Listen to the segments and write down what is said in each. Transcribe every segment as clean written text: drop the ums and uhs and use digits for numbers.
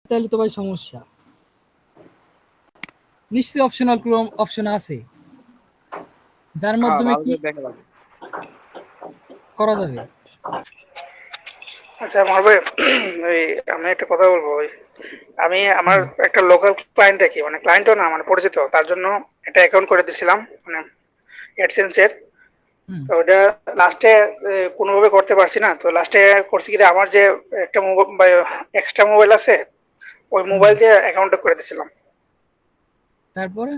তাহলে তো ভাই সমস্যা। নিশ্চয়ই অপশনাল কোনো অপশন আছে যার হ্যাঁ, মাধ্যমে ভালো কি করে দেখা লাগবে। করা যাবে। আচ্ছা আমার ভাই, ওই আমি একটা কথা বলবো। ওই আমি আমার একটা লোকাল ক্লায়েন্ট কি, মানে ক্লায়েন্টও না, মানে পরিচিত, তার জন্য একটা অ্যাকাউন্ট করে দিছিলাম, মানে অ্যাডসেন্সের। হুম। তো ওটা লাস্টে কোনোভাবে করতে পারছি না। তো লাস্টে করছি কি, আমার যে একটা মোবাইল, এক্সট্রা মোবাইল আছে, ওই মোবাইল দিয়ে অ্যাকাউন্টটা করে দিছিলাম। তারপরে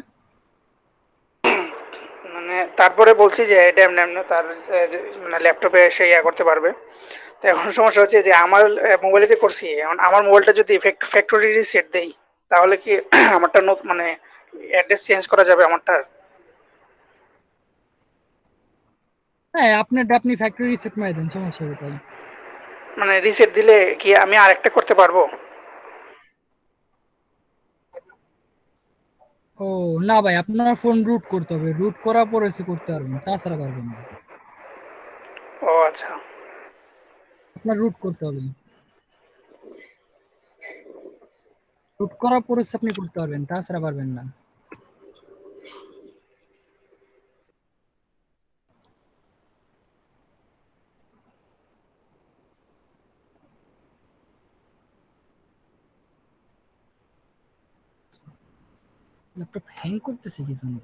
মানে তারপরে বলছি যে এটা এমনি এমনি তার মানে ল্যাপটপে এসে ইয়া করতে পারবে। তো এখন সমস্যা হচ্ছে যে আমার মোবাইলে যে করছি, এখন আমার মোবাইলটা যদি ফ্যাক্টরি রিসেট দেই, তাহলে কি আমারটা মানে অ্যাড্রেস চেঞ্জ করা যাবে আমারটা? হ্যাঁ, আপনারটা আপনি ফ্যাক্টরি রিসেট মারি দেন, সমস্যা কোথায়? মানে রিসেট দিলে কি আমি আরেকটা করতে পারবো? ও না ভাই, আপনার ফোন রুট করতে হবে, রুট করার পরে সে করতে পারবেন, তাছাড়া পারবেন না। ও আচ্ছা। আপনার রুট করতে হবে, রুট করার পরে আপনি করতে পারবেন, তাছাড়া পারবেন না। ল্যাপটপ হ্যাং করতেছে কি জন্য?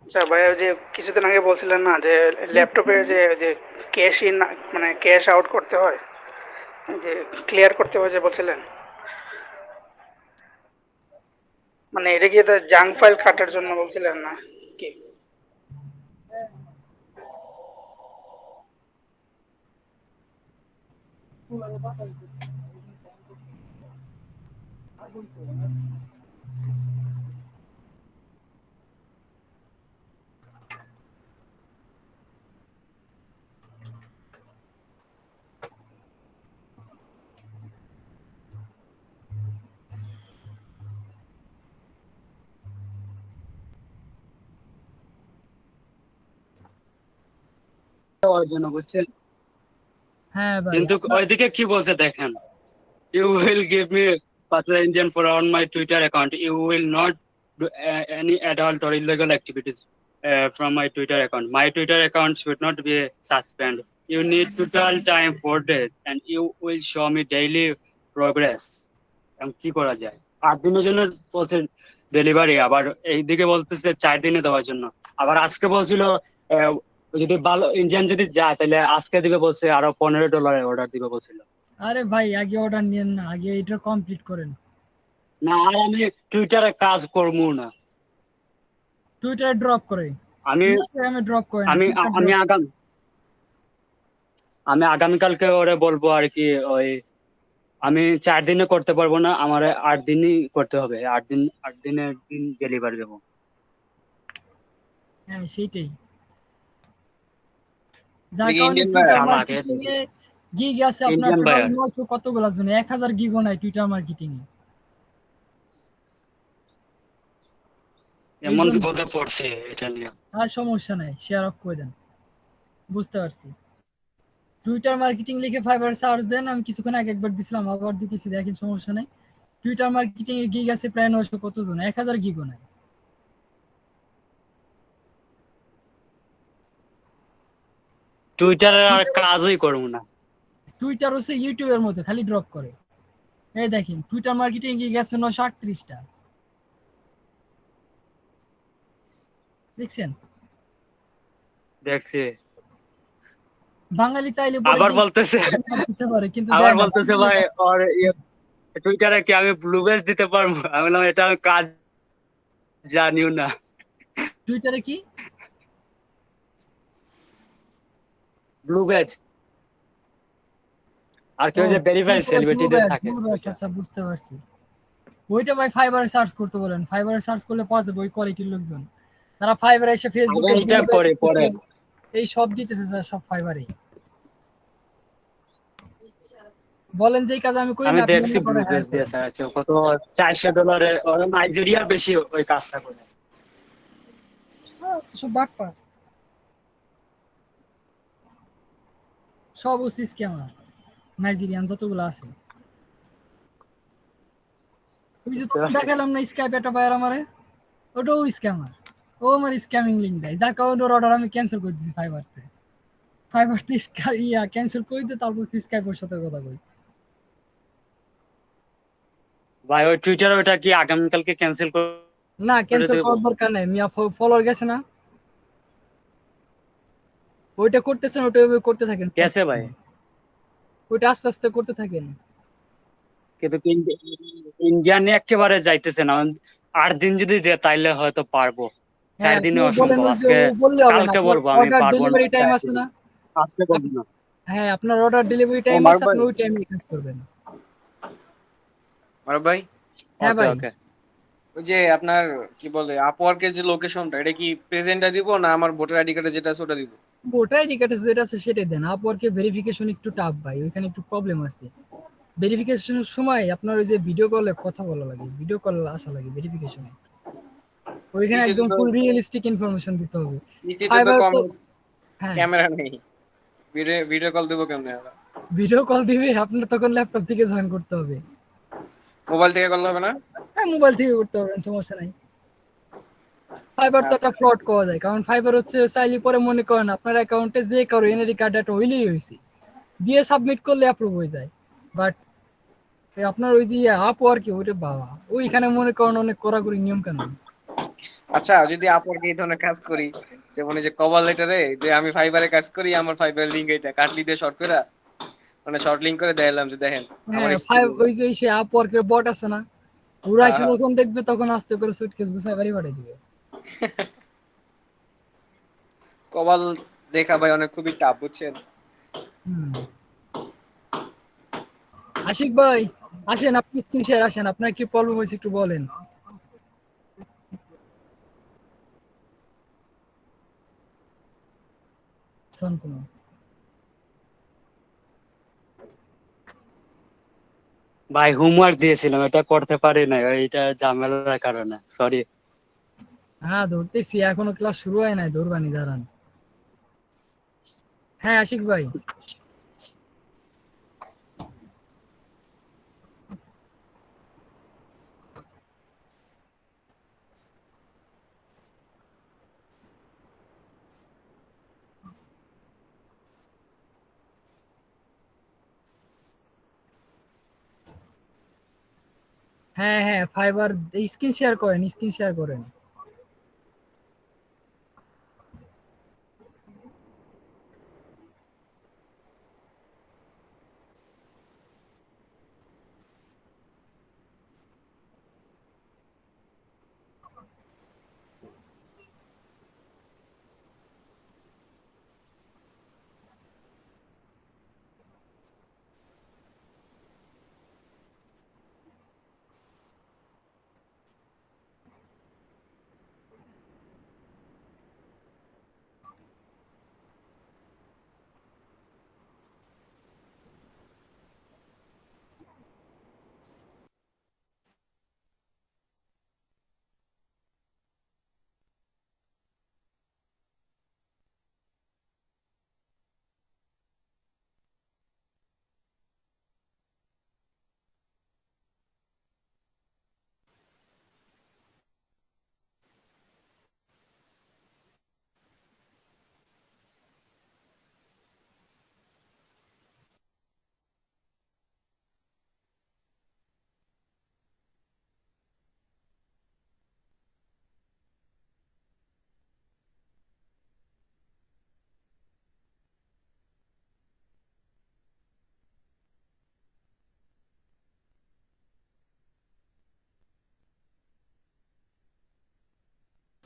আচ্ছা ভাইয়া, ওই যে কিছুদিন আগে বলছিলেন না যে ল্যাপটপের যে যে ক্যাশ ইন, মানে ক্যাশ আউট করতে হয়, যে ক্লিয়ার করতে হয় যে বলছিলেন, মানে এটা কি জাঙ্ক ফাইল কাটার জন্য বলছিলেন না কি? ওর জন্য বুঝছেন, হ্যাঁ ভাই, কিন্তু ওইদিকে কি বলছে দেখেন, you will give me personal engine for on my Twitter account. You will not do any adult or illegal activities from my Twitter account. My Twitter account should not be suspended. You need total time 4 days and you will show me daily progress. এখন কি করা যায়? 8 দিনের জন্য বলছে delivery, আবার এইদিকে বলতেছে 4 দিনে দেওয়ার জন্য। আবার আজকে বলছিল আহ, যদি ভালো ইঞ্জিন যদি যায় তাহলে আজকে দিবে বলছে, আরো $15 অর্ডার দিবে বলছিল। আরে ভাই আগে অর্ডার নিয়েন না, আগে এটা কমপ্লিট করেন। না, আর আমি টুইটারে কাজ করবো না। টুইটারে ড্রপ করে, আমি ইনস্টাগ্রামে ড্রপ করে না, আমি টুইটার আমি ড্রপ। আমি আগামীকালকে ওরে বলবো আর কি, ওই আমি 4 দিনে করতে পারবো না, আমার 8 দিনই করতে হবে। 8 দিনের দিন ডেলিভারি দেবো। হ্যাঁ সেইটাই, যার কারণে ইন্ডিয়ান টুইটার ভাইয়া, মার্কেটিং এ গিগ আছে আপনার ইন্ডিয়ান টোটাল ভাইয়া 900 কতগুলো জনে, 1000 গিগও নাই টুইটার মার্কেটিং এ। এই এমন জন্য বিপদে পড়ছে এটা নিয়ে। আর সমস্যা নাই, শেয়ার অফ করে দেন। বুঝতে পারছি। টুইটার মার্কেটিং লিখে ফাইবার সার্চ দেন, আমি কিছুক্ষণ আগে একবার দিছিলাম, আবার দিতেছি, দেখেন সমস্যা নাই। টুইটার মার্কেটিং এ গিগ আছে প্রায় 900 কত জন, 1000 গিগও নাই। টুইটারে আর কাজই করবো না। টুইটার হচ্ছে ইউটিউবের মতো, খালি ড্রপ করে। এই দেখেন টুইটার মার্কেটিং গিগ আছে 938টা, দেখছেন? দেখছি। বাঙালি চাইলে পরে আবার গিগ বলতেছে দিতে পারে, কিন্তু আবার দেয় না। বলতেছে ভাই, ওর টুইটারে কি আমি ব্লু বেজ দিতে পারবো? আমি বললাম এটা আমি কাজ জানিও না। টুইটারে কি ব্লু বেজ আর ও কেউ যে ভেরিফাইড সেলিব্রিটিদের থাকে ওইটা। আচ্ছা বুঝতে পারছি। ওইটা ভাই ফাইবারে সার্চ করতে বলেন, ফাইবারে সার্চ করলে পাওয়া যাবে ওই কোয়ালিটির লোকজন। তারা ফাইবারে এসে আগে ফেসবুকে এটা করে পরে এই সব দিতেছে স্যার, সব ফাইবারে। বলেন যে এই কাজ আমি করি আমি না, আপনি দেখছি মনে ব্লু করে বেজ হ্যাঁ দিয়ে করেন। স্যার কত $400, ওরা নাইজেরিয়ার বেশি ওই কাজটা করে। সব বাটপা। সব হচ্ছে স্ক্যামার, নাইজেরিয়ান যতগুলো আছে। ওই যে তখন দেখালাম না স্কাইপ একটা বাইর আমারে, ওটাও স্ক্যামার। ও আমার স্ক্যামিং লিঙ্ক দেয়, যার কারণে ওর অর্ডার আমি ক্যান্সেল করে দিচ্ছি ফাইবারতে। ফাইবারতে ক্যান্সেল করে দিয়ে তারপর স্কাইপের সাথে কথা কই। ভাই ওই টুইটার ওটা কি আগামীকালকে ক্যান্সেল না করে ক্যান্সেল দেবো? করার দরকার নাই, মিয়া ফলোয়ার গেছে না, ওইটা করতেছেন, ওটা ওইভাবে করতে থাকেন, গেছে ভাই, ওইটা আস্তে আস্তে করতে থাকেন। কিন্তু ইন্ডিয়ানে একেবারে যাইতেছে না। 8 দিন যদি দেয় তাইলে হয়তো পারবো, 4 হ্যাঁ দিনে আপনি বলেন, অসম্ভব। ওই যে আজকে ও বললে হবে না, কালকে আপনার বলবো আমি অর্ডার পারবো না, ডেলিভারি টাইম আছে না। আজকে বলবো না। হ্যাঁ আপনার অর্ডার ডেলিভারি টাইম মারুফ আছে, ভাই, আপনি ওই টাইমে কাজ করবেন। মারুফ ভাই, হ্যাঁ ওকে ভাই, ওকে। ওই যে আপনার কি বলে আপওয়ার্কের যে লোকেশনটা, এটা কি প্রেজেন্টটা দিব না আমার ভোটার আইডি কার্ডে যেটা আছে ওটা দিব? ভোটার আইডি কার্ডে যেটা আছে সেটাই দেন। আপওয়ার্কে ভেরিফিকেশন একটু টাফ ভাই, ওইখানে একটু প্রবলেম আছে। ভেরিফিকেশনের সময় আপনার ওই যে ভিডিও কলে কথা বলা লাগে, ভিডিও কল আসা লাগে ভেরিফিকেশনে, ওইখানে পিসিতে একদম তো ফুল রিয়েলিস্টিক ইনফরমেশন দিতে হবে। পিসিতে তো ফাইবার কম তো হ্যাঁ, ক্যামেরা নেই, ভিডিও ভিডিও কল দেবো কেমনে আমরা? ভিডিও কল দিবে আপনার, তখন ল্যাপটপ থেকে জয়েন করতে হবে। মোবাইল থেকে করলে হবে না? হ্যাঁ মোবাইল থেকে করতে পারবেন, সমস্যা নাই। ফাইবার তো একটা ফ্রড করা যায়, কারণ ফাইবার হচ্ছে চাইলে পরে মনে করেন আপনার অ্যাকাউন্টে যে কারো এনআইডি কার্ড একটা হইলেই হয়েছে, দিয়ে সাবমিট করলে অ্যাপ্রুভ হয়ে যায়। বাট আপনার ওই যে আপওয়ার্কে ওইটা বাবা, ওইখানে মনে করেন অনেক কড়াকড়ি নিয়ম কানুন। আচ্ছা, যদি আপওয়ার্কে এই ধরনের কাজ করি, যেমন এই যে কভার লেটারে যে আমি ফাইবারে কাজ করি, আমার ফাইবার লিঙ্ক এটা কাটলি দিয়ে শর্ট করে, মানে শর্ট লিঙ্ক করে দেখালাম যে দেখেন আমার হ্যাঁ এক্সপিরিয়েন্স। ওই যে সে আপওয়ার্কের বট আছে না, ওরা হ্যাঁ এসে হ্যাঁ, যখন দেখবে তখন আস্তে করে সুটকেস গুছায় বাড়ি পাঠিয়ে দিবে। কভার দেখা ভাই অনেক খুবই টাফ, বুঝছেন? হুম। আশিক ভাই আসেন, আপনি স্ক্রিন শেয়ার আসেন, আপনার কি প্রবলেম হয়েছে একটু বলেন। সাউন্ড কোনো ভাই হোমওয়ার্ক দিয়েছিলাম, এটা করতে পারি না, এইটা ঝামেলার কারণে, সরি। হ্যাঁ ধরতেছি, এখনো ক্লাস শুরু হয় নাই, ধরবানি দাঁড়ান। হ্যাঁ আশিক ভাই, হ্যাঁ হ্যাঁ ফাইবার স্ক্রিন শেয়ার করেন, স্ক্রিন শেয়ার করেন।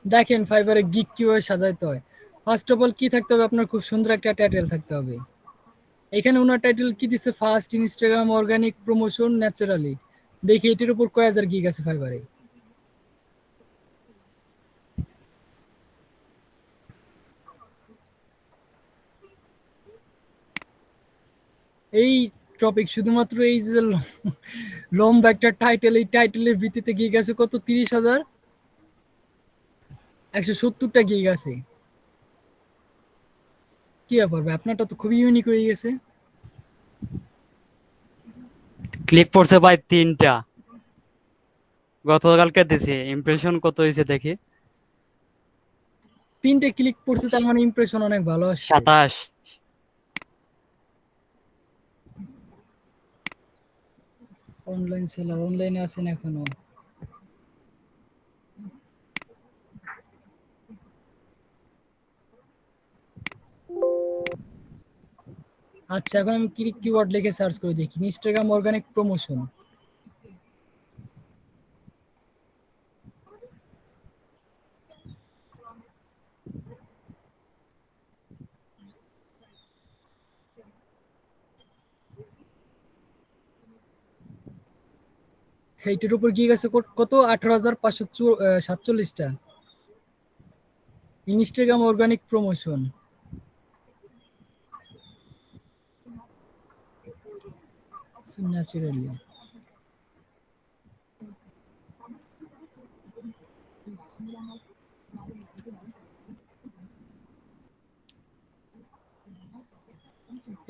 দেখেন ফাইবারে গিগ কিভাবে সাজাইতে হয়। ফার্স্ট অফ অল কি থাকতে হবে, আপনার খুব সুন্দর একটা টাইটেল থাকতে হবে। এখানে ওনার টাইটেল কি দিচ্ছে, first Instagram organic promotion naturally. দেখি এটির উপর কয় হাজার গিগ আছে ফাইবারে। এই টপিক শুধুমাত্র এই যে লম্বা একটা টাইটেল, এই টাইটেলের ভিত্তিতে গিগ আছে কত, 30,000, 170টা গিগ আছে। কি ব্যাপার ভাই, আপনারটা তো খুবই ইউনিক হয়ে গেছে। ক্লিক পড়ছে ভাই 3টা, গতকালকে দিছি। ইমপ্রেশন কত হয়েছে দেখি? 3টে ক্লিক পড়ছে, তার মানে ইমপ্রেশন অনেক ভালো আসছে। 27। অনলাইন সেলার অনলাইনে আছেন এখনো? আচ্ছা, এখন আমি কিওয়ার্ড লিখে সার্চ করে দেখি, ইনস্টাগ্রাম অর্গানিক প্রমোশন। এইটার উপর গিয়ে গেছে কত? 18,547টা। Instagram organic promotion. ন্যাচারালি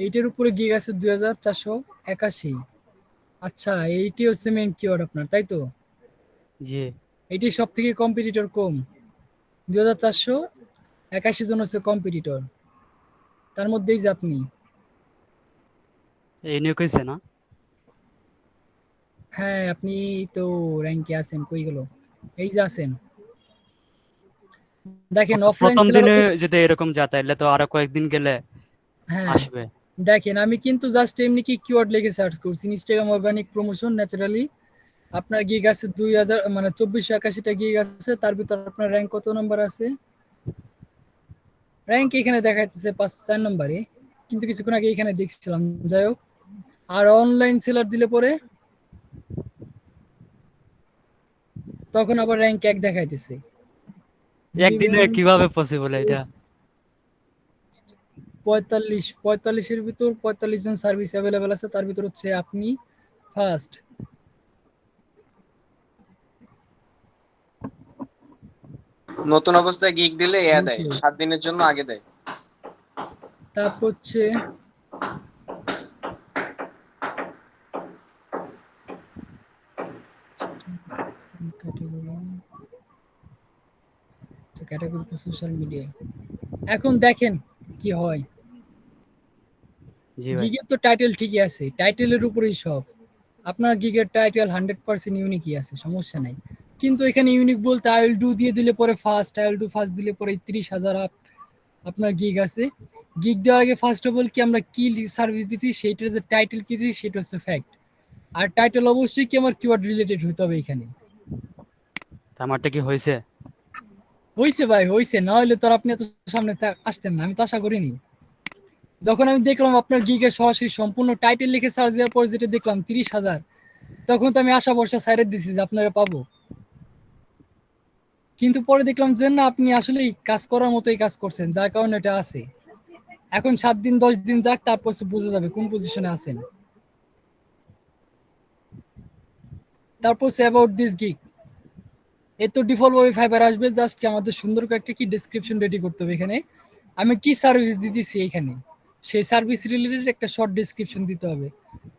এইটার উপরে গিয়ে গেছে 2,481। আচ্ছা, এইটি হচ্ছে মেইন কিওয়ার্ড আপনার, তাই তো? জি। এটি সব থেকে কম্পিটিটর কম। 2,481 জন হচ্ছে কম্পিটিটর, তার মধ্যেই যে আপনি। এই নিয়ে কইছে না? হ্যাঁ, আপনি তো র্যাঙ্কে আছেন। কই গেল? এই যে আছেন, দেখেন অফলাইন প্রথম সেলার। দিনে যদি এরকম যা, তাইলে তো আরো কয়েকদিন গেলে হ্যাঁ, আসবে। দেখেন আমি কিন্তু জাস্ট এমনি কি কিওয়ার্ড লিখে সার্চ করছি, ইনস্টাগ্রাম অর্গানিক প্রমোশন ন্যাচারালি। আপনার গিগ আছে 2,000, মানে 2,481টা গিগ আছে। তার ভিতর আপনার র্যাঙ্ক কত নাম্বার আছে? র্যাঙ্ক এখানে দেখাইতেছে 4 নম্বরে, কিন্তু কিছুক্ষণ আগে এখানে দেখছিলাম। যাই হোক, আর অনলাইন সেলার দিলে পরে তখন আবার র্যাঙ্ক 1 দেখাইতেছে। একদিনে কিভাবে পসিবল এটা? 45-এর ভিতর 45 জন সার্ভিস অ্যাভেলেবেল আছে, তার ভিতর হচ্ছে আপনি ফার্স্ট। নতুন অবস্থায় গিগ দিলে ইয়া দেয়, 7 দিনের জন্য আগে দেয়। তারপর হচ্ছে ক্যাটাগরিতে সোশ্যাল মিডিয়া। এখন দেখেন কি হয়। জি ভাই। গিগের তো টাইটেল ঠিকই আছে, টাইটেলের উপরেই সব। আপনার গিগের টাইটেল 100% ইউনিকই আছে, সমস্যা নাই। কিন্তু এখানে ইউনিক বলতে আই উইল ডু দিয়ে দিলে পরে first, I will do first দিলে পরে 30,000 আপনার গিগ আছে। গিগ দেওয়ার আগে ফার্স্ট অফ অল কি আমরা কি সার্ভিস দিচ্ছি সেইটার যে টাইটেল কি দিচ্ছি সেটা হচ্ছে ফ্যাক্ট। আর টাইটেল অবশ্যই কি আমার কিওয়ার্ড রিলেটেড হতে হবে এখানে। আমারটা কি হয়েছে? হইছে ভাই, হইছে। না হলে তো আর আপনি এত সামনে আসতেন না, আমি তো আশা করিনি। যখন আমি দেখলাম আপনার গিগে সরাসরি সম্পূর্ণ টাইটেল লিখে সার্চ দেওয়ার পর যেটা দেখলাম 30,000, তখন তো আমি আশা ভরসা সাইডে দিছি যে আপনারা পাবো। কিন্তু পরে দেখলাম যে না, আপনি আসলেই কাজ করার মতোই কাজ করছেন, যার কারণে এটা আছে। এখন 7 দিন 10 দিন যাক, তারপর বোঝা যাবে কোন পজিশনে আছেন। তারপর অ্যাবাউট দিস গিগ, এর তো ডিফল্ট ভাবে ফাইবার আসবে। জাস্ট কি আমাদের সুন্দর করে একটা কি ডেসক্রিপশন রেডি করতে হবে এখানে, আমি কি সার্ভিস দিতেছি এখানে, সেই সার্ভিস রিলেটেড একটা শর্ট ডেসক্রিপশন দিতে হবে।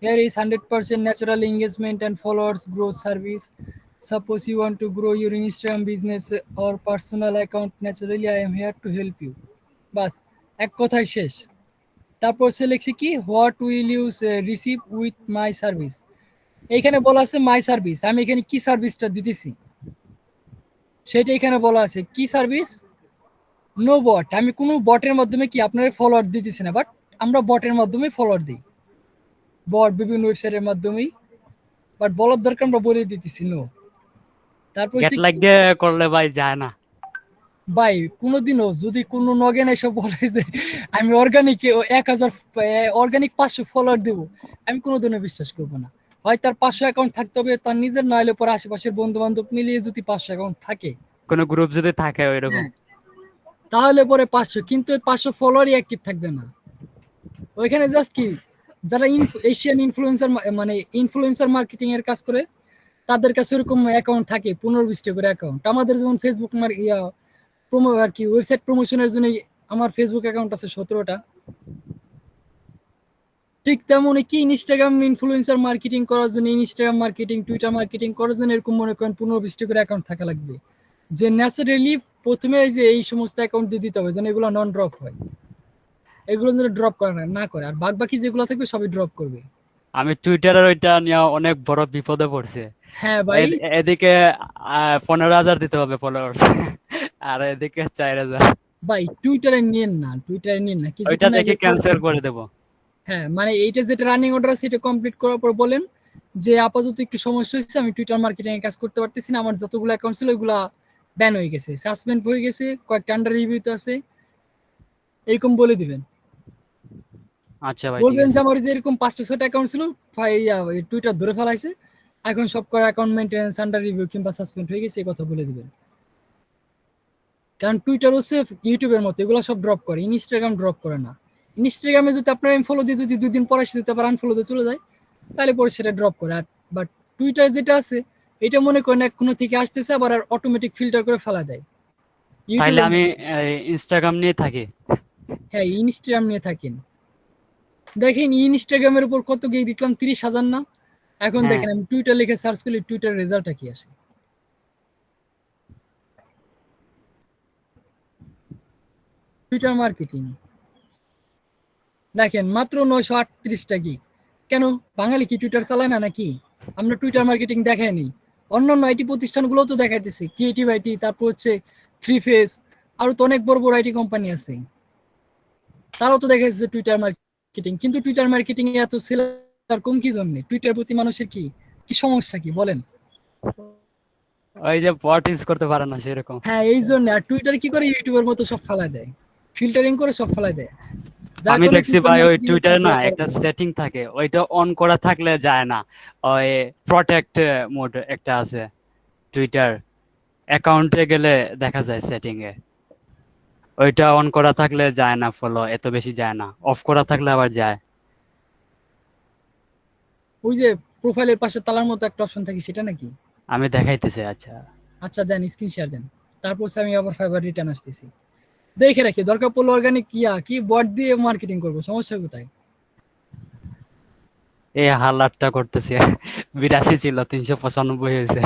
Here is 100% natural engagement and followers growth service. Suppose you want to grow your Instagram business or personal account, naturally I am here to help you. বাস, এক কথায় শেষ। তারপর সে লিখছে কি, what will you receive with my service. এইখানে বলা আছে মাই সার্ভিস, আমি এখানে কি সার্ভিসটা দিতেছি সেটা এখানে বলা আছে। কি সার্ভিস? নো বট। আমি কোনো বটের মাধ্যমে কি আপনার ফলোয়ার দিতেছি না, বাট আমরা বটের মাধ্যমে ফলোয়ার দিই, বট বিভিন্ন ওয়েবসাইটের মাধ্যমেই। বাট বলার দরকার আমরা বলে দিতেছি নো। তারপর গেট লাইক দিয়ে করলে ভাই যায় না ভাই, কোনোদিনও যদি কোনো নগেন এসে বলে যে আমি অর্গানিক 1,000 অর্গানিক 500 ফলোয়ার দেবো, আমি কোনোদিনও বিশ্বাস করবো না। হয় তার 500 অ্যাকাউন্ট থাকতে হবে তার নিজের, না হলে পরে আশেপাশের বন্ধু বান্ধব মিলিয়ে যদি 500 অ্যাকাউন্ট থাকে, কোনো গ্রুপ যদি থাকে ওইরকম, তাহলে পরে 500, কিন্তু ওই 500 ফলোয়ারই অ্যাক্টিভ থাকবে না ওইখানে। জাস্ট কি যারা এশিয়ান ইনফ্লুয়েন্সার, মানে ইনফ্লুয়েন্সার মার্কেটিং এর কাজ করে, তাদের কাছে এরকম অ্যাকাউন্ট থাকে 15-20টা করে অ্যাকাউন্ট। আমাদের যেমন ফেসবুক প্রোমো আর কি, ওয়েবসাইট প্রমোশনের জন্য আমার ফেসবুক অ্যাকাউন্ট আছে 17টা। ঠিক তেমনই কি ইনস্টাগ্রাম ইনফ্লুয়েন্সার মার্কেটিং করার জন্য, ইনস্টাগ্রাম মার্কেটিং, টুইটার মার্কেটিং করার জন্য এরকম মনে করেন 15-20টা করে অ্যাকাউন্ট থাকা লাগবে, যে ন্যাচারালি প্রথমে এই যে এই সমস্ত অ্যাকাউন্ট দিয়ে দিতে হবে যেন এগুলো নন ড্রপ হয়, এগুলো যেন ড্রপ করে না করে, আর বাদ বাকি যেগুলো থাকবে সবই ড্রপ করবে। আমি টুইটারের ওইটা নিয়ে অনেক বড় বিপদে পড়ছে। হ্যাঁ ভাই, এদিকে 15,000 দিতে হবে ফলোয়ার্স, আর এদিকে 4,000। ভাই টুইটারে নিয়েন না, টুইটারে নিয়েন না, ওইটা কিছুক্ষণ দেখে আগে ক্যান্সেল করে দেব। হ্যাঁ মানে এইটা যেটা রানিং অর্ডার আছে এটা কমপ্লিট করার পর বলেন যে আপাতত একটু সমস্যা হচ্ছে, আমি টুইটার মার্কেটিং এর কাজ করতে পারতেছি না, আমার যতগুলো অ্যাকাউন্ট ছিল ওইগুলা ব্যান হয়ে গেছে, সাসপেন্ড হয়ে গেছে, কয়েকটা আন্ডার রিভিউতে আছে, এরকম বলে দিবেন। আচ্ছা ভাই, ঠিক বলবেন যে আছে। আমার যে এরকম 5টা-6টা অ্যাকাউন্ট ছিল টুইটার ধরে ফেলাইছে, এখন সব করা অ্যাকাউন্ট মেইনটেনেন্স, আন্ডার রিভিউ কিংবা সাসপেন্ড হয়ে গেছে, এই কথা বলে দিবেন। কারণ টুইটার হচ্ছে ইউটিউবের মতো, এগুলো সব ড্রপ করে, ইনস্টাগ্রাম ড্রপ করে না। ইনস্টাগ্রামে যদি আপনার ফলো দিয়ে যদি 2 দিন পরে আসে যদি আবার আনফলো দিয়ে চলে যায়, তাহলে পরে সেটা ড্রপ করে। আর বাট টুইটার যেটা আছে এটা মনে করেন এক কোনো থেকে আসতেছে আবার অটোমেটিক ফিল্টার করে ফেলা দেয়। তাইলে ইউটিউবের আমি ইনস্টাগ্রাম নিয়ে থাকি। হ্যাঁ ইনস্টাগ্রাম নিয়ে থাকেন, দেখেন ইনস্টাগ্রামের উপর কত গিয়ে দেখলাম 30,000 না, এখন হ্যাঁ, দেখেন আমি টুইটার লিখে সার্চ করলে টুইটার রেজাল্টটা কি আসে। টুইটার মার্কেটিং দেখেন মাত্র 938টা গিগ। কেন বাঙালি কি টুইটার চালায় না নাকি? আমরা টুইটার মার্কেটিং দেখাই নি, অন্যান্য আইটি প্রতিষ্ঠানগুলো তো দেখাইতেছে, ক্রিয়েটিভ আইটি, তারপর হচ্ছে থ্রি ফেস, আরো তো অনেক বড় বড় আইটি কোম্পানি আছে, তারাও তো দেখাইছে টুইটার মার্কেটিং। কিন্তু টুইটার মার্কেটিং এ এত সেলার কম কি জন্য? টুইটার প্রতি মানুষের কি কি সমস্যা কি বলেন? ওই যে বট ইউজ করতে পারে না সেরকম। হ্যাঁ এই জন্য। আর টুইটার কি করে ইউটিউবের মতো সব ফেলায় দেয়, ফিল্টারিং করে সব ফেলায় দেয়, যার আমি কারণে দেখছি টুইটার ভাই ওই মার্কেটিং টুইটারে না একটা সেটিং থাকে, ওইটা অন করা থাকলে যায় না। ওই প্রোটেক্ট মোড একটা আছে টুইটার অ্যাকাউন্টে গেলে দেখা যায় সেটিং এ, ওইটা অন করা থাকলে যায় না, ফলো এত বেশি যায় না, অফ করা থাকলে আবার যায়। ওই যে প্রোফাইলের পাশে তালার মতো একটা অপশন থাকে সেটা নাকি? আমি দেখাইতেছি। আচ্ছা, আচ্ছা দেন, স্ক্রিন শেয়ার দেন, তারপর আমি আবার ফাইবার রিটার্ন আসতেছি, দেখে রাখি, দরকার পড়লে অর্গানিক কি বট দিয়ে মার্কেটিং করবো, সমস্যা কোথায়? এই হালাতটা করতেছি। 82 ছিল, 395 হয়েছে।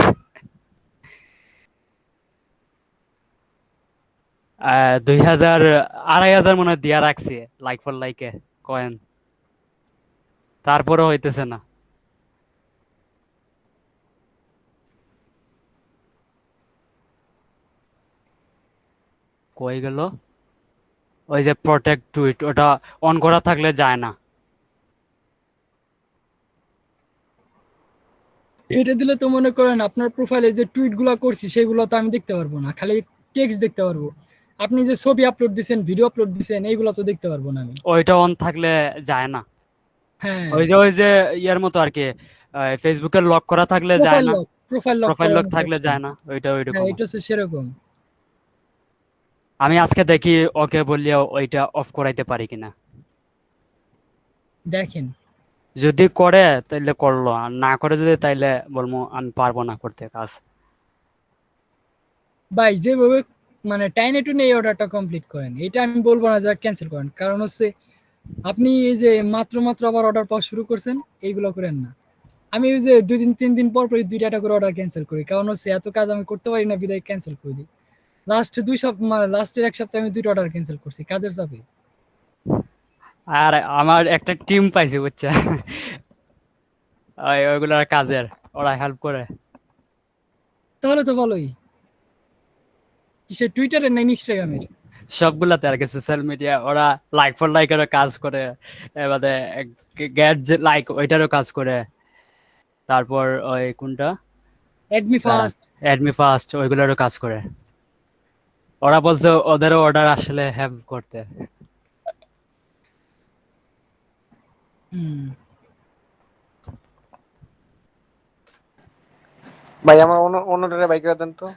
2,000, 2,500 মনে হয় দিয়া রাখছি লাইক ফর লাইকে কয়েন, তারপরে হইতেছে না। কই গেল? ওই যে প্রোটেক্ট টুইট, ওটা অন করা থাকলে যায় না। এটা দিলে তো মনে করেন আপনার প্রোফাইলে যে টুইট গুলা করছি সেগুলো তো আমি দেখতে পারবো না, খালি টেক্সট দেখতে পারবো। আপনি যে ছবি আপলোড দিচ্ছেন, ভিডিও আপলোড দিচ্ছেন, এইগুলো তো দেখতে পারবো না আমি। ওইটা অন থাকলে যায় না। হ্যাঁ ওই যে ইয়ার মতো আর কি, ফেসবুকের লক করা থাকলে যায় প্রোফাইল না, লক, প্রোফাইল লক প্রোফাইল করার লক মতো থাকলে option। যায় না, ওইটা হ্যাঁ ওইরকম। এটা হচ্ছে সেরকম। আমি আজকে দেখি ওকে বললেও ওইটা অফ করাইতে পারি কিনা। দেখেন যদি করে তাইলে করলো, আর না করে যদি তাইলে বলবো আমি পারবো না করতে কাজ। ভাই যেভাবে মানে টাইনে টুনে এই অর্ডারটা কমপ্লিট করেন, এটা আমি বলবো না যে ক্যান্সেল করেন, কারণ হচ্ছে আপনি এই যে মাত্র মাত্র আবার অর্ডার পাওয়া শুরু করছেন, এইগুলো করেন না। আমি ওই যে 2 দিন 3 দিন পর পর 2টা করে অর্ডার ক্যান্সেল করি, কারণ হচ্ছে এত কাজ আমি করতে পারি না, বিদায় ক্যান্সেল করে দিই। লাস্টের 1 সপ্তাহে আমি 2টা অর্ডার ক্যান্সেল করছি কাজের চাপে। আর আমার একটা টিম পাইছি বুঝছে, ওইগুলার কাজের, ওরা হেল্প করে। তাহলে তো ভালোই। কিসে টুইটারে না ইনস্টাগ্রামের? সবগুলাতে আর কি, সোশ্যাল মিডিয়া ওরা লাইক ফর লাইকেরও কাজ করে, এবারে গেট যে লাইক ওইটারও কাজ করে, তারপর ওই কোনটা অ্যাডমি ফার্স্ট। অ্যাডমি ফার্স্ট ওইগুলোরও কাজ করে। ওরা বলছে ওদেরও অর্ডার আসলে হেল্প করতে। হুম ভাই আমার অন্যটারে বাইক করে দেন তো,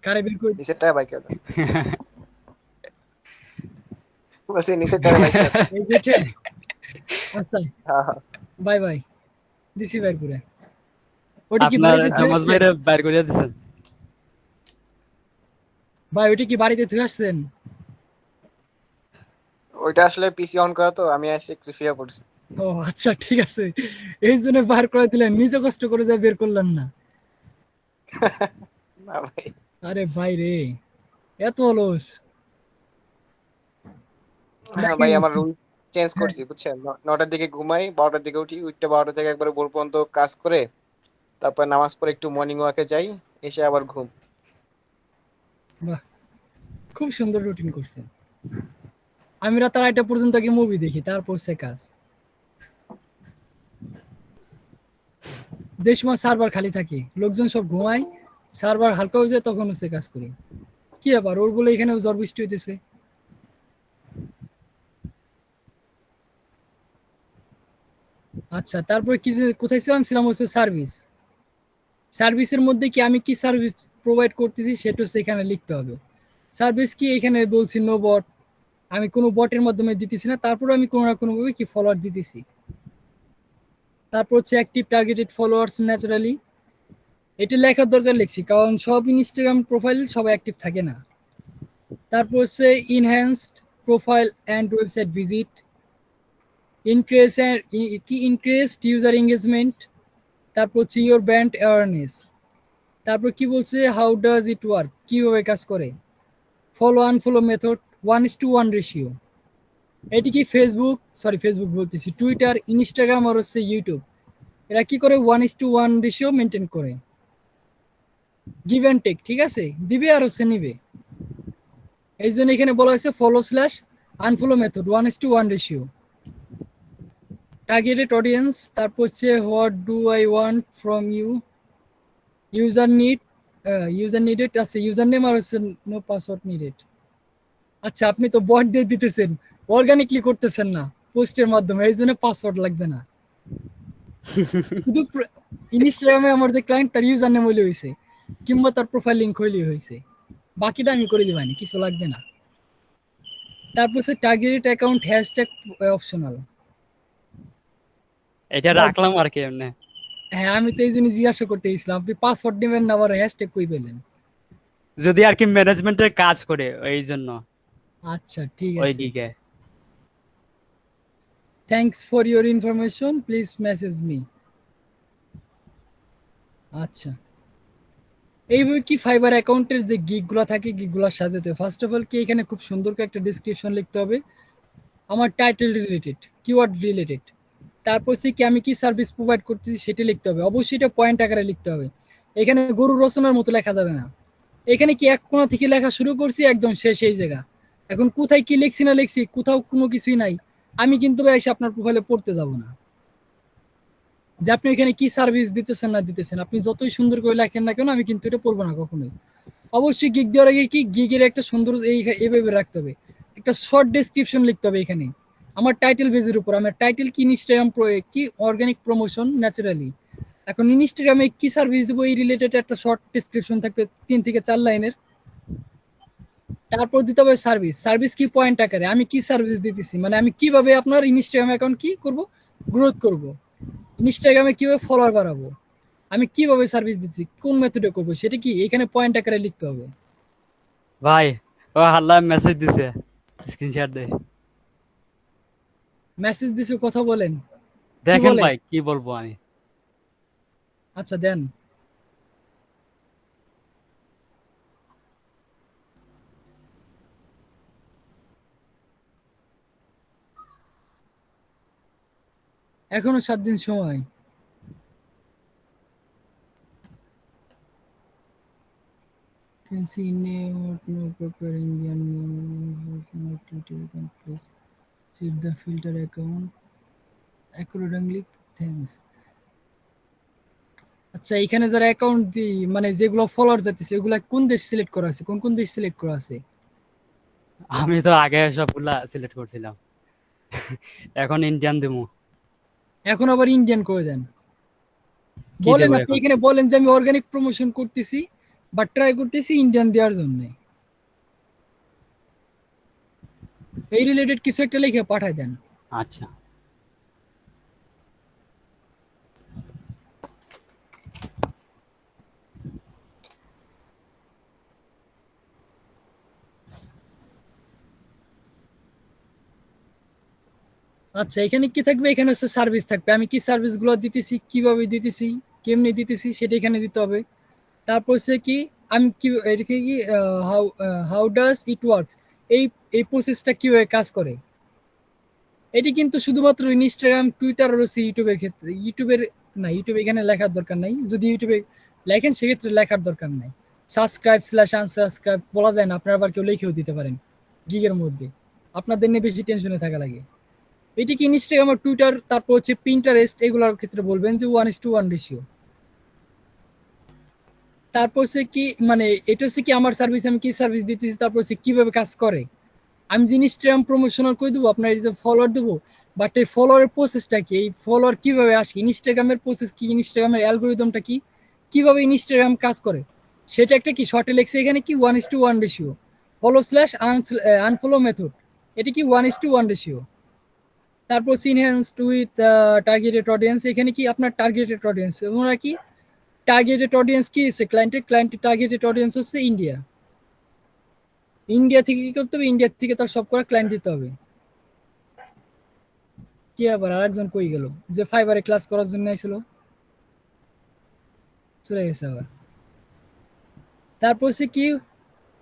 কারে বের করে নিচেরটা বাইক করে দেন, বলছি নিচেরটারে বাইক করে দেন। এই যে এটা? আচ্ছা হ্যাঁ হ্যাঁ বাই বাই, দিছি বের করে। ওটা কি আপনার বাড়িতে থুয়ে জমজ আসছেন? ভাইরে বাইর করে দিছেন? ভাই ওটা কি বাড়িতে থুয়ে আসছেন? ওইটা আসলে পিসি অন করা তো আমি এসে একটু শুয়ে পড়ছি। ও আচ্ছা, ঠিক আছে, এই জন্য বার করে দিলেন, নিজে কষ্ট করে যা বের করলেন না। না ভাই, আরে ভাই রে, এত অলস। হ্যাঁ ভাই, দেখেন আমার রুল চেঞ্জ হ্যাঁ, করছি বুঝছেন। 9টার দিকে ঘুমাই, 12টার দিকে উঠি, উঠতে 12টা থেকে একবার ভোর পর্যন্ত কাজ করে তারপর নামাজ পড়ে একটু মর্নিং ওয়াকে যাই, এসে আবার ঘুম। বাহ, খুব সুন্দর রুটিন করছেন। আমি রাত 2:30 পর্যন্ত আগে মুভি দেখি, তারপর সে কাজ। যে সময় সার্ভার খালি থাকে, লোকজন সব ঘুমায়, সার্ভার হালকা হয়ে যায়, তখন হচ্ছে কাজ করি। কি ব্যাপার, ওর বলে এখানে ঝড় বৃষ্টি হইতেছে। আচ্ছা, তারপরে কি যে কোথায় ছিলাম, ছিলাম হচ্ছে সার্ভিস। সার্ভিসের মধ্যে কি আমি কি সার্ভিস প্রোভাইড করতেছি সেটা হচ্ছে এখানে লিখতে হবে। সার্ভিস কি এখানে বলছি নো বট, আমি কোনো বটের মাধ্যমে দিতেছি না, তারপরে আমি কোনো না কোনো ভাবে কি ফলোয়ার দিতেছি। তারপর হচ্ছে অ্যাক্টিভ টার্গেটেড ফলোয়ার্স ন্যাচারালি, এটা লেখার দরকার লিখছি, কারণ সব ইনস্টাগ্রাম প্রোফাইল সবাই অ্যাক্টিভ থাকে না। তারপর হচ্ছে enhanced profile and website visit, increase কি ইনক্রিজড ইউজার এঙ্গেজমেন্ট। তারপর হচ্ছে ইওর ব্র্যান্ড অ্যাওয়ারনেস। তারপর কি বলছে, হাউ ডাজ ইট ওয়ার্ক, কিভাবে কাজ করে। Follow unfollow method, 1:1 ratio. এটি কি ফেসবুক বলতেছি, টুইটার, ইনস্টাগ্রাম আর হচ্ছে ইউটিউব, এরা কি করে 1:1 রেশিও মেনটেন করে। গিভ অ্যান্ড টেক, ঠিক আছে, দিবে আর হচ্ছে নিবে। এই জন্য এখানে বলা হয়েছে follow slash unfollow method, 1:1 ratio. Targeted audience, তারপর হচ্ছে what do I want from you, user need, user needed আছে, ইউজার নেম আর হচ্ছে নো পাসওয়ার্ড নিডেড। আচ্ছা, আপনি তো বট দিয়ে দিতেছেন, অর্গানিকলি করতেছেন না পোস্টের মাধ্যমে, এই জন্য পাসওয়ার্ড লাগবে না। শুধু ইনস্টাগ্রামে আমার যে ক্লায়েন্ট, তার ইউজার নেম হইলে হয়েছে, কিংবা তার প্রোফাইল লিঙ্ক হইলে হয়েছে, বাকিটা আমি করে দিবানি, কিছু লাগবে না। তারপর হচ্ছে টার্গেটেড অ্যাকাউন্ট হ্যাশট্যাগ অপশনাল। এটা রাখলাম আর কি এমনি। হ্যাঁ, আমি তো এই জন্য জিজ্ঞাসা করতে গেছিলাম, আপনি পাসওয়ার্ড নেবেন না, আবার হ্যাশট্যাগ কই পেলেন। যদি আর কি ম্যানেজমেন্টের কাজ করে এই জন্য আচ্ছা, ঠিক ওই আছে। দিকে। Thanks for your information, please message me. আচ্ছা, এইভাবে কি ফাইবার অ্যাকাউন্টের যে গিগগুলো থাকে, গিগগুলো সাজাতে হবে। ফার্স্ট অফ অল কি এখানে খুব সুন্দর করে একটা ডিসক্রিপশন লিখতে হবে, আমার টাইটেল রিলেটেড, কিওয়ার্ড রিলেটেড। তারপর হচ্ছে কি আমি কি সার্ভিস প্রোভাইড করতেছি সেটা লিখতে হবে, অবশ্যই এটা পয়েন্ট আকারে লিখতে হবে। এখানে গরু রচনার মতো লেখা যাবে না। এখানে কি এক কোণা থেকে লেখা শুরু করছি, একদম শেষ এই জায়গা। এখন কোথায় কি লিখছি না লিখছি, কোথাও কোনো কিছুই নাই, আমি কিন্তু ভাই এসে আপনার প্রোফাইলে পড়তে যাব না যে আপনি এখানে কি সার্ভিস দিতেছেন না দিতেছেন। আপনি যতই সুন্দর করে লেখেন না কেন, আমি কিন্তু এটা পড়বো না কখনোই। অবশ্যই গিগ দেওয়ার আগে কি গিগের একটা সুন্দর এইভাবে রাখতে হবে, একটা শর্ট ডেসক্রিপশন লিখতে হবে এখানে। আমার টাইটেল বেজের উপর, আমার টাইটেল কি ইনস্টাগ্রাম কি অর্গানিক প্রমোশন ন্যাচারালি। এখন ইনস্টাগ্রামে কি সার্ভিস দেবো এই রিলেটেড একটা শর্ট ডেসক্রিপশন থাকবে 3 থেকে 4 লাইনের। তারপর দিতে হবে সার্ভিস, সার্ভিস কি পয়েন্ট আকারে, আমি কি সার্ভিস দিতেছি, মানে আমি কিভাবে আপনার ইনস্টাগ্রাম অ্যাকাউন্ট কি করব, গ্রোথ করব, ইনস্টাগ্রামে কিভাবে ফলোয়ার বাড়াবো, আমি কিভাবে সার্ভিস দিচ্ছি, কোন মেথডে করবো, সেটা কি এখানে পয়েন্ট আকারে লিখতে হবে। ভাই, ও হাল্লা মেসেজ দিছে, স্ক্রিনশট দে। মেসেজ দিছে, কথা বলেন, কি দেখেন বলে। ভাই, কি বলবো আমি। আচ্ছা, দেন। এখনো 7 দিন সময়। Can see name or no proper Indian name. Not Twitter account, please check the filter account accordingly. Thanks. আচ্ছা, এখানে যারা অ্যাকাউন্ট দি মানে যেগুলো ফলোয়ার যাচ্ছে ওগুলা কোন দেশ সিলেক্ট করা আছে, কোন কোন দেশ সিলেক্ট করা আছে। আমি তো আগে সবগুলা সিলেক্ট করছিলাম, এখন ইন্ডিয়ান দিমু। এখন আবার ইন্ডিয়ান করে দেন। কি বলেন, দেবো আপনি এখন? এখানে বলেন যে আমি অর্গানিক প্রমোশন করতেছি বা ট্রাই করতেছি ইন্ডিয়ান দেওয়ার জন্য, এই রিলেটেড কিছু একটা লিখে পাঠায় দেন। আচ্ছা, আচ্ছা, এখানে কি থাকবে? এখানে হচ্ছে সার্ভিস থাকবে। আমি কি সার্ভিসগুলো দিতেছি, কিভাবে দিতেছি, কেমনি দিতেছি সেটা এখানে দিতে হবে। তারপর হচ্ছে কি আমি কি এটাকে কি how how does it works, এই এই প্রসেসটা কিভাবে কাজ করে। এটি কিন্তু শুধুমাত্র ইনস্টাগ্রাম, টুইটার আর হচ্ছে ইউটিউবের ক্ষেত্রে। ইউটিউবের না, ইউটিউবে এখানে লেখার দরকার নাই। যদি ইউটিউবে লেখেন সেক্ষেত্রে লেখার দরকার নাই। সাবস্ক্রাইব স্ল্যাশ আনসাবস্ক্রাইব বলা যায় না, আপনারা আবার কেউ লিখেও দিতে পারেন গিগের মধ্যে। আপনাদের নিয়ে বেশি টেনশনে থাকা লাগে। এটি কি ইনস্টাগ্রাম আর টুইটার, তারপর হচ্ছে পিন্টারেস্ট, এগুলোর ক্ষেত্রে বলবেন যে 1:1 রেশিও। তারপর হচ্ছে কি মানে এটা হচ্ছে কি আমার সার্ভিস, আমি কি সার্ভিস দিতেছি, তারপর হচ্ছে কিভাবে কাজ করে। আমি যে ইনস্টাগ্রাম প্রমোশনাল করে দেবো, আপনার এই যে ফলোয়ার দেবো, বাট এই ফলোয়ারের প্রসেসটা কি, এই ফলোয়ার কিভাবে আসে, ইনস্টাগ্রামের প্রসেস কি, ইনস্টাগ্রামের অ্যালগোরিদমটা কি, কিভাবে ইনস্টাগ্রাম কাজ করে, সেটা একটা কি শর্টে লেখছে এখানে কি 1:1 ratio. Follow slash unfollow method, এটি কি 1:1 রেশিও। তারপর ইনহ্যান্সড উইথ টার্গেটেড অডিয়েন্স, এখানে কি আপনার টার্গেটেড অডিয়েন্স, ওরা কি টার্গেটেড অডিয়েন্স কি হচ্ছে ক্লায়েন্টের টার্গেটেড অডিয়েন্স হচ্ছে ইন্ডিয়া। ইন্ডিয়া থেকে কি করতে হবে, ইন্ডিয়া থেকে তার সব করা ক্লায়েন্ট দিতে হবে। কি আবার আরেকজন কই গেল, যে ফাইবারে ক্লাস করার জন্য আইছিল, চলে গেছে আবার। তারপর হচ্ছে কি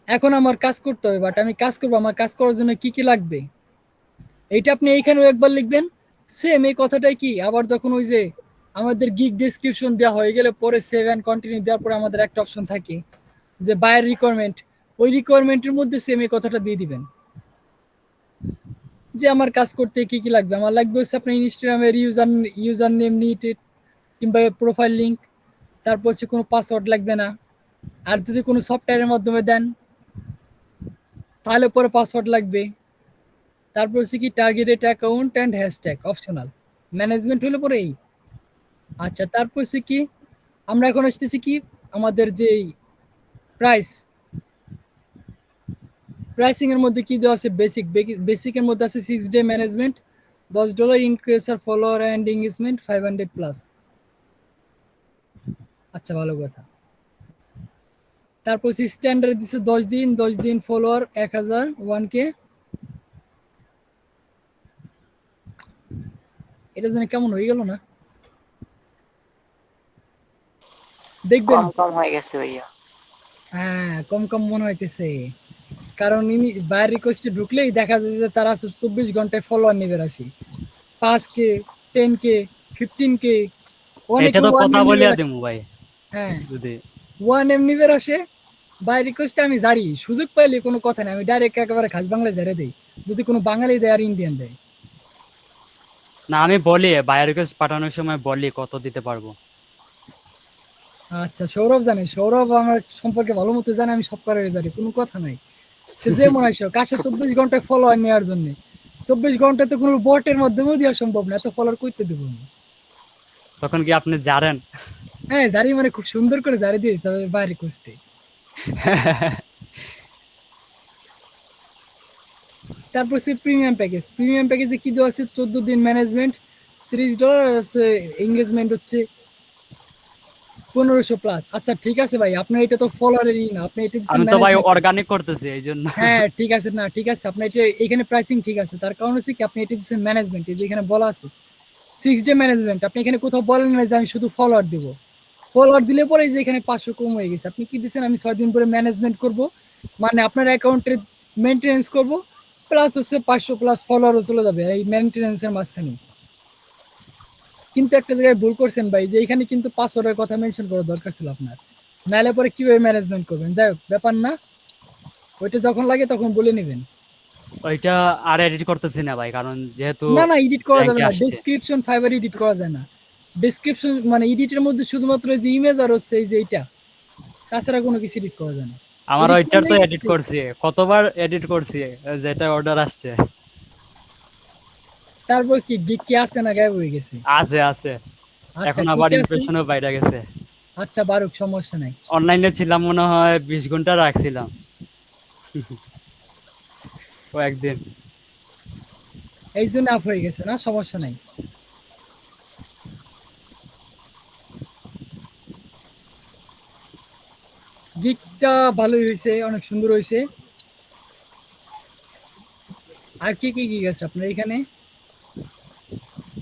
এখন আমার কাজ করতে হবে, বাট আমি কাজ করবো, আমার কাজ করার জন্য কি কি লাগবে এইটা আপনি এইখানেও একবার লিখবেন। সেম এই কথাটাই কি আবার যখন ওই যে আমাদের গিগ ডেসক্রিপশন দেওয়া হয়ে গেলে পরে সেভ অ্যান্ড কন্টিনিউ দেওয়ার পরে আমাদের একটা অপশন থাকে যে বায়ার রিকোয়ারমেন্ট, ওই রিকোয়ারমেন্টের মধ্যে সেম এই কথাটা দিয়ে দিবেন যে আমার কাজ করতে কি কি লাগবে। আমার লাগবে হচ্ছে আপনার ইনস্টাগ্রামের ইউজার নেম নিডেড কিংবা প্রোফাইল লিঙ্ক, তারপর হচ্ছে কোনো পাসওয়ার্ড লাগবে না। আর যদি কোনো সফটওয়্যারের মাধ্যমে দেন তাহলে পরে পাসওয়ার্ড লাগবে। তারপর হচ্ছে কি targeted account and hashtag optional, management হলে পরে এই। আচ্ছা, তারপর হচ্ছে কি আমরা এখন আসতেছি কি আমাদের যে প্রাইসিং এর মধ্যে কি দেওয়া আছে, বেসিকের মধ্যে আছে 6 ডে ম্যানেজমেন্ট, $10 ইনক্রিজ আর ফলোয়ার অ্যান্ড এঙ্গেজমেন্ট 500+। আচ্ছা, ভালো কথা। তারপর স্ট্যান্ডার্ড দিচ্ছে 10 দিন ফলোয়ার 1000 1K। এটা যেন কেমন হয়ে গেল না, দেখবেন। কম কম হয়ে গেছে ভাইয়া। হ্যাঁ, কম কম মনে হইতেছে, কারণ ইনি বায়ার রিকোয়েস্টে ঢুকলেই দেখা যায় যে তারা 24 ঘন্টায় ফলোয়ার নিবে রাশি 5K 10K 15K, এটা তো কথা বলিয়া দেবো ভাই। হ্যাঁ, যদি 1M নিবে আসে বায়ার রিকোয়েস্টে আমি জারি, সুযোগ পাইলে কোনো কথা নেই, আমি ডাইরেক্ট একেবারে খাস বাংলায় ঝেড়ে দেই, যদি কোনো বাঙালি দেয় আর ইন্ডিয়ান দেয়। না, আমি বলি বায়ার রিকোয়েস্ট পাঠানোর সময় বলি কত দিতে পারবো। আচ্ছা, সৌরভ জানে, সৌরভ আমার সম্পর্কে ভালো মতো জানে, আমি সব করে জানি, কোনো কথা নাই। সে যে মনে হয় কাছে 24 ঘন্টায় ফলোয়ার নেওয়ার জন্য, 24 ঘন্টায় তো কোনো বটের মাধ্যমেও দেওয়া সম্ভব না, এত ফলোয়ার করতে দেবো না। তখন কি আপনি জানেন? হ্যাঁ, জারি মানে খুব সুন্দর করে জারি দিয়ে দিতে হবে বায়ার রিকোয়েস্টে। তারপর সে প্রিমিয়াম প্যাকেজে কি দেওয়া আছে, 14 দিন ম্যানেজমেন্ট $30 আছে, এঙ্গেজমেন্ট হচ্ছে 1500+। আচ্ছা ঠিক আছে ভাই, আপনার এটা তো ফলোয়ারেরই না, আপনি এটা আমি তো ভাই অর্গানিক করতেছি এই জন্য। হ্যাঁ ঠিক আছে, না ঠিক আছে, আপনার এটা এখানে প্রাইসিং ঠিক আছে, তার কারণ হচ্ছে কি আপনি এটা দিচ্ছেন ম্যানেজমেন্ট, এই যে এখানে বলা আছে 6 ডে ম্যানেজমেন্ট, আপনি এখানে কোথাও বলেন না যে আমি শুধু ফলোয়ার দেবো। ফলোয়ার দিলে পরে যে এখানে 500 কম হয়ে গেছে, আপনি কি দিচ্ছেন আমি 6 দিন পরে ম্যানেজমেন্ট করব, মানে আপনার অ্যাকাউন্টের মেনটেনেন্স করব, প্লাস হচ্ছে 500+ ফলোয়ারও চলে যাবে এই মেনটেনেন্সের মাঝখানে। কিন্তু একটা জায়গায় ভুল করছেন ভাই, যে এখানে কিন্তু পাসওয়ার্ডের কথা মেনশন করা দরকার ছিল আপনার, নাহলে পরে কিভাবে ম্যানেজমেন্ট করবেন। যাই হোক, ব্যাপার না, ওইটা যখন লাগে তখন বলে নেবেন। ওইটা আর এডিট করতেছি না ভাই, কারণ যেহেতু না এডিট করা যাবে না, আসছে। ডেসক্রিপশন ফাইবার এডিট করা যায় না। ডেসক্রিপশন মানে এডিটের মধ্যে শুধুমাত্র যে ইমেজ আর হচ্ছে এই যে এইটা, তাছাড়া কোনো কিছু এডিট করা যায় না। আমার edit ওইটার তো করলেই- এডিট করছি, কতবার এডিট করছি, যেটা অর্ডার আসছে। তারপর কি গিগ কি আছে না গায়েব হয়ে গেছে? আছে আচ্ছা, এখন কি আবার কি আছে? ইমপ্রেশনও বাইরে গেছে। আচ্ছা বারুক, সমস্যা নাই। অনলাইনে ছিলাম মনে হয় 20 ঘন্টা রাখছিলাম ও একদিন। এই জন্য আপ হয়ে গেছে না, সমস্যা নাই। গিগটা ভালোই হয়েছে, অনেক সুন্দর হয়েছে। আর কি কি গিগ আছে আপনার এখানে?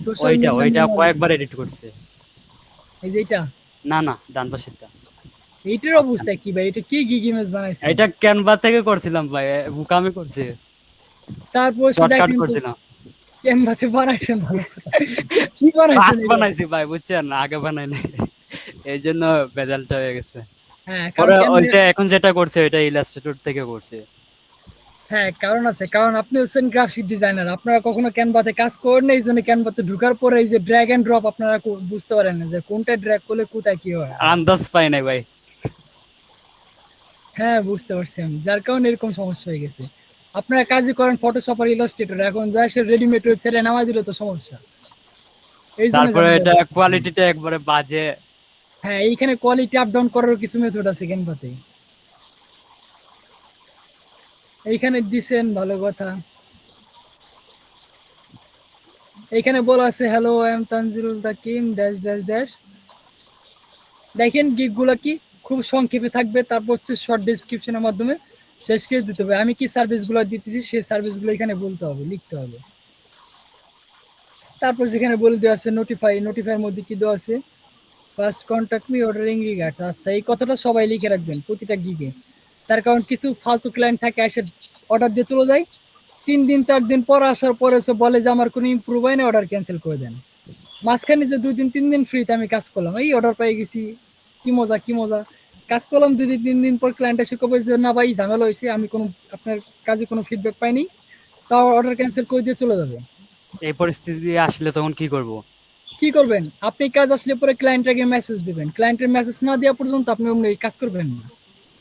সোশ্যাল ওইটা মিডিয়া কয়েকবার এডিট করছে। এই যে এটা না না, ডান পাশেরটা। এইটার অবস্থা কি ভাই? এটা কি গিগ ইমেজ বানাইছে? এটা ক্যানভা থেকে করছিলাম ভাই, বুকামি করছে, তারপর শর্টকাট দেখেন তো করছিলাম। ক্যানভাতে বানাইছেন ভালো কথা। কি বানাইছেন ফার্স্ট এটা? বানাইছি ভাই, বুঝছেন, আগে বানাই নাই, এই জন্য বেজালটা হয়ে গেছে। হ্যাঁ কারণ পরে ওই ক্যানভা, যে এখন যেটা করছে এটা ইলাস্ট্রেটর থেকে করছে। হ্যাঁ কারণ আছে, কারণ আপনি হচ্ছেন গ্রাফিক ডিজাইনার, আপনারা কখনো ক্যানভাতে কাজ করেন না, এই জন্য ক্যানভাতে ঢোকার পরে এই যে ড্র্যাগ এন্ড ড্রপ আপনারা বুঝতে পারেন না যে কোনটা ড্র্যাগ করলে কোথায় কি হয়। আন্দাজ পাই নাই ভাই। হ্যাঁ বুঝতে পারছি আমি, যার কারণে এরকম সমস্যা হয়ে গেছে। আপনারা কাজই করেন ফটোশপ আর ইলাস্ট্রেটর, এখন যা সে রেডিমেড ওয়েবসাইটে নামাই দিলে তো সমস্যা, এই জন্য তারপরে ঝামেলা এটা হচ্ছে। কোয়ালিটিটা একবারে বাজে। হ্যাঁ এইখানে কোয়ালিটি আপ ডাউন করার কিছু মেথড আছে ক্যানভাতে, এইখানে দিছেন ভালো কথা। এইখানে বলা আছে hello I am Tanjirul Takim dash dash dash. দেখেন গিগ গুলা কি খুব সংক্ষেপে থাকবে, তারপর হচ্ছে শর্ট ডেসক্রিপশনের মাধ্যমে শেষ করে দিতে হবে। আমি কি সার্ভিস গুলো দিতেছি সেই সার্ভিস গুলো এখানে বলতে হবে, লিখতে হবে। তারপর যেখানে বলে দেওয়া আছে নোটিফাইয়ের মধ্যে কি দেওয়া আছে, first contact me ordering regard. আচ্ছা এই কথাটা সবাই লিখে রাখবেন প্রতিটা গিগে, তার কারণ কিছু ফালতু ক্লায়েন্ট থাকে এসে অর্ডার দিয়ে চলে যায়, 3 দিন 4 দিন পর আসার পরে এসে বলে যে আমার কোনো ইমপ্রুভ হয় না, অর্ডার ক্যান্সেল করে দেন। মাঝখানে যে 2 দিন 3 দিন ফ্রিতে আমি কাজ করলাম, এই অর্ডার পেয়ে গেছি, কি মজা কি মজা, কাজ করলাম 2 দিন 3 দিন পর ক্লায়েন্ট এসে কবে যে না ভাই ঝামেলা হয়েছে, আমি কোনো আপনার কাজে কোনো ফিডব্যাক পাইনি, তাও অর্ডার ক্যান্সেল করে দিয়ে চলে যাবে। এই পরিস্থিতি আসলে তখন কি করব? কি করবেন? আপনি কাজ আসলে পরে ক্লায়েন্টকে মেসেজ দিবেন, ক্লায়েন্টের মেসেজ না দেওয়া পর্যন্ত আপনি অমনি কাজ করবেন না।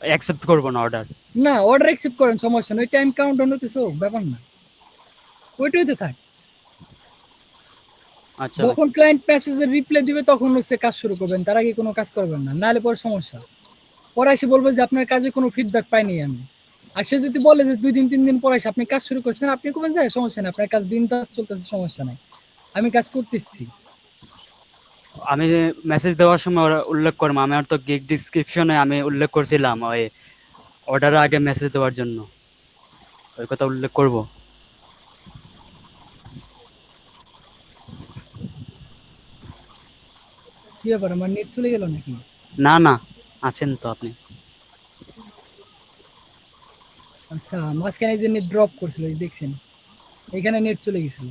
অ্যাকসেপ্ট করব না অর্ডার। না অর্ডার অ্যাকসেপ্ট করেন, সমস্যা নেই, টাইম কাউন্ট ডাউন হতেছে, ব্যাপার না, ওইটাই তো থাক। আচ্ছা যখন ক্লায়েন্ট মেসেজের রিপ্লাই দিবে তখন হচ্ছে কাজ শুরু করবেন, তার আগে কোনো কাজ করবেন না, নাহলে পরে সমস্যা। পরে এসে বলবো যে আপনার কাজে কোনো ফিডব্যাক পাইনি আমি। আর সে যদি বলে যে 2 দিন 3 দিন পরে এসে আপনি কাজ শুরু করছেন, আপনি করবেন যে সমস্যা নেই, আপনার কাজ বিন্দাস চলতেছে, সমস্যা নাই, আমি কাজ করতেছি। আমি মেসেজ দেওয়ার সময় ওরা উল্লেখ করবো, আমার তো গিগ ডিসক্রিপশনে আমি উল্লেখ করছিলাম ওই অর্ডারের আগে মেসেজ দেওয়ার জন্য, ওই কথা উল্লেখ করব। কি ব্যাপার, আমার নেট চলে গেল নাকি? না না, আছেন তো আপনি। আচ্ছা মাঝখানে যে নেট ড্রপ করছিল এই দেখছেন, এখানে নেট চলে গেছিল,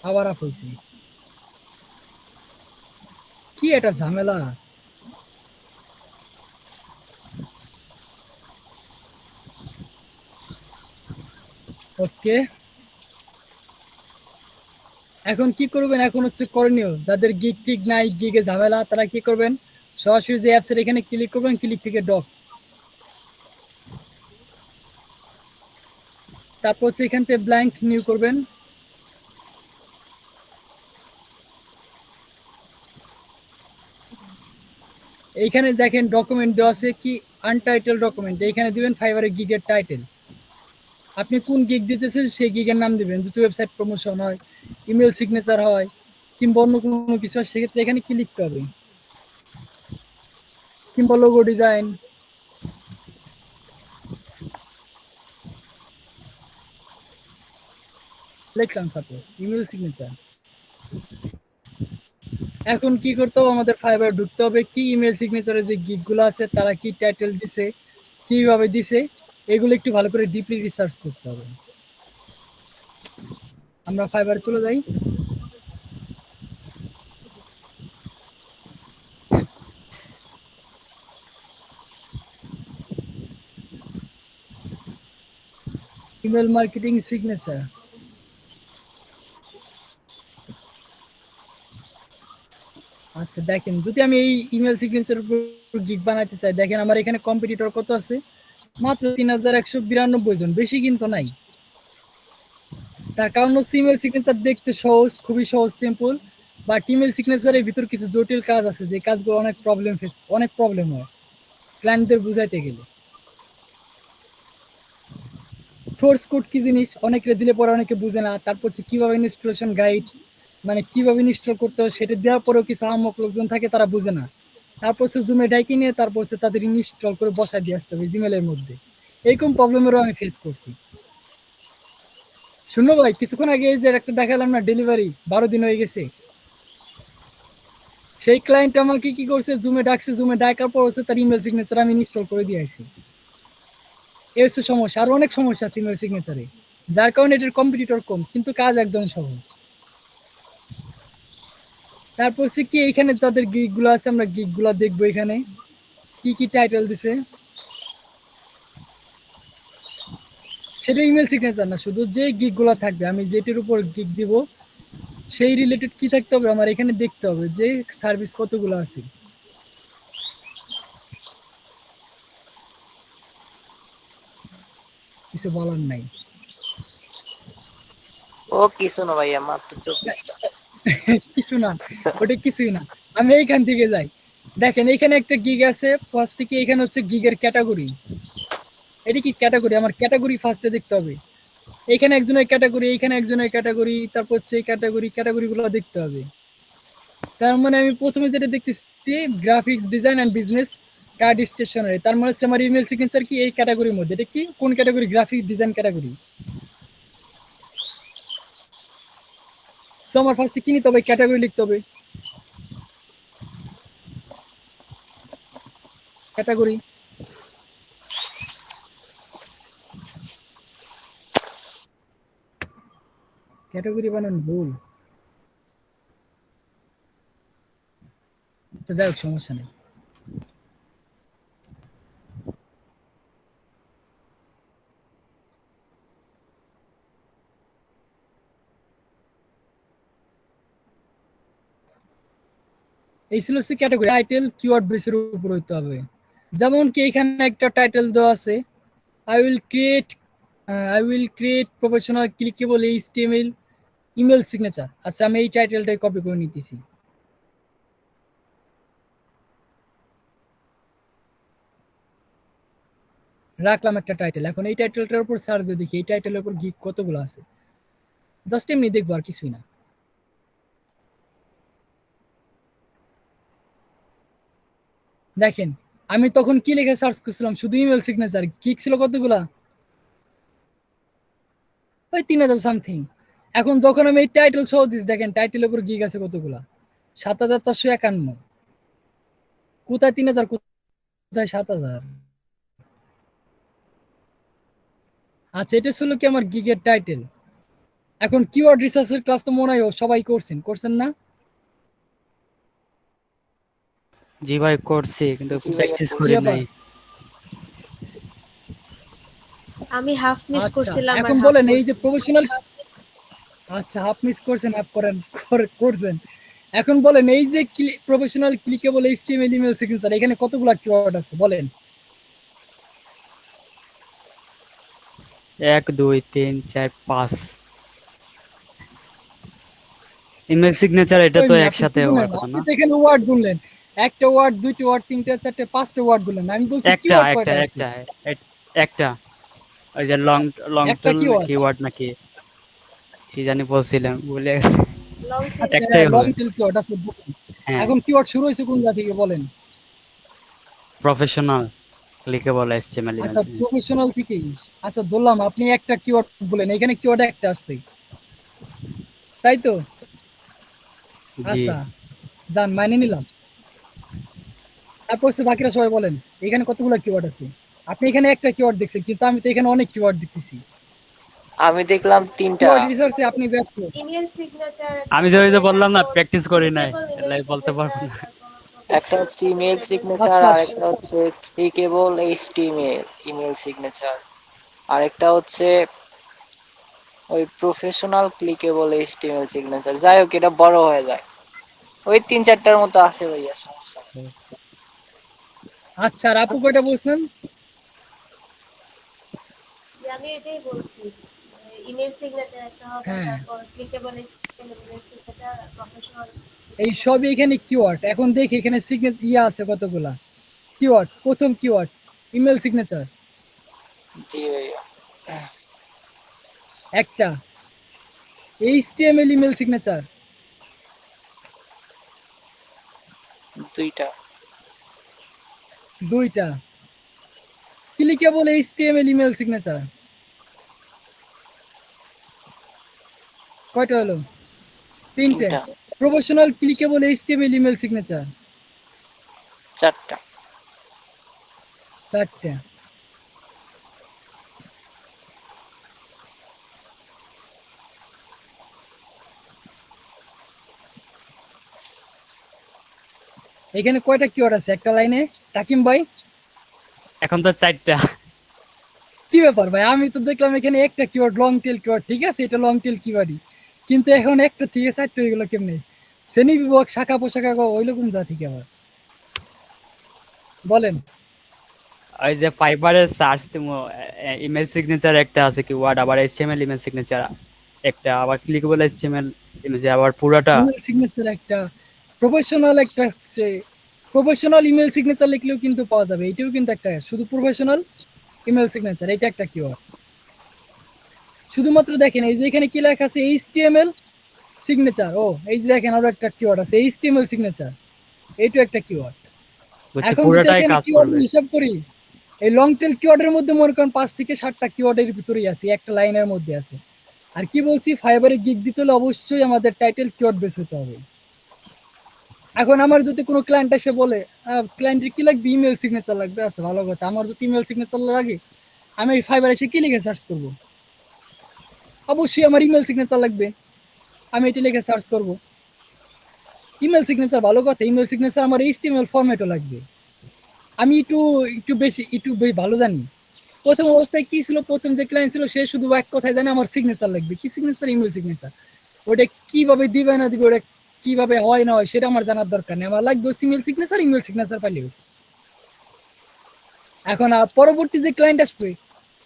আবার আপ হয়েছে, কি এটা ঝামেলা। ওকে এখন কি করবেন, এখন হচ্ছে করণীয়, যাদের গিগ টিগ নাই, গিগে ঝামেলা, তারা কি করবেন, সরাসরি যে অ্যাপসের এখানে ক্লিক করবেন, ক্লিক থেকে ডক, তারপর হচ্ছে এখান থেকে ব্ল্যাঙ্ক নিউ করবেন। এইখানে দেখেন ডকুমেন্ট দেওয়া আছে কি আনটাইটেল ডকুমেন্ট, এইখানে দিবেন ফাইবারের গিগের টাইটেল, আপনি কোন গিগ দিতেছেন সেই গিগের নাম দিবেন, যদি ওয়েবসাইট প্রমোশন হয়, ইমেল সিগনেচার হয়, কিংবা অন্য কোনো কিছু হয়, সেক্ষেত্রে এখানে ক্লিক করবেন, কিংবা লোগো ডিজাইন, লিখলাম সাপোজ ইমেল সিগনেচার। এখন কি করতে হবে, আমাদের ফাইবার ঢুকতে হবে, কি ইমেল সিগনেচারে যে গিগ গুলো আছে তারা কি টাইটেল দিছে, কিভাবে দিছে, এগুলো একটু ভালো করে ডিপলি রিসার্চ করতে হবে। আমরা ফাইবার চলে যাই, ইমেল মার্কেটিং সিগনেচার। আচ্ছা দেখেন, যদি আমি এই ইমেল সিগনেচার উপর গিগ বানাইতে চাই, দেখেন আমার এখানে কম্পিটিটর কত আছে, মাত্র 3192 জন, বেশি কিন্তু নাই। তার কারণ হচ্ছে ইমেল সিগনেচার দেখতে সহজ, খুবই সহজ সিম্পল, বাট ইমেল সিগনেচারের ভিতর কিছু জটিল কাজ আছে, যে কাজগুলো অনেক প্রবলেম হয় ক্লায়েন্টদের বুঝাইতে গেলে। সোর্স কোড কি জিনিস অনেকে দিলে পরে অনেকে বুঝে না, তারপর হচ্ছে কিভাবে ইনস্টলেশন গাইড, মানে কিভাবে ইনস্টল করতে হয় সেটা দেওয়ার পরেও কিছু আমক লোকজন থাকে তারা বুঝে না, তারপর হচ্ছে জুমে ডাইকে নিয়ে তারপর হচ্ছে তাদের ইনস্টল করে বসায় দিয়ে আসতে হবে জিমেলের মধ্যে, এরকম প্রবলেমেরও আমি ফেস করছি। শুনো ভাই, কিছুক্ষণ আগে এই যে একটা দেখালাম না, ডেলিভারি 12 দিন হয়ে গেছে, সেই ক্লায়েন্ট আমাকে কি করছে, জুমে ডাকছে, জুমে ডাকার পর হচ্ছে তার ইমেল সিগনেচার আমি ইনস্টল করে দিয়েছি। এই হচ্ছে সমস্যা, আর অনেক সমস্যা আছে ইমেল সিগনেচারে, যার কারণে এটার কম্পিটিটর কম, কিন্তু কাজ একদম সহজ। তারপর হচ্ছে কি, এখানে যাদের গিগ গুলো আছে আমরা গিগ গুলা দেখবো, এখানে কি কি টাইটেল দিছে, সেটা ইমেল সিগনেচার না, শুধু যে গিগ গুলা থাকবে, আমি যেটির উপর গিগ দিব সেই রিলেটেড কি থাকতে হবে আমার এখানে দেখতে হবে, যে সার্ভিস কতগুলো আছে। কিছু বলার নাই। ও কিছু না ভাইয়া, মাত্র 24টা। কিছু না, ওটা কিছুই না। আমি এইখান থেকে যাই, দেখেন এখানে একটা গিগ আছে, ফার্স্ট থেকে এখানে হচ্ছে গিগের ক্যাটাগরি, এটা কি ক্যাটাগরি, আমার ক্যাটাগরি ফার্স্টে দেখতে হবে। এখানে একজনের ক্যাটাগরি, এখানে একজনের ক্যাটাগরি, তারপর হচ্ছে ক্যাটাগরি গুলো দেখতে হবে। তার মানে আমি প্রথমে যেটা দেখতেছি, graphic design and business card stationery, তার মানে হচ্ছে আমার ইমেল সিগনেচার কি এই ক্যাটাগরির মধ্যে, এটা কি কোন category, graphic design category. So আমার ফার্স্টে কি নিতে হবে, ক্যাটাগরি লিখতে হবে, ক্যাটাগরি। ক্যাটাগরি বানানো ভুল, তো যাই হোক সমস্যা নেই। এই ছিল হচ্ছে ক্যাটাগরি। টাইটেল কিওয়ার্ড বেসের উপর হইতে হবে, যেমন কি এখানে একটা টাইটেল দেওয়া আছে, I will create professional clickable HTML email signature. আচ্ছা, আমি এই টাইটেলটাই কপি করে নিতেছি, রাখলাম একটা টাইটেল। এখন এই টাইটেলটার উপর সার্চ দিয়ে দেখি এই টাইটেলের উপর গিগ কতগুলো আছে, জাস্ট এমনি দেখবো, আর কিছুই না। দেখেন আমি তখন কি লিখে সার্চ করছিলাম, শুধু ইমেল সিগনেচার, গিগ ছিল কতগুলা, ওই 3000 সামথিং। এখন যখন আমি এই টাইটেল সহ দিচ্ছি, দেখেন টাইটেলের উপর গিগ আছে কতগুলা, 7451। কোথায় 3000, কোথায় 7000? আচ্ছা, এটা ছিল কি আমার গিগের টাইটেল। এখন কিওয়ার্ড রিসার্চের ক্লাস তো মনে হয় সবাই করছেন না? জি ভাই করছি, কিন্তু জি ভাইয়া, প্র্যাকটিস কি করি ব্যাপার? নাই। আমি হাফ মিস আচ্ছা, করছিলাম আর এখন হাফ বলেন এই যে করছি। প্রফেশনাল, আচ্ছা হাফ মিস করছেন, হাফ করছেন। এখন বলেন এই যে professional clickable HTML email signature, এখানে কতগুলো কিওয়ার্ড আছে বলেন? 1 2 3 4 5 ইমেল সিগনেচার, এটা তো আপনি একসাথে কি হওয়ার গুনলেন? কথা আপনি না? তো এখানে ওয়ার্ড গুনলেন, একটা ওয়ার্ড, দুইটা ওয়ার্ড, তিনটা, চারটে, পাঁচটা ওয়ার্ড গুনলেন, আমি বলছি একটা কিওয়ার্ড একটা কয়টা আছে? একটা একটা ওই যে লং লং একটা টার্ম কিওয়ার্ড। কিওয়ার্ড নাকি কি জানি বলছিলাম, ভুলে গেছি। লং টেল আচ্ছা, একটাই লং হবে। টেল কিওয়ার্ড আছে। হ্যাঁ, এখন কিওয়ার্ড শুরু হয়েছে কোন জায়গা থেকে বলেন? প্রফেশনাল ক্লিকেবল এইচটিএমএল ইমেল আচ্ছা, সিগনেচার। প্রফেশনাল থেকে। আচ্ছা ধরলাম আপনি একটা কিওয়ার্ড বলেন, এখানে কিওয়ার্ড একটা আসছে, তাই তো? জি, আচ্ছা, যান মাইনে নিলাম। তারপর হচ্ছে বাকিরা সবাই বলেন এখানে কতগুলো কিওয়ার্ড আছে। আপনি এখানে একটা কিওয়ার্ড দেখছেন, কিন্তু আমি তো এখানে অনেক কিওয়ার্ড দেখতেছি। আমি দেখলাম 3টা। কিওয়ার্ড রিসার্চে আপনি ব্যর্থ। ইমেল সিগনেচার, আমি যে বললাম না, তারপর প্র্যাকটিস করি নাই, ক্লিকেবল এলাই ইমেল বলতে পারবো সিগনেচার, না। তারপর একটা হচ্ছে ইমেল সিগনেচার, আচ্ছা, আর একটা হচ্ছে ক্লিকেবল এইচটিএমএল ইমেল সিগনেচার, আর একটা হচ্ছে ওই প্রফেশনাল ক্লিকেবল এইচটিএমএল সিগনেচার। যাই হোক, এটা বড় হয়ে যায়, ওই 3-4টার মতো আছে ভাইয়া, সমস্যা নেই। আচ্ছা, আর আপু কয়টা বলছেন? আমি এটাই বলছি, ইমেল সিগনেচার একটা হবে, হ্যাঁ, তারপর ক্লিকেবল ইমেল সিগনেচার, প্রফেশনাল। এই সবই এখানে কিওয়ার্ড। এখন দেখি এখানে সিগনেচার আছে কতগুলা কিওয়ার্ড। প্রথম কিওয়ার্ড ইমেল সিগনেচার, জি ভাইয়া। একটা। এইচটিএমএল ইমেল সিগনেচার, 2টা। দুইটা। ক্লিকেবল এইচটিএমএল ইমেল সিগনেচার, কয়টা হলো? তিনটে। তিনটা। Professional clickable HTML email signature চারটা। চারটে। এখানে কয়টা কিওয়ার্ড আছে একটা লাইনে তাকিম ভাই? এখন তো 4টা। কি ব্যাপার ভাই, আমি তো দেখলাম এখানে একটা কিওয়ার্ড লং টেল কিওয়ার্ড, ঠিক আছে এটা লং টেল কিওয়ার্ডই, কিন্তু এখন একটা থেকে 4টা হয়ে গেল কেমনে? শ্রেণী বিভাগ শাখা পোশাখা ওইরকম যা ঠিক আবার বলেন। ওই যে ফাইবারে সার্চ তুমি ইমেল সিগনেচার একটা আছে কিওয়ার্ড, আবার এইচটিএমএল ইমেল সিগনেচার একটা, আবার ক্লিকেবল এইচটিএমএল ইমেজ, আবার পুরোটা ইমেল সিগনেচার একটা, প্রফেশনাল একটা, প্রফেশনাল ইমেল সিগনেচার লিখলেও কিন্তু পাওয়া যাবে, এটাও কিন্তু একটা, শুধু প্রফেশনাল ইমেল সিগনেচার এটা একটা কিওয়ার্ড। শুধুমাত্র দেখেন এই যে এখানে কি লেখা আছে এইচটিএমএল সিগনেচার, ও এই যে দেখেন আরো একটা কিওয়ার্ড আছে এইচটিএমএল সিগনেচার, এইটাও একটা কিওয়ার্ড। হচ্ছে এখন যদি পুরোটাই এখানে কাজ কিওয়ার্ড করবে। হিসাব করি, এই লং টেল কিওয়ার্ডের মধ্যে মনে করেন 5 থেকে 7টা কিওয়ার্ডের ভিতরেই আছে, একটা লাইনের মধ্যে আছে। আর কি বলছি, ফাইবারে গিগ দিতে হলে অবশ্যই আমাদের টাইটেল কিওয়ার্ড বেস হতে হবে। এখন আমার যদি কোনো ক্লায়েন্ট এসে বলে ক্লায়েন্টের কি লাগবে, ইমেল সিগনেচার লাগবে, আছে ভালো কথা, আমার যদি ইমেল সিগনেচার লাগে আমি ফাইবার এসে কি লিখে সার্চ করব? অবশ্যই আমার ইমেল সিগনেচার লাগবে, আমি এটি লিখে সার্চ করব। ইমেল সিগনেচার ভালো কথা, ইমেল সিগনেচার আমার এইচটিএমএল ফরম্যাটও লাগবে। আমি একটু ভালো জানি। প্রথম অবস্থায় কি ছিল, প্রথম যে ক্লায়েন্ট ছিল সে শুধু এক কথায় জানে আমার সিগনেচার লাগবে, কি সিগনেচার, ইমেল সিগনেচার। ওটা কিভাবে দিবে না দিবে, ওটা কিভাবে হয় না হয় সেটা আমার জানার দরকার নেই, আমার লাগবে ইমেল সিগনেচার পাইলে হয়েছে। এখন পরবর্তী যে ক্লায়েন্ট আসবে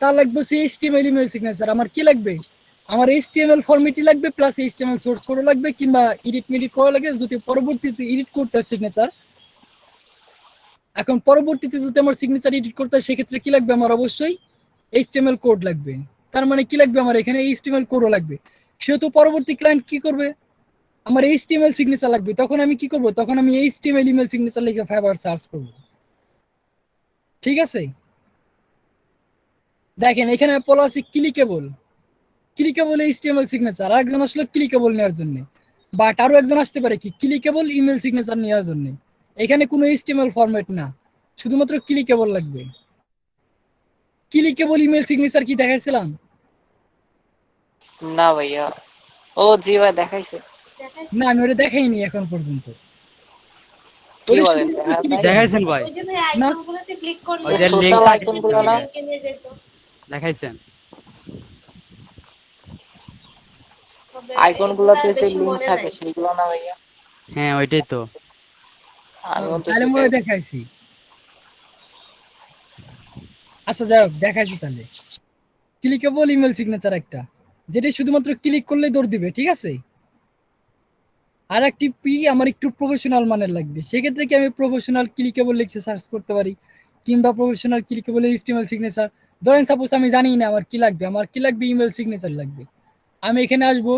তার লাগবে এইচটিএমএল ইমেল সিগনেচার। আমার কি লাগবে, আমার এইচটিএমএল ফরম্যাটই লাগবে, প্লাস এইচটিএমএল সোর্স কোডও লাগবে, কিংবা এডিট করা লাগে যদি পরবর্তীতে এডিট কোডটা সিগনেচার। এখন পরবর্তীতে যদি আমার সিগনেচার এডিট করতে হয় সেক্ষেত্রে কি লাগবে, আমার অবশ্যই এইচটিএমএল কোড লাগবে। তার মানে কি লাগবে, আমার এখানে এইচটিএমএল কোডও লাগবে। সেহেতু পরবর্তী ক্লায়েন্ট কি করবে, আমার এইচটিএমএল সিগনেচার লাগবে, তখন আমি কি করব, তখন আমি এইচটিএমএল ইমেল সিগনেচার লিখে ফাইবার সার্চ করব। ঠিক আছে, দেখেন এখানে বলা আছে ক্লিকেবল এইচটিএমএল সিগনেচার, আর একজন আসলে ক্লিকেবল নেওয়ার জন্য, বাট আরো একজন আসতে পারে কি ক্লিকেবল ইমেল সিগনেচার নেওয়ার জন্য। এখানে কোনো এইচটিএমএল ফরম্যাট না, শুধুমাত্র ক্লিকেবল লাগবে। ক্লিকেবল ইমেল সিগনেচার কি দেখাইছিলাম? না ভাইয়া, ও জি ভাই দেখাইছে। না আমি ওটা দেখাইনি এখন পর্যন্ত। কি ওটা বলেন, শুধুমাত্র দেখান নাই? clickable। দেখাইছেন ভাই? ওই যে ভাই না। আইকনগুলোতে ক্লিক করলে ওই যে সোশ্যাল লিংকটা আইকন গুলো না? লিংকে নিয়ে যেত। দেখাইছেন? তবে আইকন এগুলো গুলোতে আর যে বেশি লিংক মনে থাকে নাই। সেগুলো না ভাইয়া? হ্যাঁ ওইটাই তো। আমি তো তাহলে মনে সেটাই। হয় দেখাইছি। আচ্ছা যাই হোক, দেখাইছি তাহলে। ক্লিকেবল ইমেল সিগনেচার একটা, যেটা শুধুমাত্র ক্লিক করলেই দৌড় দিবে, ঠিক আছে। আর একটি পি আমার একটু প্রফেশনাল মানের লাগবে, সেক্ষেত্রে কি আমি প্রফেশনাল ক্লিকেবল লিখে সার্চ করতে পারি, কিংবা প্রফেশনাল ক্লিকেবল এইচটিএমএল সিগনেচার। ধরেন সাপোজ আমি জানি না আমার কি লাগবে, আমার কি লাগবে, ইমেল সিগনেচার লাগবে। আমি এখানে আসবো,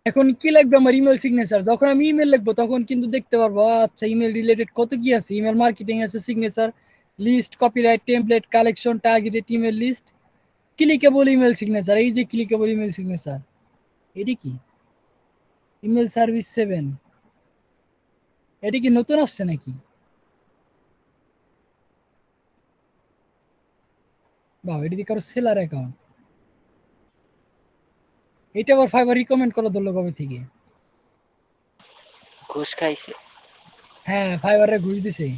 এখন কি লাগবে আমার ইমেল সিগনেচার। যখন আমি ইমেল লিখবো তখন কিন্তু দেখতে পারবো আচ্ছা ইমেল রিলেটেড কত কি আছে, ইমেল মার্কেটিং আছে, signature list, copyright, template, collection, targeted email list, clickable email signature. এই যে ক্লিকেবল ইমেল সিগনেচার, এটি কি ইমেল সার্ভিস 7, এটি কি নতুন আসছে নাকি? বাবা এটি কারো সেলার অ্যাকাউন্ট, এটা আবার ফাইবার রিকমেন্ড করা ধরলো কবে থেকে? ঘুষ খাইছে। হ্যাঁ ফাইবারে ঘুষ দিছে।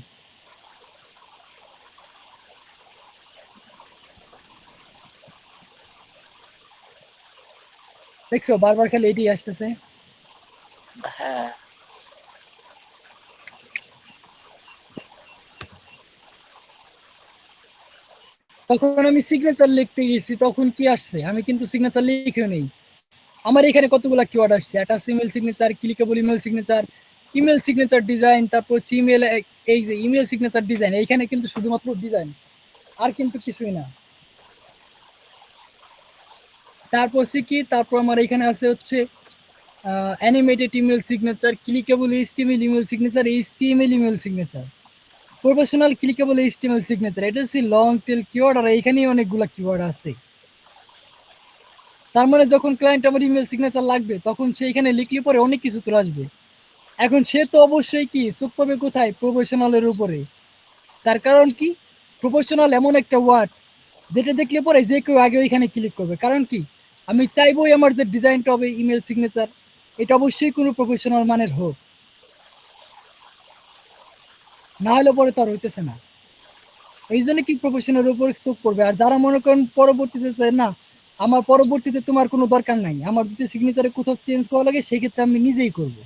দেখছো বারবার খালি এটি আসতেছে। হ্যাঁ তখন আমি সিগনেচার লিখতে গেছি, তখন কি আসছে, আমি কিন্তু সিগনেচার লিখেও নেই। আমার এখানে কতগুলা কিওয়ার্ড আসছে, attach email signature, clickable email signature design, তারপর হচ্ছে ইমেল, এই যে ইমেল সিগনেচার ডিজাইন, এইখানে কিন্তু শুধুমাত্র ডিজাইন, আর কিন্তু কিছুই না। তারপর হচ্ছে কি, তারপর আমার এখানে আছে হচ্ছে animated email signature, clickable HTML email signature, HTML email signature. Professional clickable HTML signature, এটা হচ্ছে লং টেল কিওয়ার্ড, আর এখানেই অনেকগুলা কিওয়ার্ড আছে। তার মানে যখন ক্লায়েন্ট আমার ইমেল সিগনেচার লাগবে তখন সে এখানে লিখলে পরে অনেক কিছু চলে আসবে। এখন সে তো অবশ্যই কি চোখ পাবে কোথায়, প্রফেশনালের উপরে। তার কারণ কি, প্রফেশনাল এমন একটা ওয়ার্ড যেটা দেখলে পরে যে কেউ আগে ওইখানে ক্লিক করবে। কারণ কি, আমি চাইবই আমার যে ডিজাইনটা হবে ইমেল সিগনেচার এটা অবশ্যই কোনো প্রফেশনাল মানের হোক, না হলে পরে তো আর হইতেছে না। এই জন্য কি প্রফেশনালের উপর চোখ পড়বে। আর যারা মনে করেন পরবর্তীতে চায় না আমার পরবর্তীতে তোমার কোনো দরকার নাই, আমার যদি সিগনেচারে কোথাও চেঞ্জ করা লাগে সেক্ষেত্রে আমি নিজেই করব,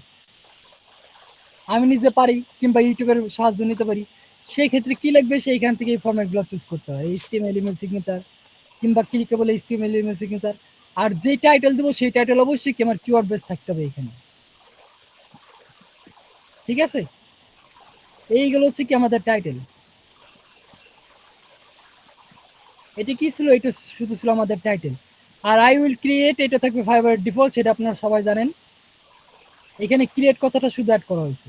আমি নিজে পারি, কিংবা ইউটিউবের সাহায্য নিতে পারি, সেই ক্ষেত্রে কি লাগবে সেইখান থেকে এই ফরম্যাটগুলো চুজ করতে হয়, এইচটিএমএল ইমেল সিগনেচার কিংবা ক্লিকেবল এইচটিএমএল ইমেল সিগনেচার। আর যে টাইটেল দেবো সেই টাইটেল অবশ্যই কি আমার কিওয়ার্ড বেস থাকতে হবে এখানে। ঠিক আছে, এইগুলো হচ্ছে কি আমাদের টাইটেল। এটা কি ছিল, এটা শুধু ছিল আমাদের টাইটেল। আর আই উইল ক্রিয়েট, এটা থাকবে ফাইবার ডিফল্ট, সেটা আপনারা সবাই জানেন। এখানে ক্রিয়েট কথাটা শুধু অ্যাড করা হয়েছে।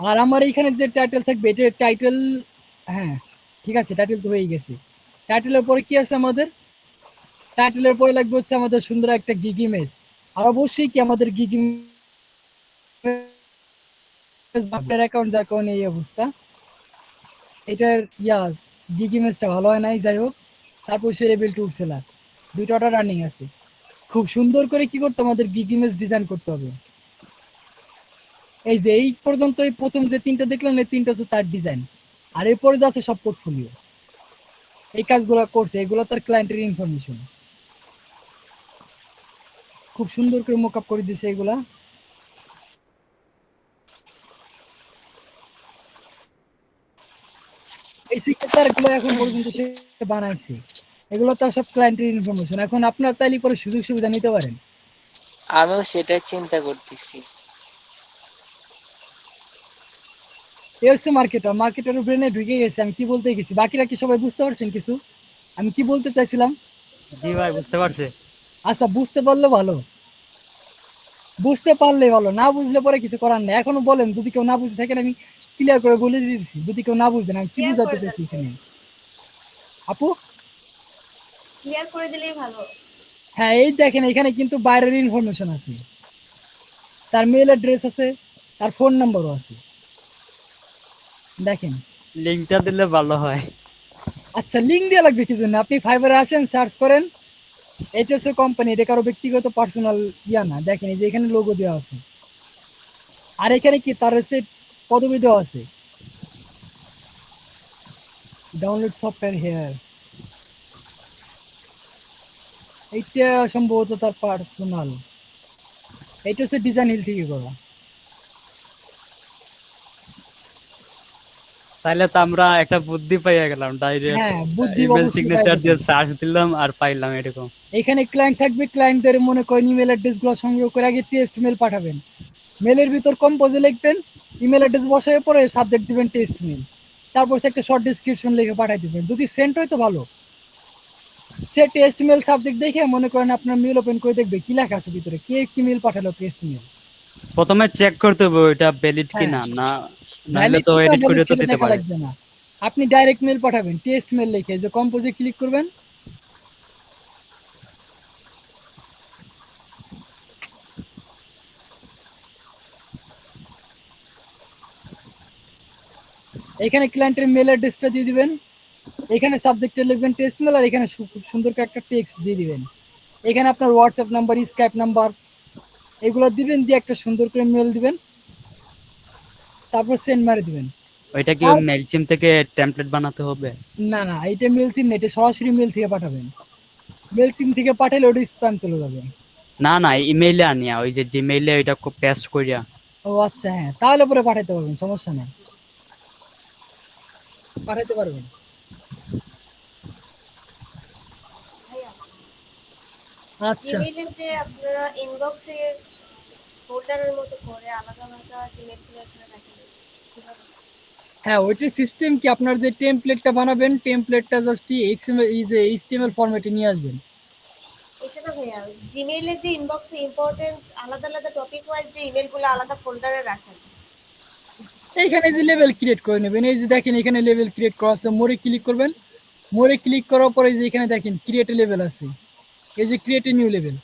আর আমার এখানে যে টাইটেল থাকবে এটা টাইটেল, হ্যাঁ ঠিক আছে, টাইটেল তো হয়ে গেছে। টাইটেলের পরে কি আছে আমাদের, টাইটেলের পরে লাগবে হচ্ছে আমাদের সুন্দর একটা গিগ ইমেজ। আর অবশ্যই কি আমাদের গিগ ইমেজ আপনার অ্যাকাউন্ট যার কারণে এই অবস্থা, এটার গিগ ইমেজটা ভালো হয় নাই, যাই হোক। তারপর সে লেভেল 2 সেলার, দুইটা অর্ডার রানিং আছে। খুব সুন্দর করে কি করতে আমাদের গিগ ইমেজ ডিজাইন করতে হবে। এই যে এই পর্যন্ত এই প্রথম যে তিনটা দেখলেন এই তিনটা হচ্ছে তার ডিজাইন, আর এরপরে যাচ্ছে সব পোর্টফোলিও। এই কাজগুলো করছে, এগুলো তার ক্লায়েন্টের ইনফরমেশন, খুব সুন্দর করে মোকআপ করে দিয়েছে এগুলা। এই সিগনেচার গুলো এখন পর্যন্ত সে বানাইছে, এগুলো তো সব ক্লায়েন্টের ইনফরমেশন। এখন আপনারা চাইলে পরে সুযোগ সুবিধা নিতে পারেন। আমিও সেটাই চিন্তা করতেছি। এই হচ্ছে মার্কেটার, মার্কেটার ব্রেনে ঢুকে গেছে। আমি কি বলতে গেছি, বাকিরা কি সবাই বুঝতে পারছেন কিছু আমি কি বলতে চাইছিলাম? জি ভাই, বুঝতে পারছি। আচ্ছা, বুঝতে পারলে ভালো, বুঝতে পারলে ভালো, না বুঝলে পরে কিছু করার নেই। এখনো বলেন যদি কেউ না বুঝে থাকেন, আমি ক্লিয়ার করে বলে দিয়েছি। যদি কেউ না বুঝেন আমি কি Clear বুঝাতে করে চাইছি দেন। এখানে আপু? ক্লিয়ার করে দিলেই ভালো। হ্যাঁ, এই দেখেন এখানে কিন্তু বাইরের ইনফরমেশন আছে, তার মেল অ্যাড্রেস আছে, তার ফোন নাম্বারও আছে, দেখেন। লিঙ্কটা দিলে ভালো হয়। আচ্ছা, লিঙ্ক দেওয়া লাগবে কি জন্য? আপনি ফাইবারে আসেন, সার্চ করেন, এটা হচ্ছে কোম্পানি, এটা কারো ব্যক্তিগত পার্সোনাল না। দেখেন এই যে এখানে লোগো দেওয়া আছে, আর এখানে কি তার হচ্ছে পদবি দেওয়া আছে, ডাউনলোড সফটওয়্যার হেয়ার, এইটা সম্ভবত তার পার্সোনাল। এইটা হচ্ছে ডিজাইন হিল থেকে করা। তাহলে তো আমরা একটা বুদ্ধি পাইয়া গেলাম, ডাইরেক্ট হ্যাঁ, বুদ্ধি ইমেল অবশ্যই সিগনেচার পাইবেন। দিয়ে সার্চ দিলাম আর পাইলাম এরকম। এখানে ক্লায়েন্ট থাকবে, ক্লায়েন্টদের মনে করেন ইমেল অ্যাড্রেস গুলো সংগ্রহ করে আগে টেস্ট মেল পাঠাবেন। মেলের ভিতর কম্পোজে লিখবেন, ইমেল অ্যাড্রেস বসায় পরে সাবজেক্ট দিবেন টেস্ট মেল, তারপর একটা শর্ট ডিসক্রিপশন লিখে পাঠিয়ে দিবেন। যদি সেন্ট হয় তো ভালো, সে টেস্ট মেল সাবজেক্ট দেখে মনে করেন আপনার মেল ওপেন করে দেখবে কি লেখা আছে ভিতরে, কে কি মেল পাঠালো টেস্ট মেল। প্রথমে চেক করতে হবে ওইটা ভ্যালিড কিনা, না নাহলে তো এডিট করে তো দিতে পারে। লাগবে না, আপনি ডাইরেক্ট মেল পাঠাবেন টেস্ট মেল লিখে, যে কম্পোজে ক্লিক করবেন, এখানে ক্লায়েন্টের মেল অ্যাড্রেসটা দিয়ে দিবেন, এখানে সাবজেক্টে লিখবেন টেস্ট মেল, আর এখানে খুব সুন্দর করে একটা টেক্সট দিয়ে দিবেন। এখানে আপনার হোয়াটসঅ্যাপ নাম্বার, স্কাইপ নাম্বার এগুলো দিবেন, দিয়ে একটা সুন্দর করে মেল দিবেন, তারপর সেন্ড মারে দিবেন। ওইটা কি মেইলচিম থেকে টেমপ্লেট বানাতে হবে? না না, এটা মেল সিম না, এটা সরাসরি মেল থেকে পাঠাবেন। মেল সিম থেকে পাঠালে ওটা স্প্যাম চলে যাবে। না না, ইমেইলে আনিয়া, ওই যে জিমেইলে ওইটা পেস্ট করিয়া। ও আচ্ছা, হ্যাঁ, তাহলে পরে পাঠাতে পারবেন, সমস্যা নেই, পাঠাতে পারবেন। ভাইয়া, আচ্ছা, ইমেইলের যে আপনারা ইনবক্সে ফোল্ডারের মতো করে আলাদা আলাদা জিমেল করে রাখেন, কিভাবে? হ্যাঁ, ওইটার সিস্টেম কি, আপনার যে টেমপ্লেটটা বানাবেন, টেমপ্লেটটা জাস্ট এইচটিএমএল ফরম্যাটে নিয়ে আসবেন। এছাড়া ভাইয়া জিমেইলের যে ইনবক্সে ইম্পর্টেন্ট আলাদা আলাদা টপিক ওয়াইজ যে ইমেলগুলো আলাদা ফোল্ডারে রাখেন। এইখানে যে লেভেল ক্রিয়েট করে নেবেন, এই যে দেখেন এখানে লেভেল ক্রিয়েট করা আছে, মোরে ক্লিক করবেন। মোরে ক্লিক করার পরে যে এখানে দেখেন ক্রিয়েট লেভেল আছে, এই যে ক্রিয়েট নিউ লেভেল,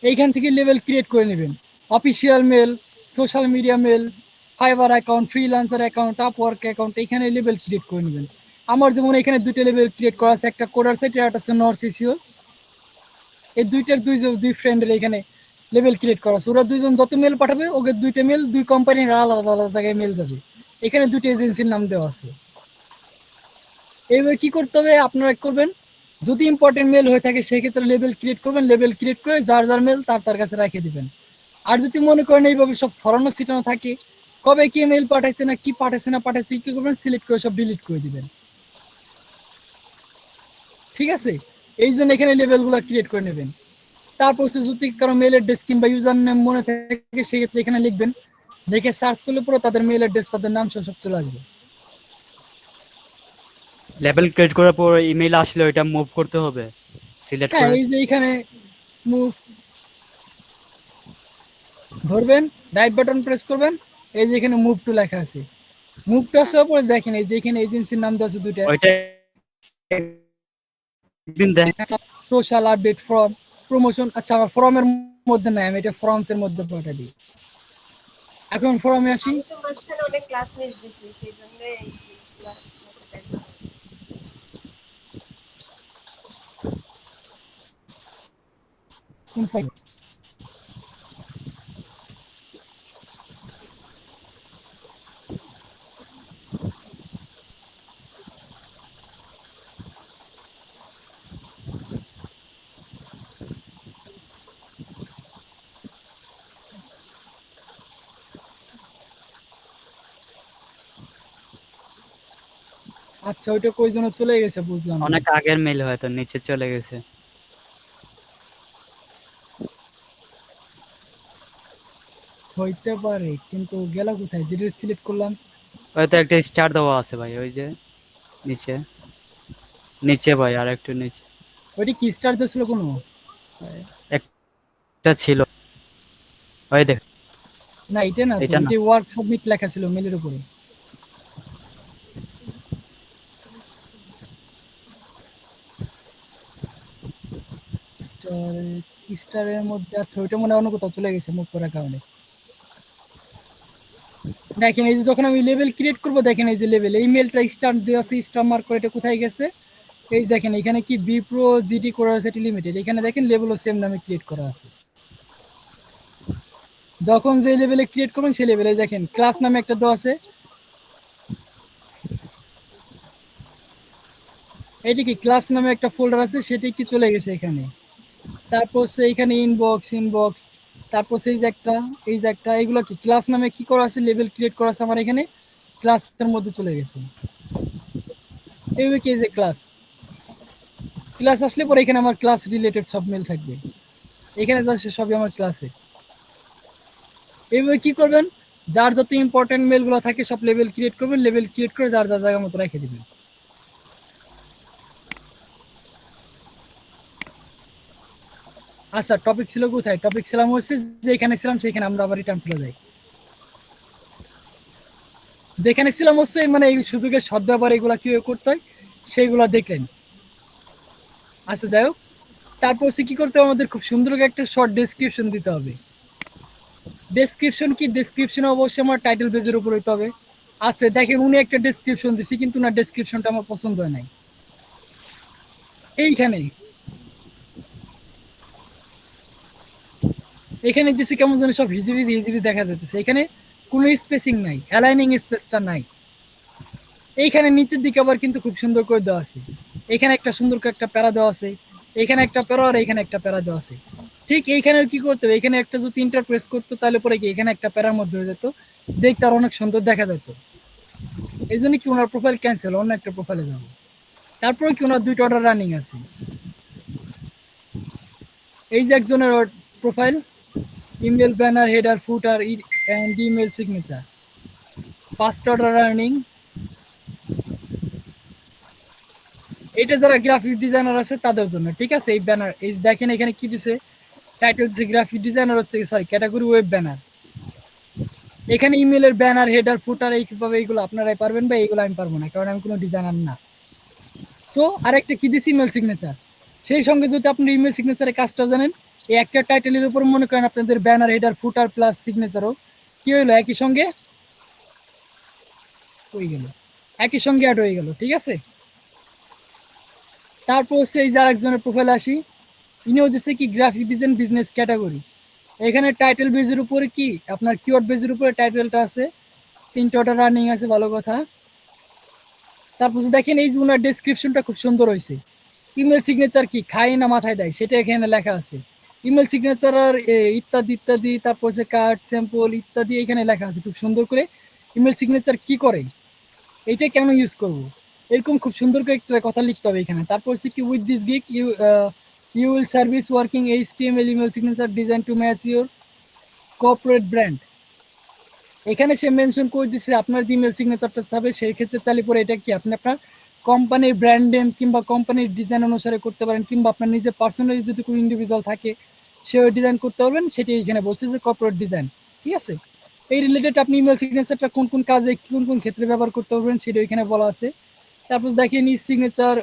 এইখান থেকে লেভেল ক্রিয়েট করে নেবেন। Official mail, social media mail, Fiverr account, freelancer account, Upwork account, এখানে লেভেল ক্রিয়েট করে নেবেন। আমার যেমন এখানে দুটো লেভেল ক্রিয়েট করা আছে, একটা কোডার সাইট আর একটা হচ্ছে নর্থ সিসিও। এই দুইটার দুই ফ্রেন্ডের এখানে লেভেল ক্রিয়েট করা আছে। ওরা দুইজন যত মেল পাঠাবে ওকে দুইটা মেল দুই কোম্পানির আলাদা আলাদা জায়গায় মেল যাবে। এখানে দুটো এজেন্সির নাম দেওয়া আছে। এইভাবে কি করতে হবে আপনারা করবেন, যদি ইম্পর্টেন্ট মেল হয়ে থাকে সেক্ষেত্রে লেভেল ক্রিয়েট করবেন, লেভেল ক্রিয়েট করে যার যার মেল তার কাছে রেখে দিবেন। আর যদি মনে করেন এইভাবে সব ছড়ানো ছিটানো থাকে, কবে কি মেল পাঠাইছে না কি পাঠাইছে না পাঠাইছে কি করবেন, সিলেক্ট করে সব ডিলিট করে দিবেন। ঠিক আছে, এই জন্য এখানে লেভেলগুলো ক্রিয়েট করে নেবেন। তারপর যদি কারো মেল অ্যাড্রেস কিংবা ইউজার নেম মনে থাকে সেক্ষেত্রে এখানে লিখবেন, লিখে সার্চ করলে পুরো তাদের মেল অ্যাড্রেস তাদের নাম সব চলে আসবে। লেভেল ক্রিয়েট করার পর ইমেল আসলে ওইটা মুভ করতে হবে, সিলেক্ট হ্যাঁ, করে এই যে এখানে মুভ ধরবেন, রাইট বাটন প্রেস করবেন, এই যে এখানে মুভ টু লেখা আছে। মুভ টু আসার পরে দেখেন এই যে এখানে এজেন্সির নাম দেওয়া আছে দুইটা, ওইটা একদিন দেখ সোশ্যাল আপডেট, ফর্ম, প্রমোশন। আচ্ছা, আমার ফর্মের মধ্যে নাই, আমি এটা ফর্মস এর মধ্যে পাঠা দিই। এখন ফর্মে আসি। আমি তো মাঝখানে অনেক ক্লাস মিস দিচ্ছি, সেই জন্য কোন ফাইল? আচ্ছা, ওইটা কই জন্য চলে গেছে বুঝলাম না। অনেক আগের মেল হয়তো নিচে চলে গেছে। হইতে পারে, কিন্তু গেল কোথায়? যেটা সিলেক্ট করলাম হয়তো একটা স্টার দেওয়া আছে ভাই, ওই যে নিচে নিচে ভাই, আর একটু নিচে ওইটা কি স্টার দিয়েছিল কোনো? একটা ছিল, ওই দেখ। না, এটা না, এটা না। এটা ওয়ার্ক সাবমিট লেখা ছিল মেলের উপরে। স্টারের মধ্যে আচ্ছা, ওইটা মনে হয় অন্য কোথাও চলে গেছে মুভ করার কারণে। দেখেন এই যে যখন আমি লেভেল ক্রিয়েট করবো, দেখেন এই যে লেভেল, এই মেলটা স্টার দেওয়া আছে, স্টার মার্ক করে, এটা কোথায় গেছে? এই দেখেন এখানে কি বি প্রো জিটি কোরাস সেটি লিমিটেড, এখানে দেখেন লেভেলও সেম নামে ক্রিয়েট করা আছে। যখন যে লেভেলে ক্রিয়েট করবেন সেই লেভেলে দেখেন ক্লাস নামে একটা দেওয়া আছে, এটি কি ক্লাস নামে একটা ফোল্ডার আছে, সেটি কি চলে গেছে এখানে। তারপর এখানে ইনবক্স, তারপর এই যে একটা এগুলো কি ক্লাস নামে কি করা আছে, লেভেল ক্রিয়েট করা আছে আমার এখানে ক্লাসের মধ্যে চলে গেছে। এইভাবে কি যে ক্লাস আসলে পরে এখানে আমার ক্লাস রিলেটেড সব মেল থাকবে, এখানে যা সবই আমার ক্লাসে। এইভাবে কি করবেন, যার যত ইম্পর্টেন্ট মেলগুলো থাকে সব লেভেল ক্রিয়েট করবেন, লেভেল ক্রিয়েট করে যার যার জায়গা মতো রেখে দিবেন। আচ্ছা, টপিক ছিল কোথায়? টপিক ছিলাম হচ্ছে যেখানে ছিলাম সেখানে আমরা আবার রিটার্ন চলে যাই। যেখানে ছিলাম হচ্ছে মানে এই সুযোগের সদ্ব্যবহার এগুলা কিভাবে করতে হয় সেইগুলা দেখলেন। আচ্ছা, যাই হোক, তারপর হচ্ছে কি করতে হবে, আমাদের খুব সুন্দর একটা শর্ট ডেসক্রিপশন দিতে হবে। ডেসক্রিপশন কি, ডেসক্রিপশন অবশ্যই আমার টাইটেল পেজের উপর হইতে হবে। আচ্ছা, দেখেন উনি একটা ডেসক্রিপশন দিছি, কিন্তু না ডেসক্রিপশনটা আমার পছন্দ হয় নাই। এখানে দিছি কেমন যেন সব হিজিবি দেখা যাচ্ছে, এখানে কোনো স্পেসিং নাই, অ্যালাইনিং স্পেসটা নাই। এইখানে নিচের দিকে আবার কিন্তু খুব সুন্দর করে দেওয়া আছে, এখানে একটা সুন্দর করে একটা প্যারা দেওয়া আছে, এখানে একটা প্যারা আর এখানে একটা প্যারা দেওয়া আছে। ঠিক এইখানে কি করতে হবে, এখানে একটা যদি ইন্টারপ্রেস করতো তাহলে পরে কি এখানে একটা প্যারার মধ্যে হয়ে যেত, দেখতে আর অনেক সুন্দর দেখা যেত। এই জন্য কি ওনার প্রোফাইল ক্যান্সেল, অন্য একটা প্রোফাইলে যাবো। তারপরে কি ওনার দুইটা অর্ডার রানিং আছে, এই যে একজনের profile, email banner, header, footer and email signature, 5টা অর্ডার রানিং। এটা যারা গ্রাফিক ডিজাইনার আছে তাদের জন্য, ঠিক আছে। এই ব্যানার, এই দেখেন এখানে কি দিছে, টাইটেল দিছে গ্রাফিক ডিজাইনার হচ্ছে সরি ক্যাটাগরি ওয়েব ব্যানার। এখানে ইমেলের ব্যানার, হেডার, ফুটার এইভাবে এইগুলো আপনারাই পারবেন, বা এইগুলো আমি পারবো না, কারণ আমি কোনো ডিজাইনার না। সো আরেকটা কি দিছি, ইমেল সিগনেচার। সেই সঙ্গে যদি আপনি ইমেল সিগনেচারের কাজটা জানেন, এই একটা টাইটেলের উপর মনে করেন আপনাদের ব্যানার, হেডার, ফুটার প্লাস সিগনেচারও কি হইলো, একই সঙ্গে হয়ে গেল, একই সঙ্গে অ্যাড হয়ে গেল, ঠিক আছে। তারপর হচ্ছে এই যে আরেকজনের প্রোফাইল আসি, ইনিও দিচ্ছে কি গ্রাফিক ডিজাইন বিজনেস ক্যাটাগরি। এখানে টাইটেল বেজের উপরে কি আপনার কিওয়ার্ড বেজের উপরে টাইটেলটা আছে, 3টা অর্ডার রানিং আছে, ভালো কথা। তারপর দেখেন এই যে ওনার ডেসক্রিপশনটা খুব সুন্দর হয়েছে। ইমেল সিগনেচার কি খায় না মাথায় দেয় সেটা এখানে লেখা আছে। ইমেল সিগনেচার আর ইত্যাদি ইত্যাদি, তারপর হচ্ছে কার্ড, স্যাম্পল ইত্যাদি এখানে লেখা আছে খুব সুন্দর করে। ইমেল সিগনেচার কি করে, এইটা কেন ইউজ করব, এরকম খুব সুন্দর করে একটা কথা লিখতে হবে এখানে। তারপর হচ্ছে কি with this gig you will service working HTML email signature design to match your corporate brand. এখানে সে মেনশন করে দিচ্ছে আপনার যে ইমেল সিগনেচারটা চাবে সেই ক্ষেত্রে চাইলে পরে এটা কি আপনি আপনার কোম্পানির ব্র্যান্ড নেম কিংবা কোম্পানির ডিজাইন অনুসারে করতে পারেন, কিংবা আপনার নিজের পার্সোনালি যদি কোনো ইন্ডিভিজুয়াল থাকে সেও ডিজাইন করতে পারবেন। সেটি এখানে বলছে যে কর্পোরেট ডিজাইন, ঠিক আছে। এই রিলেটেড আপনি ইমেল সিগনেচারটা কোন কোন কাজে কোন কোন ক্ষেত্রে ব্যবহার করতে পারবেন সেটা এখানে বলা আছে। তারপর দেখেন e signature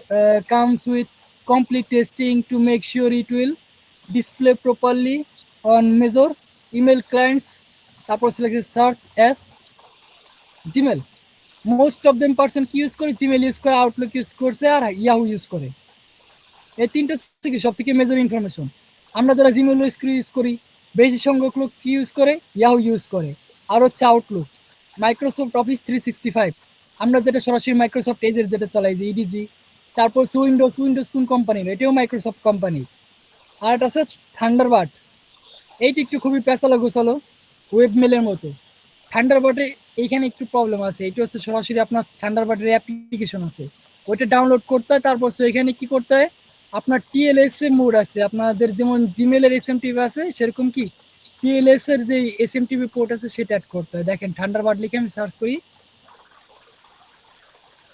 comes with complete testing to make sure it will display properly on major email clients. তারপর select search as Gmail, most of them person কি ইউজ করে, জিমেল ইউজ করে, আউটলুক ইউজ করছে, আর ইয়াহু ইউজ করে। এই তিনটা থেকে সব থেকে মেজর ইনফরমেশন। আমরা যারা জিমেল ইউজ করি, বেশি সংখ্যক লোক কি ইউজ করে, ইয়াহু ইউজ করে। আর হচ্ছে আউটলুক, মাইক্রোসফট অফিস 365 আমরা যেটা সরাসরি মাইক্রোসফট এজের যেটা চালাই যে ইডিজি। তারপর উইন্ডোজ কোন কোম্পানির, এটাও মাইক্রোসফট কোম্পানি। আর এটা আছে থান্ডারবার্ড, এইটি একটু খুবই পেঁচালো গোছালো ওয়েব মেলের মতো। থান্ডারবার্ডে এইখানে একটু প্রবলেম আছে, এটা হচ্ছে সরাসরি আপনার থান্ডারবার্ডের অ্যাপ্লিকেশন আছে, ওইটা ডাউনলোড করতে হয়। তারপর এখানে কি করতে হয়, আপনার TLS এর মোড আছে, আপনাদের যেমন জিমেলের SMTP আছে সেরকম কি TLS এর যে SMTP পোর্ট আছে সেটা অ্যাড করতে হয়। দেখেন থান্ডারবার্ড লিখে আমি সার্চ করি,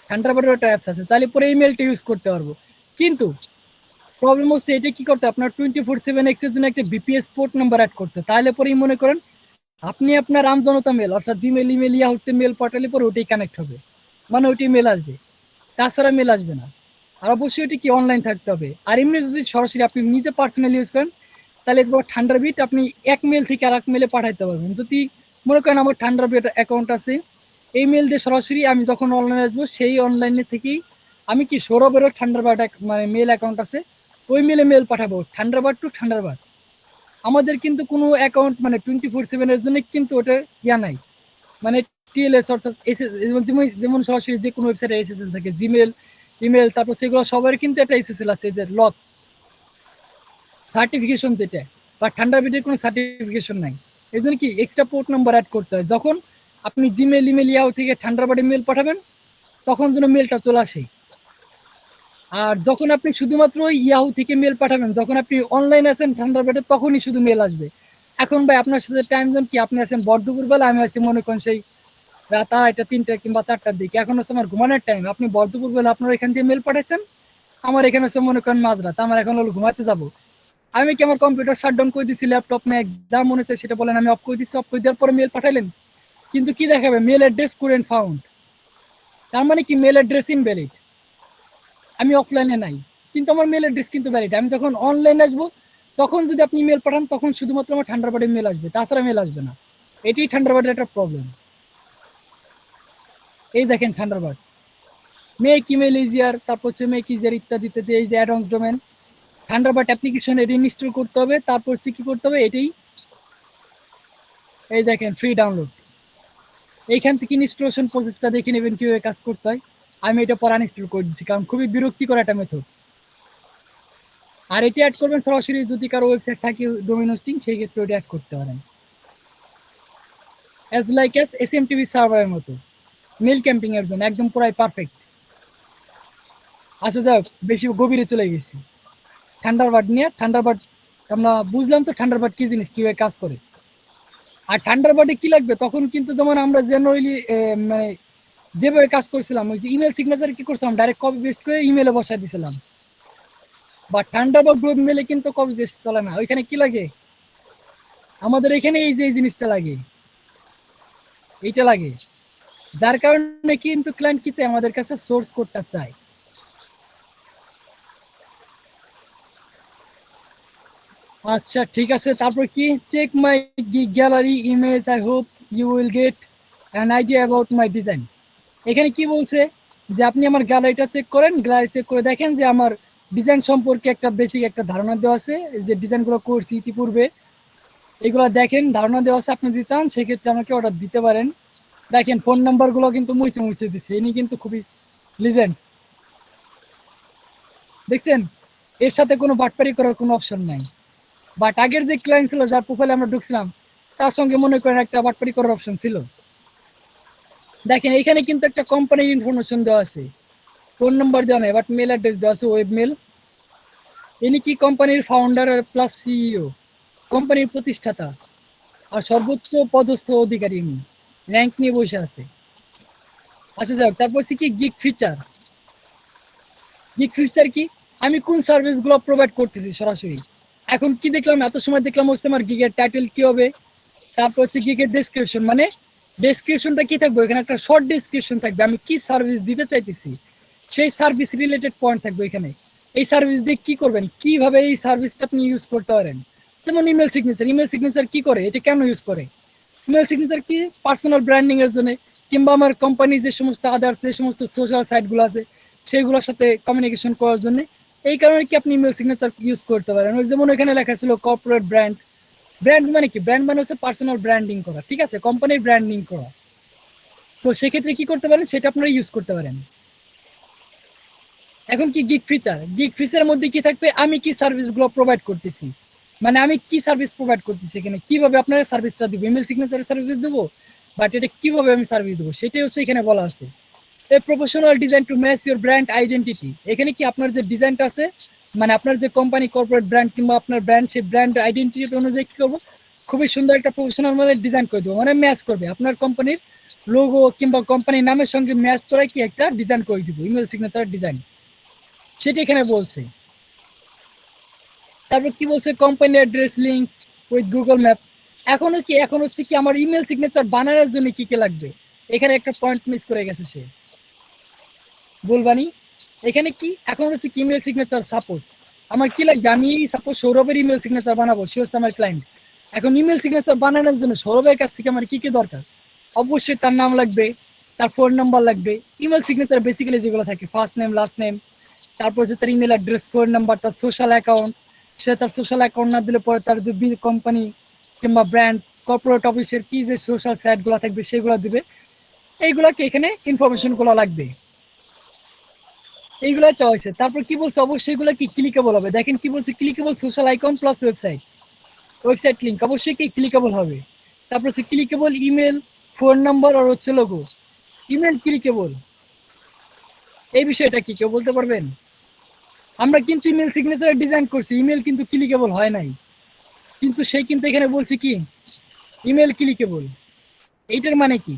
থান্ডারবার্ডের একটা অ্যাপস আছে, চাইলে পরে ইমেলটা ইউজ করতে পারবো। কিন্তু প্রবলেম হচ্ছে এটা কি করতে, আপনার 24/7 এক্সের জন্য একটা VPS পোর্ট নাম্বার অ্যাড করতে, তাহলে পরেই মনে করেন আপনি আপনার আমজনতা মেল অর্থাৎ জিমেল, ইমেল, ইয়াহুতে মেল পাঠালে পরে ওটাই কানেক্ট হবে, মানে ওইটাই মেল আসবে, তাছাড়া মেল আসবে না। আর অবশ্যই ওটি কি অনলাইন থাকতে হবে। আর এমনি যদি সরাসরি আপনি নিজে পার্সোনালি ইউজ করেন তাহলে থান্ডারবিট আপনি এক মেল থেকে আর এক মেলে পাঠাইতে পারবেন। যদি মনে করেন আমার থান্ডারবিট অ্যাকাউন্ট আছে, এই মেল দিয়ে সরাসরি আমি যখন অনলাইনে আসবো সেই অনলাইনে থেকেই আমি কি সৌরভেরও থান্ডারবার্ড মানে মেল অ্যাকাউন্ট আছে, ওই মেলে মেল পাঠাবো থান্ডারবার্ড টু থান্ডারবার্ড। আমাদের কিন্তু কোনো অ্যাকাউন্ট মানে 24/7 এর জন্য কিন্তু ওটা ইয়া নাই, মানে TLS অর্থাৎ যেমন সরাসরি যে কোনো ওয়েবসাইটে SSL থাকে, জিমেল, ইমেল, তারপর সেগুলো সবার কিন্তু একটা SSL আছে যে লক সার্টিফিকেশন যেটা, বা থান্ডারবার্ডের কোনো সার্টিফিকেশন নাই। এই জন্য কি এক্সট্রা পোর্ট নাম্বার অ্যাড করতে হয়। যখন আপনি জিমেল, ইমেল, ইয়াহু থেকে থান্ডারবার্ডে মেল পাঠাবেন তখন যেন মেলটা চলে আসে। আর যখন আপনি শুধুমাত্র ইয়াহু থেকে মেল পাঠাবেন, যখন আপনি অনলাইন আছেন থান্ডারবার্ডে তখনই শুধু মেল আসবে। এখন ভাই আপনার সাথে টাইম জোন কি, আপনি আছেন বড়দুপুর বেলা, আমি আছি মনে করেন সেই রাত 2:30 3টা কিংবা 4টার দিকে, এখন হচ্ছে আমার ঘুমানোর টাইম। আপনি বড়দুপুর বেলা আপনার এখান থেকে মেল পাঠাচ্ছেন, আমার এখানে হচ্ছে মনে করেন মাঝরাত, আমার এখন হলো ঘুমাতে যাবো। আমি কি আমার কম্পিউটার শাটডাউন করে দিচ্ছি, ল্যাপটপ নিয়ে যা মনে হচ্ছে সেটা বলেন, আমি অফ করে দিচ্ছি, অফ করে দেওয়ার পরে মেল পাঠাইলেন, কিন্তু কি দেখাবে, মেল অ্যাড্রেস কুডন্ট ফাউন্ড। তার মানে কি মেল অ্যাড্রেস ইনভ্যালিড, আমি অফলাইনে নাই কিন্তু আমার মেল অ্যাড্রেস কিন্তু ভ্যালিড। আমি যখন অনলাইনে আসবো তখন যদি আপনি মেল পাঠান তখন শুধুমাত্র আমার থান্ডারবার্ডে মেল আসবে, তাছাড়া মেল আসবে না। এটাই থান্ডারবার্ডের একটা প্রবলেম। এই দেখেন থান্ডারবার্ড মেক ইমেল ইজিয়ার, তারপর হচ্ছে মেক ইজিয়ার ইত্যাদি ইত্যাদি, এই যে অ্যাডভান্স ডোমেন থান্ডারবার্ড অ্যাপ্লিকেশন এটি ইনস্টল করতে হবে। তারপর হচ্ছে কি করতে হবে, এটাই এই দেখেন ফ্রি ডাউনলোড, এইখান থেকে ইনস্টলেশন প্রসেসটা দেখে নেবেন কিভাবে কাজ করতে হয়। আমি এটা পরে আনইনস্টল করে দিচ্ছি কারণ খুবই বিরক্তিকর একটা মেথড। আর এটি অ্যাড করবেন সরাসরি যদি কারো ওয়েবসাইট থাকে ডোমেইন হোস্টিং, সেই ক্ষেত্রে ওটা অ্যাড করতে পারেন অ্যাজ লাইক অ্যাজ SMTP সার্ভারের মতো মেল ক্যাম্পিং এর জন্য একদম পুরাই পারফেক্ট। আচ্ছা যাক, বেশি গভীরে চলে গেছি। থান্ডারবার্ড নিয়ে, থান্ডারবার্ড আমরা বুঝলাম তো থান্ডারবার্ড কি জিনিস, কিভাবে কাজ করে। আর থান্ডারবার্ডে কি লাগবে তখন কিন্তু যেমন আমরা জেনারেলি মানে যেভাবে কাজ করছিলাম ওই যে ইমেল সিগনেচার কি করছিলাম ডাইরেক্ট কপি পেস্ট করে ইমেলে বসায় দিছিলাম। বা থান্ডারবার্ড গ্রুপ মেলে কিন্তু কপি পেস্ট চলে না, ওইখানে কি লাগে আমাদের এখানে এই যে এই জিনিসটা লাগে, এইটা লাগে, যার কারণে কিন্তু ক্লায়েন্ট কি চায় আমাদের কাছে সোর্স কোডটা চায়। আচ্ছা ঠিক আছে, তারপর কি check my gallery image, I hope you will get an idea about my design. এখানে কি বলছে যে আপনি আমার গ্যালারিটা চেক করেন, গ্যালারি চেক করে দেখেন যে আমার ডিজাইন সম্পর্কে একটা বেসিক একটা ধারণা দেওয়া আছে, যে ডিজাইনগুলো করছি ইতিপূর্বে এগুলো দেখেন ধারণা দেওয়া আছে, আপনি যদি চান সেক্ষেত্রে আমাকে অর্ডার দিতে পারেন। দেখেন ফোন নাম্বারগুলো কিন্তু মুছে মুছে দিচ্ছে, ইনি কিন্তু খুবই লিজেন্ড, দেখছেন এর সাথে কোনো বাটপারি করার কোনো অপশন নাই। বাট আগের যে ক্লায়েন্ট ছিল যার প্রোফাইলে আমরা ঢুকছিলাম তার সঙ্গে মনে করেন একটা বাটপারি করার অপশন ছিল। দেখেন এখানে কিন্তু একটা কোম্পানির ইনফরমেশন দেওয়া আছে, ফোন নাম্বার দেওয়া নেই বাট মেল অ্যাড্রেস দেওয়া আছে, ওয়েব মেল। ইনি কি কোম্পানির ফাউন্ডার প্লাস সিইও, কোম্পানির প্রতিষ্ঠাতা আর সর্বোচ্চ পদস্থ অধিকারী, ইনি র্যাঙ্ক নিয়ে বসে আছে। আচ্ছা যাক, তারপর কি গিগ ফিচার, গিগ ফিচার কি আমি কোন সার্ভিসগুলো প্রোভাইড করতেছি সরাসরি। এখন কি দেখলাম, এত সময় দেখলাম হচ্ছে আমার গিগের টাইটেল কি হবে, তারপর হচ্ছে গিগের ডেসক্রিপশন, মানে ডেসক্রিপশনটা কি থাকবে, এখানে একটা শর্ট ডেসক্রিপশন থাকবে আমি কি সার্ভিস দিতে চাইতেছি, সেই সার্ভিস রিলেটেড পয়েন্ট থাকবে এখানে। এই সার্ভিস দিয়ে কি করবেন, কিভাবে এই সার্ভিসটা আপনি ইউজ করতে পারেন। যেমন ইমেল সিগনেচার, ইমেল সিগনেচার কি করে, এটা কেন ইউজ করে, ইমেল সিগনেচার কি পার্সোনাল ব্র্যান্ডিং এর জন্য, কিংবা আমার কোম্পানির যে সমস্ত আদার্স যে সমস্ত সোশ্যাল সাইটগুলো আছে সেগুলোর সাথে কমিউনিকেশন করার জন্য। এই কারণে কি আপনি ইমেল সিগনেচার ইউজ করতে পারেন। ওই যেমন এখানে লেখা ছিল কর্পোরেট ব্র্যান্ড, ব্র্যান্ড মানে কি, ব্র্যান্ড মানে হচ্ছে পার্সোনাল ব্র্যান্ডিং করা, ঠিক আছে, কোম্পানির ব্র্যান্ডিং করা। তো সেক্ষেত্রে কি করতে পারেন, সেটা আপনারা ইউজ করতে পারেন। এখন কি গিগ ফিচার, গিগ ফিচারের মধ্যে কি থাকবে, আমি কি সার্ভিসগুলো প্রোভাইড করতেছি, মানে আমি কি সার্ভিস প্রোভাইড করতেছি, এখানে কিভাবে আপনারা সার্ভিসটা দিব, ইমেল সিগনেচারের সার্ভিস দেবো, বাট এটা কিভাবে আমি সার্ভিস দেবো সেটাই হচ্ছে এখানে বলা আছে। A professional design to match your brand identity, এখানে কি আপনার যে ডিজাইনটা আছে, মানে আপনার যে কোম্পানি কর্পোরেট ব্র্যান্ড কিংবা আপনার ব্র্যান্ড, সেই ব্র্যান্ড আইডেন্টিটি অনুযায়ী কি করবো, খুবই সুন্দর একটা প্রফেশনাল মানে ডিজাইন করে দেবো, মানে ম্যাচ করবে আপনার কোম্পানির লোগো কিংবা কোম্পানির নামের সঙ্গে ম্যাচ করে কি একটা ডিজাইন করে দিব, ইমেল সিগনেচার ডিজাইন, সেটা এখানে বলছে। তারপর কি বলছে, company address link with Google map. এখন হচ্ছে কি আমার ইমেল সিগনেচার বানানোর জন্য কি কি লাগবে, এখানে একটা পয়েন্ট মিস করে গেছে সে, বলবানি এখানে কি এখন হচ্ছে কি ইমেল সিগনেচার, সাপোজ আমার কি লাগবে, আমি সাপোজ সৌরভের ইমেল সিগনেচার বানাবো, সে হচ্ছে আমার ক্লায়েন্ট। এখন ইমেল সিগনেচার বানানোর জন্য সৌরভের কাছ থেকে আমার কি কি দরকার, অবশ্যই তার নাম লাগবে, তার ফোন নাম্বার লাগবে। ইমেল সিগনেচার বেসিক্যালি যেগুলো থাকে ফার্স্ট নেম লাস্ট নেম, তারপর হচ্ছে তার ইমেল অ্যাড্রেস, ফোন নাম্বার, তার সোশ্যাল অ্যাকাউন্ট, সে তার সোশ্যাল অ্যাকাউন্ট না দিলে পরে তার যে কোম্পানি কিংবা ব্র্যান্ড কর্পোরেট অফিসের কি যে সোশ্যাল সাইটগুলো থাকবে সেগুলো দিবে, এইগুলাকে এখানে ইনফরমেশনগুলো লাগবে, এইগুলো চাওয়া হয়েছে। তারপর কি বলছে, অবশ্যই এগুলো কি ক্লিকেবল হবে, দেখেন কি বলছে, clickable social icon plus website link অবশ্যই কি ক্লিকেবল হবে। তারপর হচ্ছে ক্লিকেবল ইমেল, ফোন নাম্বার আর হচ্ছে লোগো। ইমেল ক্লিকেবল, এই বিষয়টা কি কেউ বলতে পারবেন? আমরা কিন্তু ইমেল সিগনেচার ডিজাইন করছি, ইমেল কিন্তু ক্লিকেবল হয় নাই, কিন্তু সেই কিন্তু এখানে বলছি কি ইমেল ক্লিকেবল। এইটার মানে কি,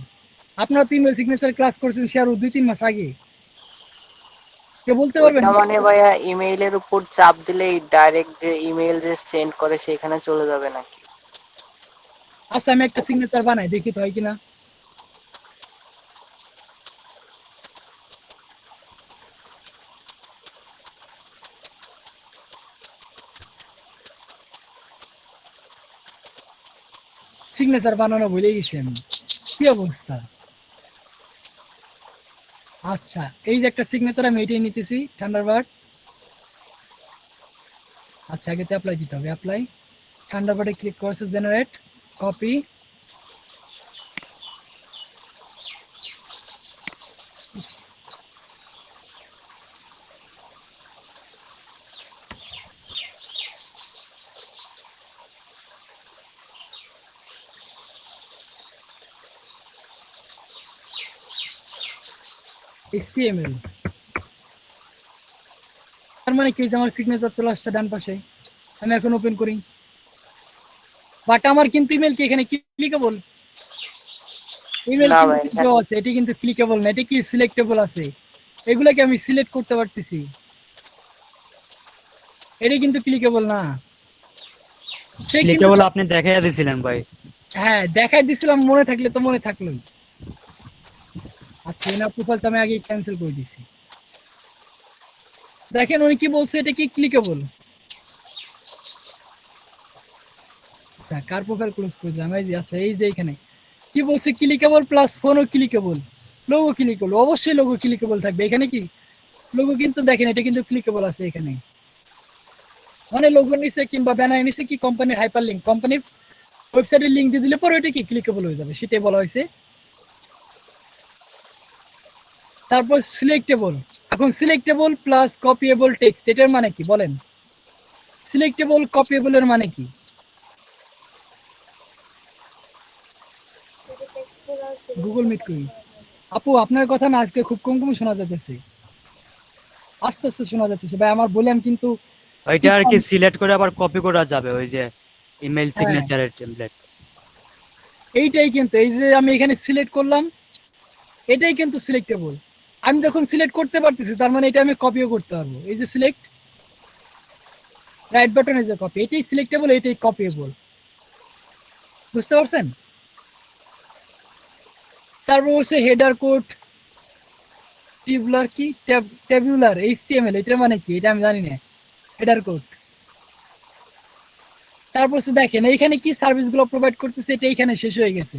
আপনারা তো ইমেল সিগনেচার ক্লাস করছেন সে আরো 2-3 মাস আগে, কে বলতে পারবেন? ওটা মানে ভাইয়া ইমেইলের উপর চাপ দিলেই ডাইরেক্ট যে ইমেইল যে সেন্ড করে সেখানে চলে যাবে নাকি? আচ্ছা আমি একটা সিগনেচার বানাই দেখি তো হয় কিনা। সিগনেচার বানানো ভুলে গেছি আমি, কি অবস্থা। আচ্ছা এই যে একটা সিগনেচার আমি এটাই নিতেছি থান্ডারবার্ড। আচ্ছা আগে তো অ্যাপ্লাই দিতে হবে, অ্যাপ্লাই থান্ডারবার্ডে ক্লিক করছে, জেনারেট কপি, HTML। তার মানে কি, আমার সিগনেচার চলে আসছে ডান পাশে, আমি এখন ওপেন করি, বাট আমার কিন্তু ইমেল কি এখানে ক্লিকেবল, ইমেল না কিন্তু ভাই, দেওয়া আছে, এটি কিন্তু ক্লিকেবল না, এটি কি সিলেক্টেবল আছে, এগুলাকে আমি সিলেক্ট করতে পারতেছি, এটি কিন্তু ক্লিকেবল না। সে কিন্তু ক্লিকেবল আপনি দেখাইয়া দিছিলেন ভাই। হ্যাঁ দেখাই দিছিলাম, মনে থাকলে তো মনে থাকলোই। আচ্ছা এনার প্রোফাইলটা আমি আগে ক্যান্সেল করে দিছি। দেখেন উনি কি বলছে, এটা কি ক্লিকেবল। আচ্ছা কার প্রোফাইল ক্লোজ করে দিলাম, এই যে আচ্ছা এই যে এখানে কি বলছে, ক্লিকেবল প্লাস ফোনও ক্লিকেবল, লোগো ক্লিকেবল, অবশ্যই লোগো ক্লিকেবল থাকবে এখানে। কি লোগো কিন্তু দেখেন এটা কিন্তু ক্লিকেবল আছে এখানে, মানে লোগো নিচে কিংবা ব্যানার নিচে কি কোম্পানির হাইপার লিঙ্ক, কোম্পানির ওয়েবসাইটের লিঙ্ক দিয়ে দিলে পরে ওইটা কি ক্লিকেবল হয়ে যাবে, সেটাই বলা হয়েছে। তারপর সিলেক্টেবল, এখন সিলেক্টেবল প্লাস কপিয়েবল টেক্সট, এটার মানে কি বলেন? সিলেক্টেবল কপিয়েবল এর মানে কি? গুগল মিট করি। আপু আপনার কথা না আজকে খুব কম কম শোনা যাচ্ছে, আস্তে আস্তে শোনা যাচ্ছে ভাই, আমার বললাম কিন্তু ওইটা আর কি সিলেক্ট করে আবার কপি করা যাবে, ওই যে ইমেল হ্যাঁ। সিগনেচারের টেমপ্লেট। এইটাই কিন্তু, এই যে আমি এখানে সিলেক্ট করলাম, এটাই কিন্তু সিলেক্টেবল। আমি যখন সিলেক্ট করতে পারতেছি তার মানে এটা আমি কপিও করতে পারবো, এই যে সিলেক্ট রাইট বাটন, এই যে কপি, এটাই সিলেক্টেবল, এটাই কপিয়েবল, বুঝতে পারছেন? তারপর হচ্ছে হেডার কোড, টিবুলার কি ট্যাবুলার এইচটিএমএল, এটার মানে কি এটা আমি জানি না, হেডার কোড। তারপর হচ্ছে দেখেন এইখানে কি সার্ভিসগুলো প্রোভাইড করতেছে, এটা এইখানে শেষ হয়ে গেছে।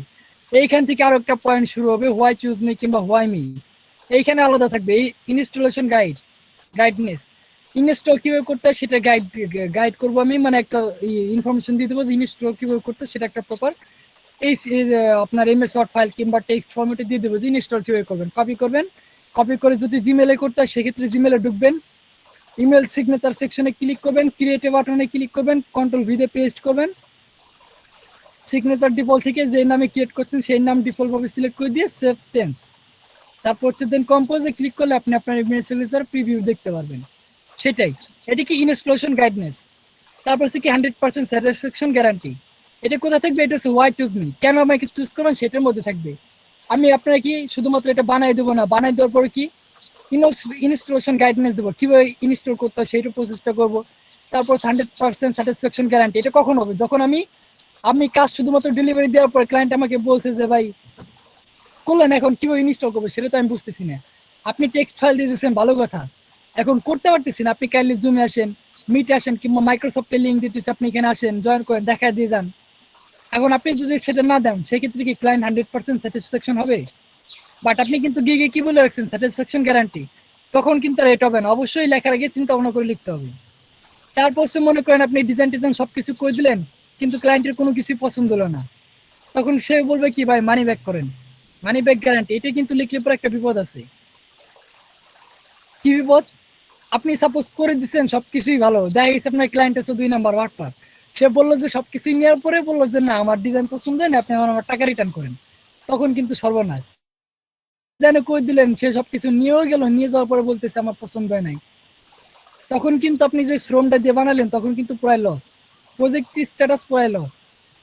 এইখান থেকে আরো একটা পয়েন্ট শুরু হবে, হোয়াই চুজ মি কিংবা হোয়াই মি, এইখানে আলাদা থাকবে। এই ইনস্টলেশন গাইডনেস, ইনস্টল কিভাবে করতে হয় সেটা গাইড করবো আমি, মানে একটা ইনফরমেশন দিয়ে দেবো যে ইনস্টল কিভাবে করতে হয়, সেটা একটা প্রপার এই আপনার এমএস ওয়ার্ড ফাইল কিংবা টেক্সট ফরম্যাটে দিয়ে দেবো যে ইনস্টল কিভাবে করবেন। কপি করে যদি জিমেলে করতে হয় সেক্ষেত্রে জিমেলে ঢুকবেন, ইমেল সিগনেচার সেকশনে ক্লিক করবেন, ক্রিয়েটিভ বাটনে ক্লিক করবেন, কন্ট্রোল ভি দিয়ে পেস্ট করবেন, সিগনেচার ডিফল্ট থেকে যে নামে ক্রিয়েট করছেন সেই নাম ডিফল্ট ভাবে সিলেক্ট করে দিয়ে সেভ চেঞ্জ। তারপর হচ্ছে দেন কম্পোজে ক্লিক করলে আপনি আপনার ইমেল সিগনেচার প্রিভিউ দেখতে পারবেন, সেটাই। এটি কি ইনস্টলেশন গাইডনেস। তারপর হচ্ছে কি 100% স্যাটিসফ্যাকশন গ্যারান্টি, এটা কোথায় থাকবে? এটা হচ্ছে ওয়াই চুজ মি, কেন আমাকে চুজ করবেন সেটার মধ্যে থাকবে। আমি আপনার কি শুধুমাত্র এটা বানাই দেবো না, বানাই দেওয়ার পরে কি ইনস্টলেশন গাইডনেস দেবো, কিভাবে ইনস্টল করতে হয় সেইটা প্রসেসটা করবো। তারপর 100% স্যাটিসফ্যাকশন গ্যারান্টি, এটা কখন হবে? যখন আমি কাজ শুধুমাত্র ডেলিভারি দেওয়ার পর ক্লায়েন্ট আমাকে বলছে যে ভাই করলেন, এখন কিভাবে ইনস্টল করবো সেটা তো আমি বুঝতেছি না। আপনি টেক্সট ফাইল দিয়ে দিয়েছেন, ভালো কথা, এখন করতে পারতেছি না, আপনি কাইন্ডলি জুমে আসেন, মিটে আসেন কিংবা মাইক্রোসফটের লিঙ্ক দিতেছে, আপনি এখানে আসেন, জয়েন করেন, দেখা দিয়ে যান। এখন আপনি যদি সেটা না দেন সেক্ষেত্রে কি ক্লায়েন্ট 100% স্যাটিসফ্যাকশন হবে? বাট আপনি কিন্তু গিগে কি বলে রাখছেন, স্যাটিসফ্যাকশন গ্যারান্টি, তখন কিন্তু আর এটা হবে না, অবশ্যই লেখার আগে চিন্তা ভাবনা করে লিখতে হবে। তারপর সে মনে করেন আপনি ডিজাইন টিজাইন সবকিছু করে দিলেন কিন্তু ক্লায়েন্টের কোনো কিছু পছন্দ হলো না, তখন সে বলবে কি ভাই মানি ব্যাক করেন, মানি ব্যাক গ্যারান্টি, এটা কিন্তু লিখলে পরে একটা বিপদ আছে। কি বিপদ? আপনি সাপোজ করে দিচ্ছেন সবকিছুই ভালো, দেখা গেছে আপনার ক্লায়েন্ট আছে 2 নাম্বার ওয়ার্ডপার, সে বললো যে সবকিছুই নেওয়ার পরে বললো যে না আমার ডিজাইন পছন্দ হয় না, আপনি আমার টাকা রিটার্ন করেন, তখন কিন্তু সর্বনাশ। জানে কই দিলেন, সে সবকিছু নিয়েও গেল, নিয়ে যাওয়ার পরে বলতেছে আমার পছন্দ হয় নাই, তখন কিন্তু আপনি যে শ্রমটা দিয়ে বানালেন তখন কিন্তু পুরাই লস, প্রজেক্ট স্ট্যাটাস পুরাই লস,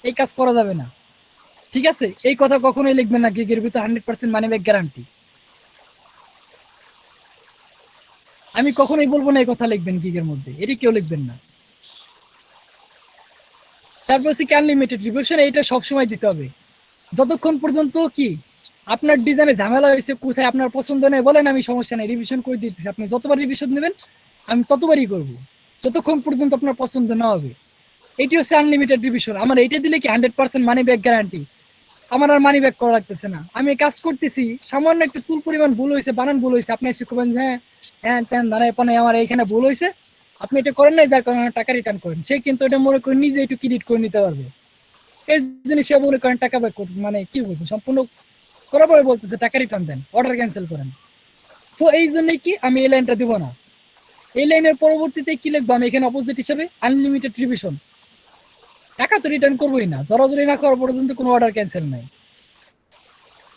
এই কাজ করা যাবে না। ঠিক আছে, এই কথা কখনোই লিখবেন না গিগের ভিতর 100% মানি ব্যাক গ্যারান্টি, আমি কখনোই বলবো না এই কথা লিখবেন গিগের মধ্যে, এটি কেউ লিখবেন না। তারপর হচ্ছে কি আনলিমিটেড রিভিশন, এইটা সবসময় দিতে হবে, যতক্ষণ পর্যন্ত কি আপনার ডিজাইনে ঝামেলা হয়েছে, কোথায় আপনার পছন্দ নেই বলেন, আমি সমস্যা নেই রিভিশন করে দিতেছি, আপনি যতবার রিভিশন নেবেন আমি ততবারই করব, যতক্ষণ পর্যন্ত আপনার পছন্দ না হবে। এটি হচ্ছে আনলিমিটেড রিভিশন। আমার এইটা দিলে কি 100% মানি ব্যাক গ্যারান্টি, আমার আর মানি ব্যাক করা লাগতেছে না, আমি কাজ করতেছি, সামান্য একটা চুল পরিমাণ ভুল হয়েছে, বানান ভুল হয়েছে, আপনি এসে করবেন হ্যাঁ হ্যাঁ তেন দাঁড়ায় পানে আমার এইখানে ভুল হয়েছে, আপনি এটা করেন নাই যার কারণে টাকা রিটার্ন করেন, সে কিন্তু এটা মনে করে নিজে একটু ক্রেডিট করে নিতে পারবে, এর জন্য সে মনে করেন টাকা ব্যাক করবে, মানে কি বলবো, সম্পূর্ণ করার পরে বলতেছে টাকা রিটার্ন দেন, অর্ডার ক্যান্সেল করেন। সো এই জন্যই কি আমি এই লাইনটা দিব না, এই লাইনের পরবর্তীতে কি লিখবো আমি এখানে অপোজিট হিসেবে আনলিমিটেড রিভিশন, টাকা তো রিটার্ন করবোই না, জোরাজোরি না করার পর্যন্ত কোনো অর্ডার ক্যান্সেল নাই।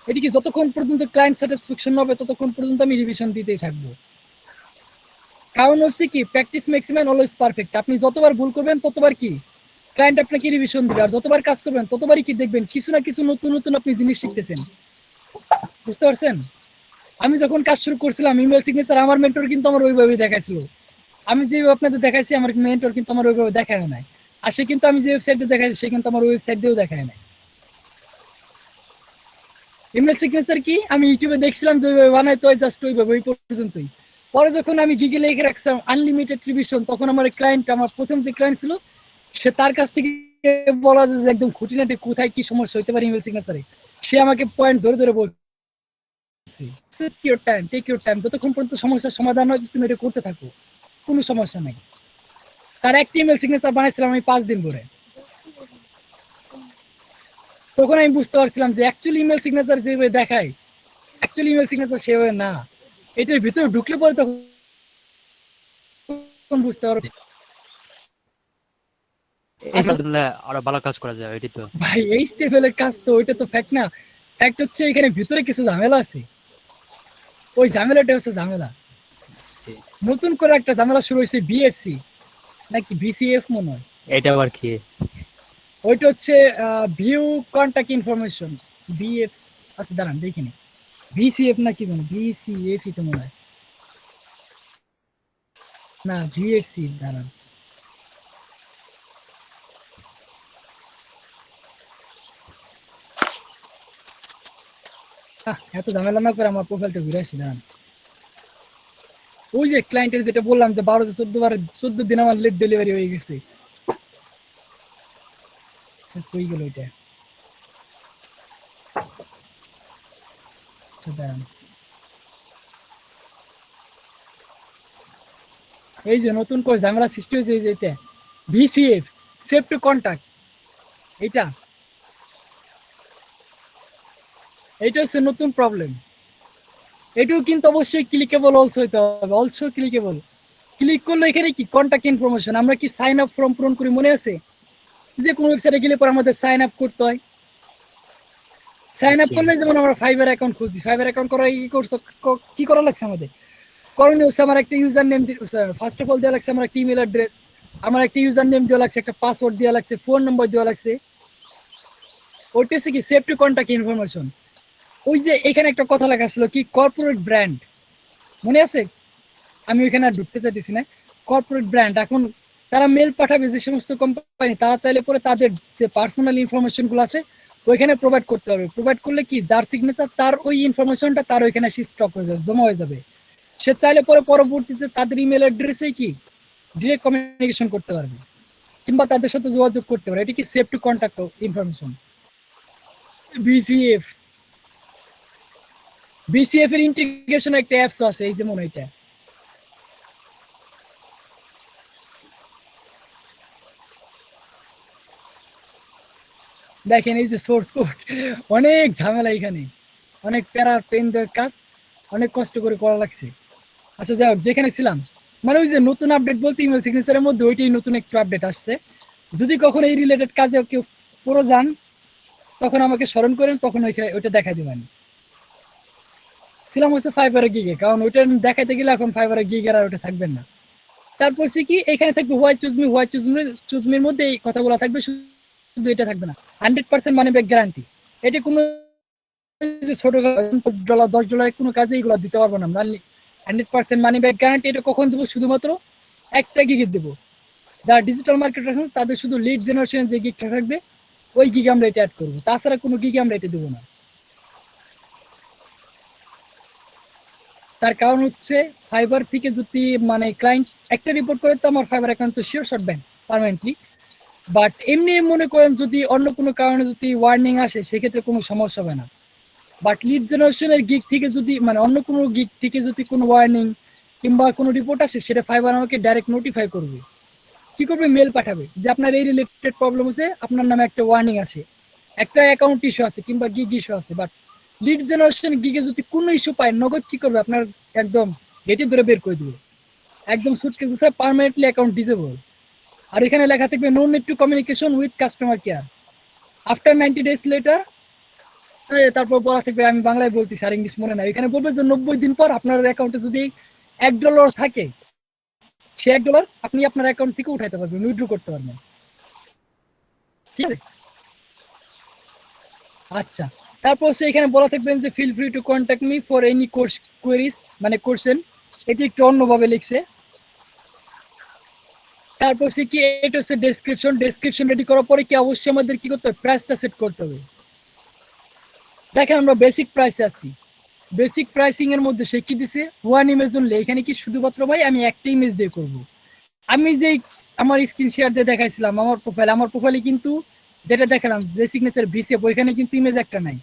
এটি কি যতক্ষণ পর্যন্ত ক্লায়েন্ট স্যাটিসফ্যাকশন হবে ততক্ষণ পর্যন্ত আমি রিভিশন দিতেই থাকবো, কারণ হচ্ছে কি প্র্যাকটিস ম্যাক্সিমাম অলওয়েজ পারফেক্ট, আপনি যতবার ভুল করবেন ততবার কি ক্লায়েন্ট আপনাকে রিভিশন দিবে, আর যতবার কাজ করবেন ততবারই কি দেখবেন কিছু না কিছু নতুন নতুন আপনি জিনিস শিখতেছেন, বুঝতে পারছেন? আমি যখন কাজ শুরু করছিলাম ইমেল সিগনেচার আমার মেন্টর কিন্তু আমার ওইভাবেই দেখাইছিল। আমি যেভাবে আপনাদের দেখাইছি আমার মেন্টর কিন্তু আমার ওইভাবে দেখায় নাই। আর সে কিন্তু আমি যে ওয়েবসাইটে দেখাইছি সে কিন্তু আমার ওয়েবসাইট দিয়েও দেখায় নাই। ইমেল সিগনেচার কি আমি ইউটিউবে দেখছিলাম যে ওইভাবে বানাইতে হয়, জাস্ট ওইভাবে ওই পর্যন্তই। পরে যখন আমি গিগলে লিখে রাখছিলাম আনলিমিটেড রিভিশন, তখন আমার ক্লায়েন্ট, আমার প্রথম যে ক্লায়েন্ট ছিল, সে তার কাছ থেকে বলা যায় যে একদম খুঁটিনাটি কোথায় কি সমস্যা হতে পারে ইমেল সিগনেচারে, সে আমাকে পয়েন্ট ধরে ধরে বলছে টেক ইউর টাইম, যতক্ষণ পর্যন্ত সমস্যার সমাধান হয় তুমি এটা করতে থাকো, কোনো সমস্যা নাই। তার একটা ইমেল সিগনেচার বানাইছিলাম আমি 5 দিন ধরে। তখন আমি বুঝতে পারছিলাম যে অ্যাকচুয়ালি ইমেল সিগনেচার যেভাবে দেখায় অ্যাকচুয়ালি ইমেল সিগনেচার সেভাবে না। এটার ভিতরে ঢুকলে পরে তখন বুঝতে পারবে। আরো ভালো কাজ করা যায় এটি তো। ভাই এই স্টেপের কাজ তো ওইটা তো ফ্যাক্ট না। ফ্যাক্ট হচ্ছে এখানে ভিতরে কিছু ঝামেলা আছে, ওই ঝামেলাটা হচ্ছে ঝামেলা। নতুন করে একটা ঝামেলা শুরু হয়েছে, বিএফসি নাকি বিসিএফ মনে হয়। এটা আবার কি? ওইটা হচ্ছে ভিউ কন্টাক্ট ইনফরমেশন, বিএফ, আচ্ছা দাঁড়ান দেখিনি, বিসিএফ নাকি মনে, বিসিএফ তো মনে হয় না, ভিএফসি, দাঁড়ান এত ঝামেলা না করে আমার প্রোফাইলটা ঘুরে আসি। দাঁড়ান, ওই যে ক্লায়েন্টের যেটা বললাম যে 12 দিন আমার লেট ডেলিভারি হয়ে গেছে, কই গেল ওইটা? দাঁড়ান, এই যে নতুন করে ঝামেলা সৃষ্টি হয়েছে, এই যে এটা ভিসিএফ, সেভ টু কন্টাক্ট, এইটা হচ্ছে নতুন প্রবলেম। এটাও কিন্তু অবশ্যই ক্লিকেবল অলসো হইতে হবে, অলসো ক্লিকেবল। ক্লিক করলে এখানে কি কন্টাক্ট ইনফরমেশন, আমরা কি সাইন আপ ফর্ম পূরণ করি মনে আছে? যে কোনো ওয়েবসাইটে গেলে পর আমাদের সাইন আপ করতে হয়। সাইন আপ করলে যেমন আমরা ফাইবার অ্যাকাউন্ট খুঁজি, ফাইবার অ্যাকাউন্ট করা কি করা লাগছে আমাদের? করণীয় হচ্ছে আমার একটা user name, first of all দেওয়া লাগছে আমার একটা ইমেল অ্যাড্রেস, আমার একটা ইউজার নেম দেওয়া লাগছে, একটা পাসওয়ার্ড দেওয়া লাগছে, ফোন নাম্বার দেওয়া লাগছে। ওইটা হচ্ছে কি সেভ টু কন্টাক্ট ইনফরমেশন। ওই যে এখানে একটা কথা লেখা ছিল কি কর্পোরেট ব্র্যান্ড, মনে আছে? আমি ওইখানে আর ঢুকতে চাইতেছি না। কর্পোরেট ব্র্যান্ড, এখন তারা মেল পাঠাবে যে সমস্ত কোম্পানি, তারা চাইলে পরে তাদের যে পার্সোনাল ইনফরমেশন গুলো আছে ওইখানে প্রোভাইড করতে হবে। প্রোভাইড করলে কি যার সিগনেচার তার ওই ইনফরমেশনটা তার ওইখানে স্টক হয়ে যাবে, জমা হয়ে যাবে। সে চাইলে পরে পরবর্তীতে তাদের ইমেল অ্যাড্রেসে কি ডিরেক্ট কমিউনিকেশন করতে পারবে কিংবা তাদের সাথে যোগাযোগ করতে পারে। এটা কি save two contact information. BCF, BCF এর ইন্টিগ্রেশন একটা অ্যাপস আছে, এই যেমন এটা দেখেন, এই যে সোর্স কোড, অনেক ঝামেলা এখানে, অনেক প্যারা পেন দেওয়ার কাজ, অনেক কষ্ট করে করা লাগছে। আচ্ছা যাই হোক, যেখানে ছিলাম, মানে ওই যে নতুন আপডেট বলতে ইমেল সিগনেচারের মধ্যে ওইটাই নতুন একটু আপডেট আসছে। যদি কখনো এই রিলেটেড কাজে কেউ পুরো যান তখন আমাকে স্মরণ করেন, তখন ওইটা দেখা দিবেন। ছিলাম হচ্ছে ফাইবারের গিগে, কারণ ওইটা দেখাইতে গেলে এখন ফাইবারের গিগের আর ওটা থাকবেন না। তারপর সে কি এখানে থাকবে হোয়াই চুজমির মধ্যে এই কথাগুলো থাকবে, শুধু এটা থাকবে না। 100% মানি ব্যাক গ্যারান্টি, এটা কোনো ছোট $10 কোনো কাজে এগুলো দিতে পারবো না। 100% মানি ব্যাক গ্যারান্টি, এটা কখন দেবো? শুধুমাত্র একটা গিগে দেবো। যারা ডিজিটাল মার্কেট আছে তাদের শুধু লিড জেনারেশন যে গিগটা থাকবে ওই গিগে আমরা এটা অ্যাড করবো, তাছাড়া কোনো গিগে আমরা এটা দেবো না। তার কারণ হচ্ছে ফাইবার থেকে যদি মানে ক্লায়েন্ট একটা রিপোর্ট করে তো আমার ফাইবার অ্যাকাউন্ট তো sure shot ban permanently. But এমনি মনে করেন যদি অন্য কোনো কারণে যদি ওয়ার্নিং আসে সেক্ষেত্রে কোনো সমস্যা হবে না। বাট লিড জেনারেশনের গিগ থেকে যদি মানে অন্য কোনো গিগ থেকে যদি কোনো ওয়ার্নিং কিংবা কোনো রিপোর্ট আসে, সেটা ফাইবার আমাকে ডাইরেক্ট নোটিফাই করবে। কি করবে? মেল পাঠাবে যে আপনার এই রিলেটেড প্রবলেম হচ্ছে, আপনার নামে একটা ওয়ার্নিং আছে, একটা অ্যাকাউন্ট ইস্যু আছে কিংবা গিগ ইস্যু আছে। বাট লিড জেনারেশন গিগে যদি কোনো ইস্যু পায়, নগদ কি করবে? আপনার একদম গেটে ধরে বের করে দিবে, একদম সুটকে গুছায় পার্মানেন্টলি অ্যাকাউন্ট ডিসেবল। আর এখানে লেখা থাকবে no need to communication with customer care after 90 days later. তারপর বলা থাকবে, আমি বাংলায় বলতেছি আর ইংলিশ মনে নাই, এখানে বলবে যে 90 দিন পর আপনার অ্যাকাউন্টে যদি $1 থাকে, সে $1 আপনি আপনার অ্যাকাউন্ট থেকে উঠাইতে পারবেন, উইথড্র করতে পারবেন। ঠিক আছে? আচ্ছা, তারপর হচ্ছে এখানে বলা থাকবেন যে feel free to contact me for any course queries, মানে কোশ্চেন, এটি একটু অন্যভাবে লিখছে। তারপর হচ্ছে কি এটা হচ্ছে ডেসক্রিপশন রেডি করার পরে কি অবশ্যই আমাদের কি করতে হবে, প্রাইসটা সেট করতে হবে। দেখেন আমরা বেসিক প্রাইসে আছি, বেসিক প্রাইসিং এর মধ্যে সে কি দিছে, ওয়ান ইমেজ অনলি। এখানে কি শুধুমাত্র ভাই আমি একটা ইমেজ দিয়ে করব। আমি যে আমার স্ক্রিন শেয়ার দিয়ে দেখাইছিলাম আমার প্রোফাইলে কিন্তু যেটা দেখালাম যে সিগনেচার ভিসেপ, ওইখানে কিন্তু ইমেজ একটা নাই,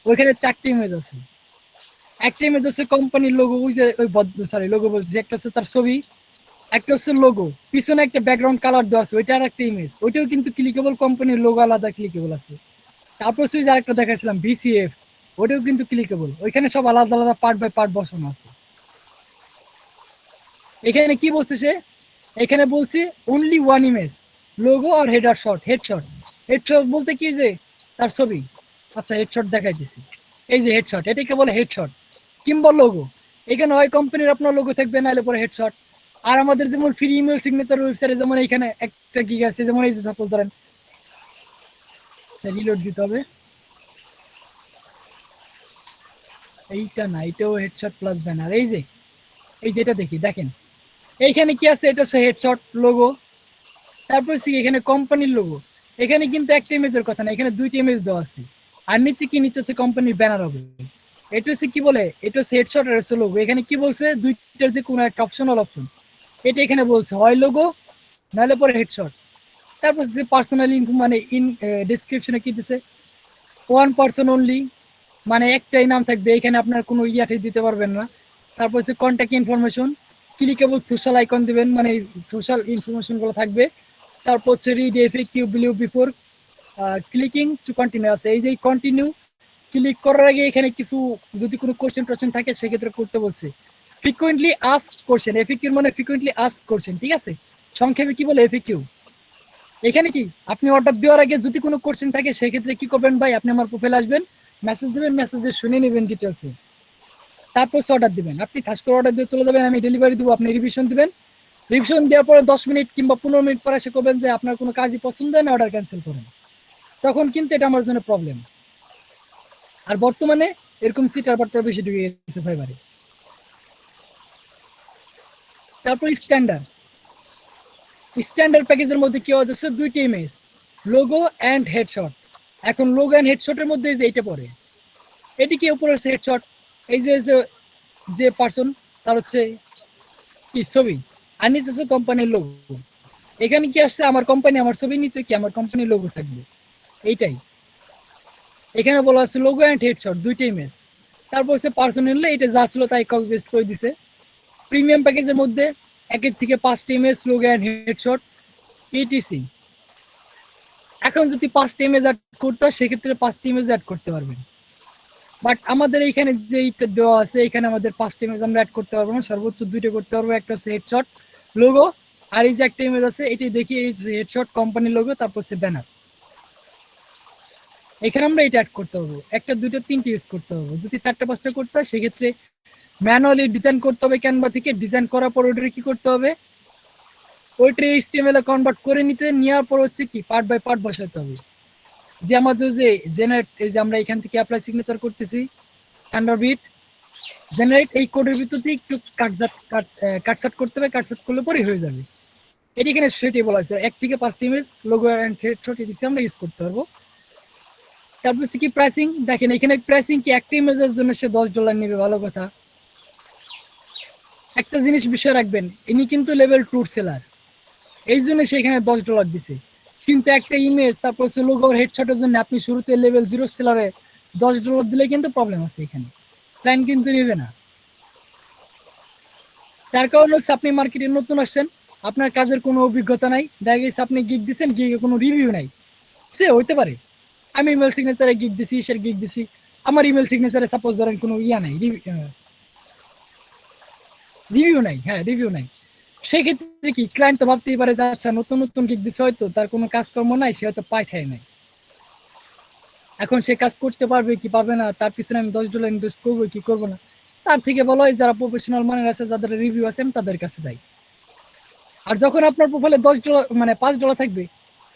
ওইখানে 4টে ইমেজ আছে। একটা ইমেজ হচ্ছে কোম্পানির লোগো, ওই যে ওই লোগো বলছি, একটা হচ্ছে তার ছবি, একটা হচ্ছে লোগো, পিছনে একটা ব্যাকগ্রাউন্ড কালার দেওয়া আছে, ওইটা আর একটা ইমেজ, ওইটাও কিন্তু ক্লিকেবল, কোম্পানির লোগো আলাদা ক্লিকেবল আছে। তারপর সুইচ আরেকটা দেখাইছিলাম ভিসিএফ, ওটাও কিন্তু ক্লিকেবল, ওইখানে সব আলাদা আলাদা পার্ট বাই পার্ট বসানো আছে। এখানে কি বলছে সে, এখানে বলছে অনলি ওয়ান ইমেজ, লোগো আর হেডশট বলতে কি যে তার ছবি। আচ্ছা হেডশট দেখাইতেছি, এই যে হেডশট, এটাকে বলে হেডশট কিংবা লোগো। এখানে হয় কোম্পানির আপনার লোগো থাকবে, নাহলে পরে হেডশট। আর আমাদের যেমন ফ্রি ইমেল সিগনেচার ওয়েবসাইটে যেমন এখানে একটা গিগ আছে, যেমন এই যে সাপোজ ধরেন রিলোড দিতে হবে, এইটা না, এটাও হেডশট প্লাস ব্যানার, এই যেটা দেখেন এইখানে কি আছে, এটা হচ্ছে হেডশট লোগো। তারপর এখানে কোম্পানির লোগো, এখানে কিন্তু একটা ইমেজের কথা না, এখানে 2টি ইমেজ দেওয়া আছে। আর নিচে হচ্ছে কোম্পানির ব্যানার হবে। এটা হচ্ছে কি বলে, এটা হচ্ছে হেডশট আর হচ্ছে লোগো। এখানে কি বলছে, দুইটার যে কোনো একটা অপশনাল অপশন, এটা এখানে বলছে হয় লোগো নাহলে পরে হেডশট। তারপর যে পার্সোনাল ইনফো, মানে ডেসক্রিপশনে কি দিছে, ওয়ান পার্সন অনলি, মানে একটাই নাম থাকবে, এখানে আপনার কোনো ইয়াতে দিতে পারবেন না। তারপর হচ্ছে contact information, clickable social icon দিবেন, মানে সোশ্যাল ইনফরমেশন গুলো থাকবে। তারপর হচ্ছে read FAQ believe before clicking to continue আছে, এই যে কন্টিনিউ ক্লিক করার আগে এখানে কিছু যদি কোনো কোশ্চেন থাকে সেক্ষেত্রে করতে বলছে। ফ্রিকুয়েন্টলি আস্ক কোশ্চেন, এফএকিউ মানে ফ্রিকুয়েন্টলি আস্ক কোশ্চেন, ঠিক আছে, সংক্ষেপে কি বলে এফএকিউ। এখানে কি আপনি অর্ডার দেওয়ার আগে যদি কোনো কোশ্চেন থাকে সেক্ষেত্রে কি করবেন ভাই, আপনি আমার প্রোফাইলে আসবেন, মেসেজ দেবেন, মেসেজে শুনে নেবেন ডিটেলসে, তারপর অর্ডার দিবেন। আপনি ঠাস করে অর্ডার দিয়ে চলে যাবেন, আমি ডেলিভারি দেবো, আপনি রিভিশন দিবেন। রিভিশন দেওয়ার পরে 10 মিনিট কিংবা 15 মিনিট পরে এসে করবেন যে আপনার কোনো কাজই পছন্দ হয় না, অর্ডার ক্যান্সেল করেন, তখন কিন্তু এটা আমার জন্য প্রবলেম। আর বর্তমানে এরকম সিটার বাট্টার বেশি ঢুকে গেছে ফাইবারে। তারপর স্ট্যান্ডার্ড প্যাকেজের মধ্যে কি হচ্ছে, 2টি ইমেজ, লোগো অ্যান্ড হেডশট। এখন লোগো অ্যান্ড হেডশটের মধ্যে যে এইটা পড়ে, এটি কি উপরে হচ্ছে হেডশট, এই যে পার্সন তার হচ্ছে কি ছবি, আর নিচে হচ্ছে কোম্পানির লোগো। এখানে কি আসছে, আমার কোম্পানি, আমার ছবি, নিচে কি আমার কোম্পানির লোগো থাকবে, এইটাই এখানে বলা আছে লোগো অ্যান্ড হেডশট 2টি ইমেজ। তারপর হচ্ছে পার্সোনাল, এটা যা ছিল তাই কপি পেস্ট করে দিছে। প্রিমিয়াম প্যাকেজের মধ্যে 1 থেকে 5টি image, logo and headshot etc. এখন যদি 5টি ইমেজ অ্যাড করতে হয় সেক্ষেত্রে 5টি ইমেজ অ্যাড করতে পারবেন, বাট আমাদের এইখানে যে দেওয়া আছে এখানে আমাদের 5টি ইমেজ আমরা অ্যাড করতে পারবো না, সর্বোচ্চ 2টা করতে পারবো। একটা হচ্ছে হেডশট লোগো, আর এই যে একটা ইমেজ আছে এটি দেখি, এই যে হেডশট কোম্পানির লোগো, তারপর হচ্ছে ব্যানার। এখানে আমরা এটা অ্যাড করতে পারবো, 1, 2, 3টে ইউজ করতে পারবো। যদি 4টে 5টে করতে হয় সেক্ষেত্রে ম্যানুয়ালি ডিজাইন করতে হবে ক্যানভা থেকে। ডিজাইন করার পর ওইটা কি করতে হবে, ওইটা HTML এ কনভার্ট করে নেওয়ার পর হচ্ছে কি পার্ট বাই পার্ট বসাতে হবে। যে আমাদের যে জেনারেট, এই যে আমরা এখান থেকে অ্যাপ্লাই সিগনেচার করতেছি, আন্ডারবিট জেনারেট, এই কোডের ভিতর দিয়ে একটু কাটসাট করতে হবে, কাটসাট করলে পরে হয়ে যাবে। এটি এখানে সেটাই বলা হয়েছে, 1 থেকে 5টি ইমেজ, লোগো অ্যান্ড হেডশট এটি আমরা ইউজ করতে পারবো। তারপর কি প্রাইসিং, দেখেন এখানে প্রাইসিং কি, একটা ইমেজের জন্য সে $10 নেবে, ভালো কথা। একটা জিনিস বিষয় রাখবেন, ইনি কিন্তু লেভেল 2 সেলার, এই জন্য সে এখানে $10 দিছে। কিন্তু একটা ইমেজ তারপর হচ্ছে লোগো আর হেডশটের জন্য আপনি শুরুতে লেভেল 0 সেলারে $10 দিলে কিন্তু প্রবলেম আছে, এখানে ক্লায়েন্ট কিন্তু নেবে না। তার কারণ হচ্ছে আপনি মার্কেটে নতুন আসছেন, আপনার কাজের কোনো অভিজ্ঞতা নাই, দেখা গেছে আপনি গিগ দিচ্ছেন, গিগে কোনো রিভিউ নাই, সে হইতে পারে আমি ইমেল সিগনেচারে গিগ দিছি, গিগ দিছি, আমার ইমেল সিগনেচারে সাপোজ ধরেন কোনো ইয়া নাই, রিভিউ নাই, হ্যাঁ রিভিউ নাই, সেক্ষেত্রে কি ক্লায়েন্ট তো ভাবতেই পারে যে আচ্ছা নতুন গিগ দিছে, হয়তো তার কোনো কাজকর্ম নাই, সে হয়তো পাঠায় নাই। এখন সে কাজ করতে পারবে কি পারবে না, তার পিছনে আমি $10 ইনভেস্ট করবো কি করবো না, তার থেকে বলো যারা প্রফেশনাল মানের আছে, যাদের রিভিউ আছে, আমি তাদের কাছে যাই। আর যখন আপনার প্রোফাইলে $10 মানে $5 থাকবে,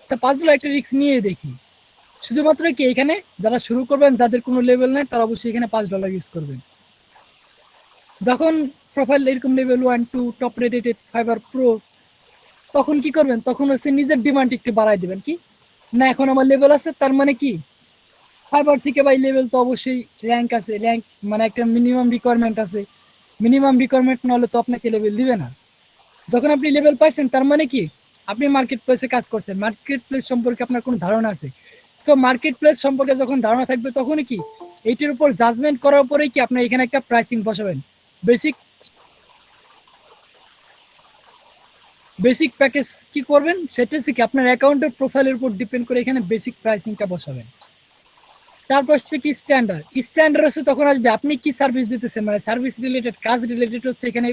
আচ্ছা $5 একটা রিস্ক নিয়ে দেখি, শুধুমাত্র কি এখানে যারা শুরু করবেন, যাদের কোনো লেভেল নেই, তারা অবশ্যই এখানে $5 ইউজ করবেন। যখন প্রোফাইল এরকম level 1 2 top rated fibre pro, তখন কি করবেন, তখন হচ্ছে নিজের ডিমান্ড একটু বাড়াই দিবেন। কি না, এখন আমার লেভেল আছে, তার মানে কি ফাইবার থেকে বাই লেভেল তো অবশ্যই র্যাঙ্ক আছে, র্যাঙ্ক মানে একটা মিনিমাম রিকোয়ারমেন্ট আছে, মিনিমাম রিকোয়ারমেন্ট না হলে তো আপনাকে লেভেল দিবে না। যখন আপনি লেভেল পাইছেন, তার মানে কি আপনি মার্কেট প্লেসে কাজ করছেন, মার্কেট প্লেস সম্পর্কে আপনার কোনো ধারণা আছে। সো মার্কেট প্লেস সম্পর্কে যখন ধারণা থাকবে, তখনই কি এইটির উপর জাজমেন্ট করার পরেই কি আপনি এখানে একটা প্রাইসিং বসাবেন। বেসিক প্যাকেজ কি করবেন, সেটা হচ্ছে কি আপনার অ্যাকাউন্টের প্রোফাইলের উপর ডিপেন্ড করে এখানে বেসিক প্রাইসিংটা বসাবেন। তারপর হচ্ছে কি স্ট্যান্ডার্ড হচ্ছে তখন আসবে আপনি কি সার্ভিস দিতেছেন, মানে সার্ভিস রিলেটেড, কাজ রিলেটেড হচ্ছে এখানে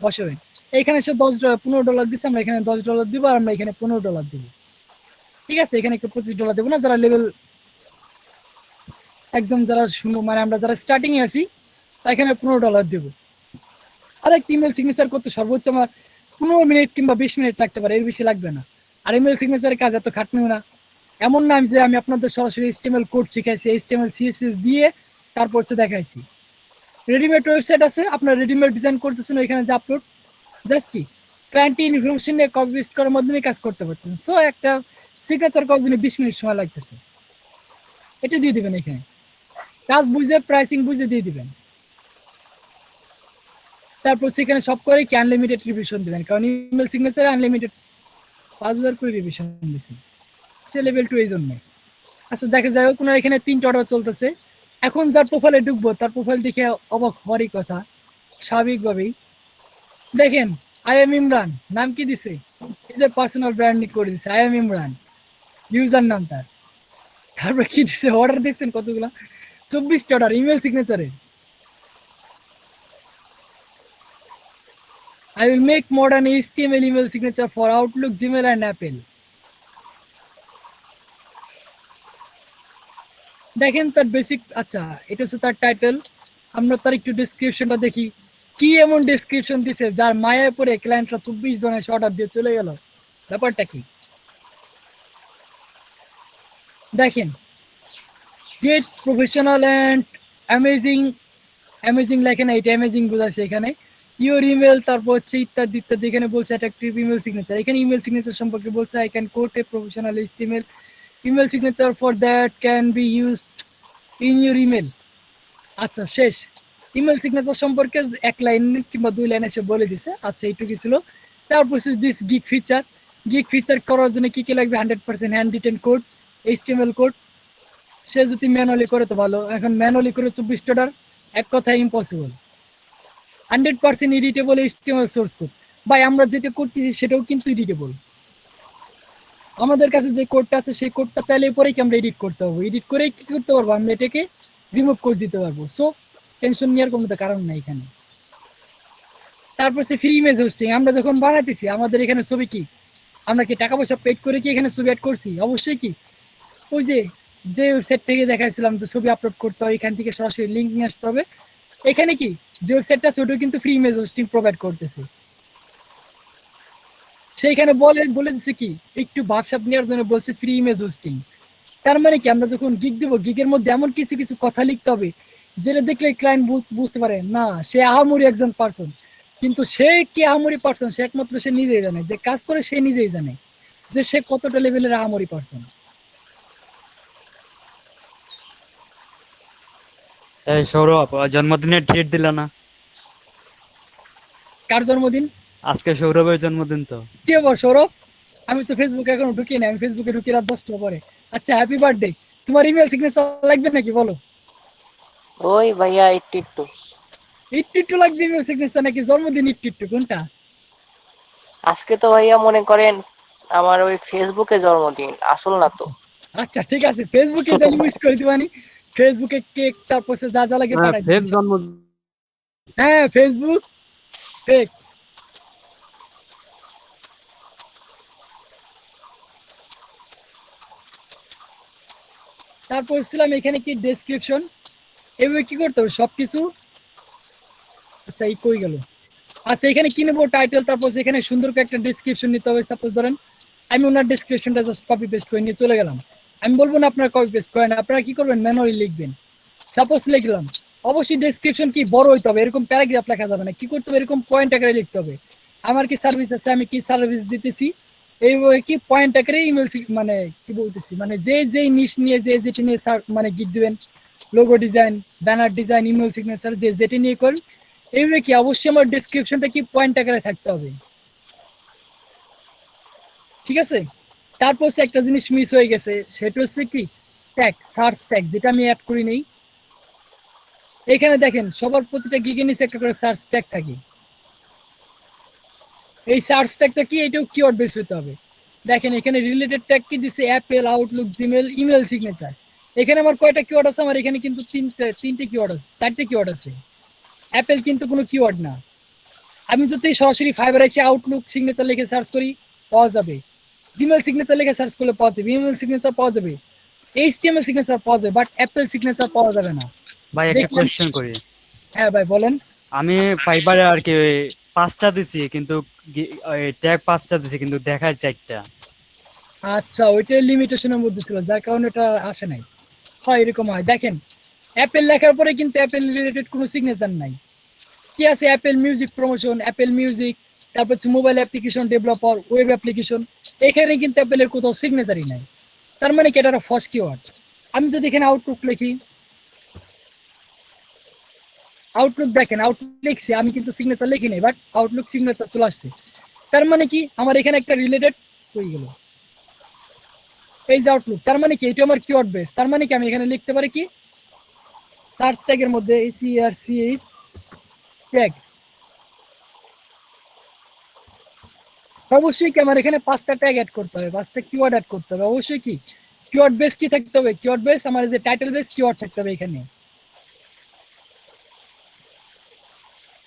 বসাবেন। এখানে সে $10 $15 দিচ্ছে, আমরা এখানে $10 দিব, আর আমরা এখানে $15 দিব। ঠিক আছে, এখানে একটু $25 দেবো না, যারা লেভেল একদম যারা মানে আমরা যারা স্টার্টিং এ আছি, এখানে $15 দেবো। আর একটা ইমেল সিগনেচার করতে সর্বোচ্চ আমার 15 মিনিট কিংবা 20 মিনিট লাগতে পারে, এর বেশি লাগবে না। আর ইমেল সিগনেচারের কাজ এত খাটনিও না। এমন না যে আমি আপনাদের সরাসরি HTML কোড শিখাইছি, HTML CSS দিয়ে তারপর হচ্ছে দেখাইছি। রেডিমেড ওয়েবসাইট আছে, আপনার রেডিমেড ডিজাইন করতেছেন, ওইখানে যে আপলোড জাস্ট কি ক্লায়েন্ট ইনফরমেশন নিয়ে কপি পেস্ট করার মাধ্যমে কাজ করতে পারতেন। সো একটা সিগনেচার করার জন্য 20 মিনিট সময় লাগতেছে, এটা দিয়ে দিবেন। এখানে কাজ বুঝে, প্রাইসিং বুঝে দিয়ে দিবেন। তারপর সেখানে সব করে কি আনলিমিটেড রিভিশন দিবেন, কারণ ইমেল সিগনেচারে আনলিমিটেড 5000 করে রিভিশন দিচ্ছি, সে লেভেল 2 এই জন্য। আচ্ছা দেখা যায় কোনো এখানে 3টা অর্ডার চলতেছে। এখন যার প্রোফাইলে ঢুকবো, তার প্রোফাইল দেখে অবাক হওয়ারই কথা স্বাভাবিকভাবেই। দেখেন আই এম ইমরান নাম কি দিছে, এদের পার্সোনাল ব্র্যান্ডিং করে দিছে, আই এম ইমরান ইউজার নাম তার। তারপর কি দিছে, অর্ডার দেখছেন কতগুলা, 24টা অর্ডার ইমেল সিগনেচারে। I will make modern HTML email signature for Outlook, Gmail and Apple. দেখেন তার বেসিক, আচ্ছা এটা হচ্ছে তার টাইটেল। আমরা তার একটু ডেসক্রিপশনটা দেখি, কি এমন ডেসক্রিপশন দিছে যার মায়ায় পড়ে ক্লায়েন্টরা 24 জন এসে অর্ডার দিয়ে চলে গেল। ব্যাপারটা কি দেখেন, গ্রেট প্রফেশনাল অ্যান্ড অ্যামেজিং লেখে না, এটা অ্যামেজিং বোঝাচ্ছে এখানে। ইউর ইমেল, তারপর হচ্ছে ইত্যাদি ইত্যাদি, এখানে বলছে অ্যাট্রাকটিভ ইমেল সিগনেচার। এখানে ইমেল সিগনেচার সম্পর্কে বলছে, I can quote a professional email signature for that can be used in your email. আচ্ছা শেষ, ইমেল সিগনেচার সম্পর্কে 1 লাইন কিংবা 2 লাইন এসে বলে দিছে। আচ্ছা এইটুকু ছিল। তারপর দিস গিগ ফিচার করার জন্য কি কি লাগবে, 100% হ্যান্ড রিটেন কোড, HTML কোড। সে যদি ম্যানুয়ালি করে তো ভালো, এখন ম্যানুয়ালি করে 24 অর্ডার, এক কথায় impossible. 100% editable HTML source code. ভাই আমরা যেটা করতেছি সেটাও কিন্তু এডিটেবল। আমাদের কাছে যে কোডটা আছে সেই কোডটা চাইলে পরেই কি আমরা এডিট করতে পারবো, এডিট করে কি করতে পারবো, আমরা এটাকে রিমুভ করে দিতে পারবো। সো টেনশন নেওয়ার কোনো কারণ নাই এখানে। তারপর সে ফ্রি ইমেজ হোস্টিং, আমরা যখন বানাইতেছি আমাদের এখানে ছবি কি আমরা কি টাকা পয়সা পেড করে কি এখানে ছবি অ্যাড করছি? অবশ্যই কি ওই যে ওয়েবসাইট থেকে দেখাইছিলাম যে ছবি আপলোড করতে হয়, এখান থেকে সরাসরি লিঙ্ক নিয়ে আসতে হবে। এখানে কি যে ওয়েবসাইটটা আছে ওটাও কিন্তু ফ্রি ইমেজ হোস্টিং প্রোভাইড করতেছে। সেইখানে বলে দিচ্ছে কি একটু ভাবসাব নেওয়ার জন্য বলছে ফ্রি ইমেজ হোস্টিং। তার মানে কি আমরা যখন গিগ দিব, গিগের মধ্যে এমন কিছু কিছু কথা লিখতে হবে যেটা দেখলে ক্লায়েন্ট বুঝতে পারে না সে আহামরি একজন পার্সন, কিন্তু সে কি আহামরি পার্সন সে একমাত্র সে নিজেই জানে, যে কাজ করে সে নিজেই জানে যে সে কতটা লেভেলের আহামরি পার্সন। এই সৌরভ জন্মদিনের ট্রিট দিল না? কার জন্মদিন? আজকে সৌরভের জন্মদিন। তো কি খবর সৌরভ? আমি তো ফেসবুকে এখনো ঢুকি না, আমি ফেসবুকে ঢুকি রাত 10টা পরে। আচ্ছা হ্যাপি বার্থডে। তোমার ইমেল সিগনেচার লাগবে নাকি বলো? ওই ভাইয়া একটু একটু লাগবে ইমেল সিগনেচার নাকি জন্মদিন একটু কোনটা? আজকে তো ভাইয়া মনে করেন আমার ওই ফেসবুকে জন্মদিন, আসল না তো। আচ্ছা ঠিক আছে, ফেসবুকে তাহলে উইশ করে দিবানি, ফেসবুকে কেক তারপর যা যা লাগে পাঠাই ফেক দিবি। জন্মদিন। হ্যাঁ ফেসবুক ফেক। তারপর ছিলাম এখানে কি ডেসক্রিপশন, এভাবে কি করতে হবে সবকিছু। আচ্ছা এই কই গেল? আচ্ছা এখানে কি নেবো টাইটেল, তারপর এখানে সুন্দর করে একটা ডেসক্রিপশন নিতে হবে। সাপোজ ধরেন আমি ওনার ডেসক্রিপশনটা জাস্ট কপি পেস্ট করে নিয়ে চলে গেলাম। আমি বলবো না আপনারা কপি পেস্ট করেন, আপনারা কি করবেন ম্যানুয়ালি লিখবেন। সাপোজ লিখলাম, অবশ্যই ডেসক্রিপশন কি বড় হইতে হবে, এরকম প্যারাগ্রাফ লেখা যাবে না। কি করতে হবে, এরকম পয়েন্ট আকারে লিখতে হবে। আমার কি সার্ভিস আছে, আমি কি সার্ভিস দিতেছি, এইভাবে কি পয়েন্ট আকারে ইমেল মানে কি বলতেছি, মানে যে নিশ নিয়ে যেটা নিয়ে মানে গিট দিবেন, logo design, banner design, email signature, যেটা নিয়ে করেন, এইভাবে কি অবশ্যই আমার ডেসক্রিপশনটা কি পয়েন্ট আকারে থাকতে হবে। ঠিক আছে, তারপর হচ্ছে একটা জিনিস মিস হয়ে গেছে, সেটা হচ্ছে কি ট্যাগ, সার্চ ট্যাগ, যেটা আমি অ্যাড করি নেই। এখানে দেখেন সবার প্রতিটা গিগের নিচে একটা করে সার্চ ট্যাগ থাকে। এই সার্চ ট্যাগটা কি, এটাও কিওয়ার্ড বেস হতে হবে। দেখেন এখানে রিলেটেড ট্যাগ কি দিছে, Apple, Outlook, Gmail, email signature. এখানে আমার কয়টা কিওয়ার্ড আছে, আমার এখানে কিন্তু তিনটে কিওয়ার্ড আছে, 4টে কিওয়ার্ড আছে। অ্যাপেল কিন্তু কোনো কিওয়ার্ড না। আমি যদি সরাসরি ফাইবার এসে আউটলুক সিগনেচার লিখে সার্চ করি, পাওয়া যাবে। জিমেল সিগনেচার লিখে সার্চ করলে পাওয়া যাবে, ইমেল সিগনেচার পাওয়া যাবে, এইচটিএমএল সিগনেচার পাওয়া যাবে, বাট অ্যাপেল সিগনেচার পাওয়া যাবে না। ভাই একটা কোয়েশ্চেন করি। হ্যাঁ ভাই বলেন। আমি ফাইবারে আর কি 5টা দিছি, কিন্তু ট্যাগ 5টা দিছি, কিন্তু দেখায় 4টা। আচ্ছা, ওইটা লিমিটেশনের মধ্যে ছিল, যার কারণে এটা আসে নাই। হয় এরকম হয়। দেখেন অ্যাপেল লেখার পরে কিন্তু অ্যাপেল রিলেটেড কোনো সিগনেচার নাই। কি আছে, Apple music promotion, Apple music, তারপর হচ্ছে mobile application developer, web application, এখানে কিন্তু অ্যাপেলের কোথাও সিগনেচারই নাই। তার মানে কি এটা একটা ফার্স্ট কিওয়ার্ড। আমি যদি এখানে আউটলুক লিখি, আউটলুক দেখেন, আউটলুক লিখছি আমি কিন্তু সিগনেচার লিখি নাই, বাট আউটলুক সিগনেচার চলে আসছে। তার মানে কি আমার এখানে একটা রিলেটেড হয়ে গেল, এই যে আউটলুক। তার মানে কি এটা আমার কিওয়ার্ড বেস। তার মানে কি আমি এখানে লিখতে পারি কি, সার্চ ট্যাগের মধ্যে CRCH ট্যাগ। অবশ্যই কি আমার এখানে 5টা ট্যাগ অ্যাড করতে হবে, 5টা কিওয়ার্ড অ্যাড করতে হবে। অবশ্যই কি কিওয়ার্ড বেস কি থাকতে হবে, কিওয়ার্ড বেস আমার যে টাইটেল বেস কিওয়ার্ড থাকতে হবে। এখানে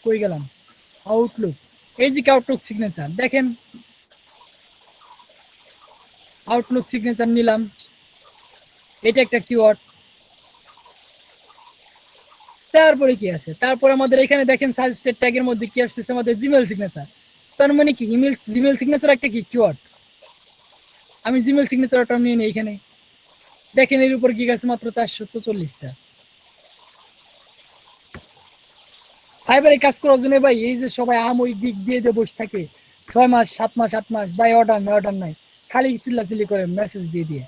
কই গেলাম, আউটলুক, এই যে আউটলুক সিগনেচার, দেখেন আউটলুক সিগনেচার নিলাম, এটা একটা কিওয়ার্ড। তারপরে কি আছে, তারপর আমাদের এখানে দেখেন সাজেস্টেড ট্যাগের মধ্যে কি আসছে, আমাদের জিমেল সিগনেচার। তার মানে কি জিমেল সিগনেচার একটা কি কিওয়ার্ড। আমি জিমেল সিগনেচারটা নিয়ে নিই এখানে, দেখেন এর উপর কি আছে মাত্র 440টা। ফাইবারে কাজ করার জন্য ভাই এই যে সবাই ওই দিক দিয়ে বসে থাকে 6 মাস 7 মাস 8 মাস, ভাই অর্ডার নাই, খালি চিল্লাচিল্লি করে মেসেজ দিয়ে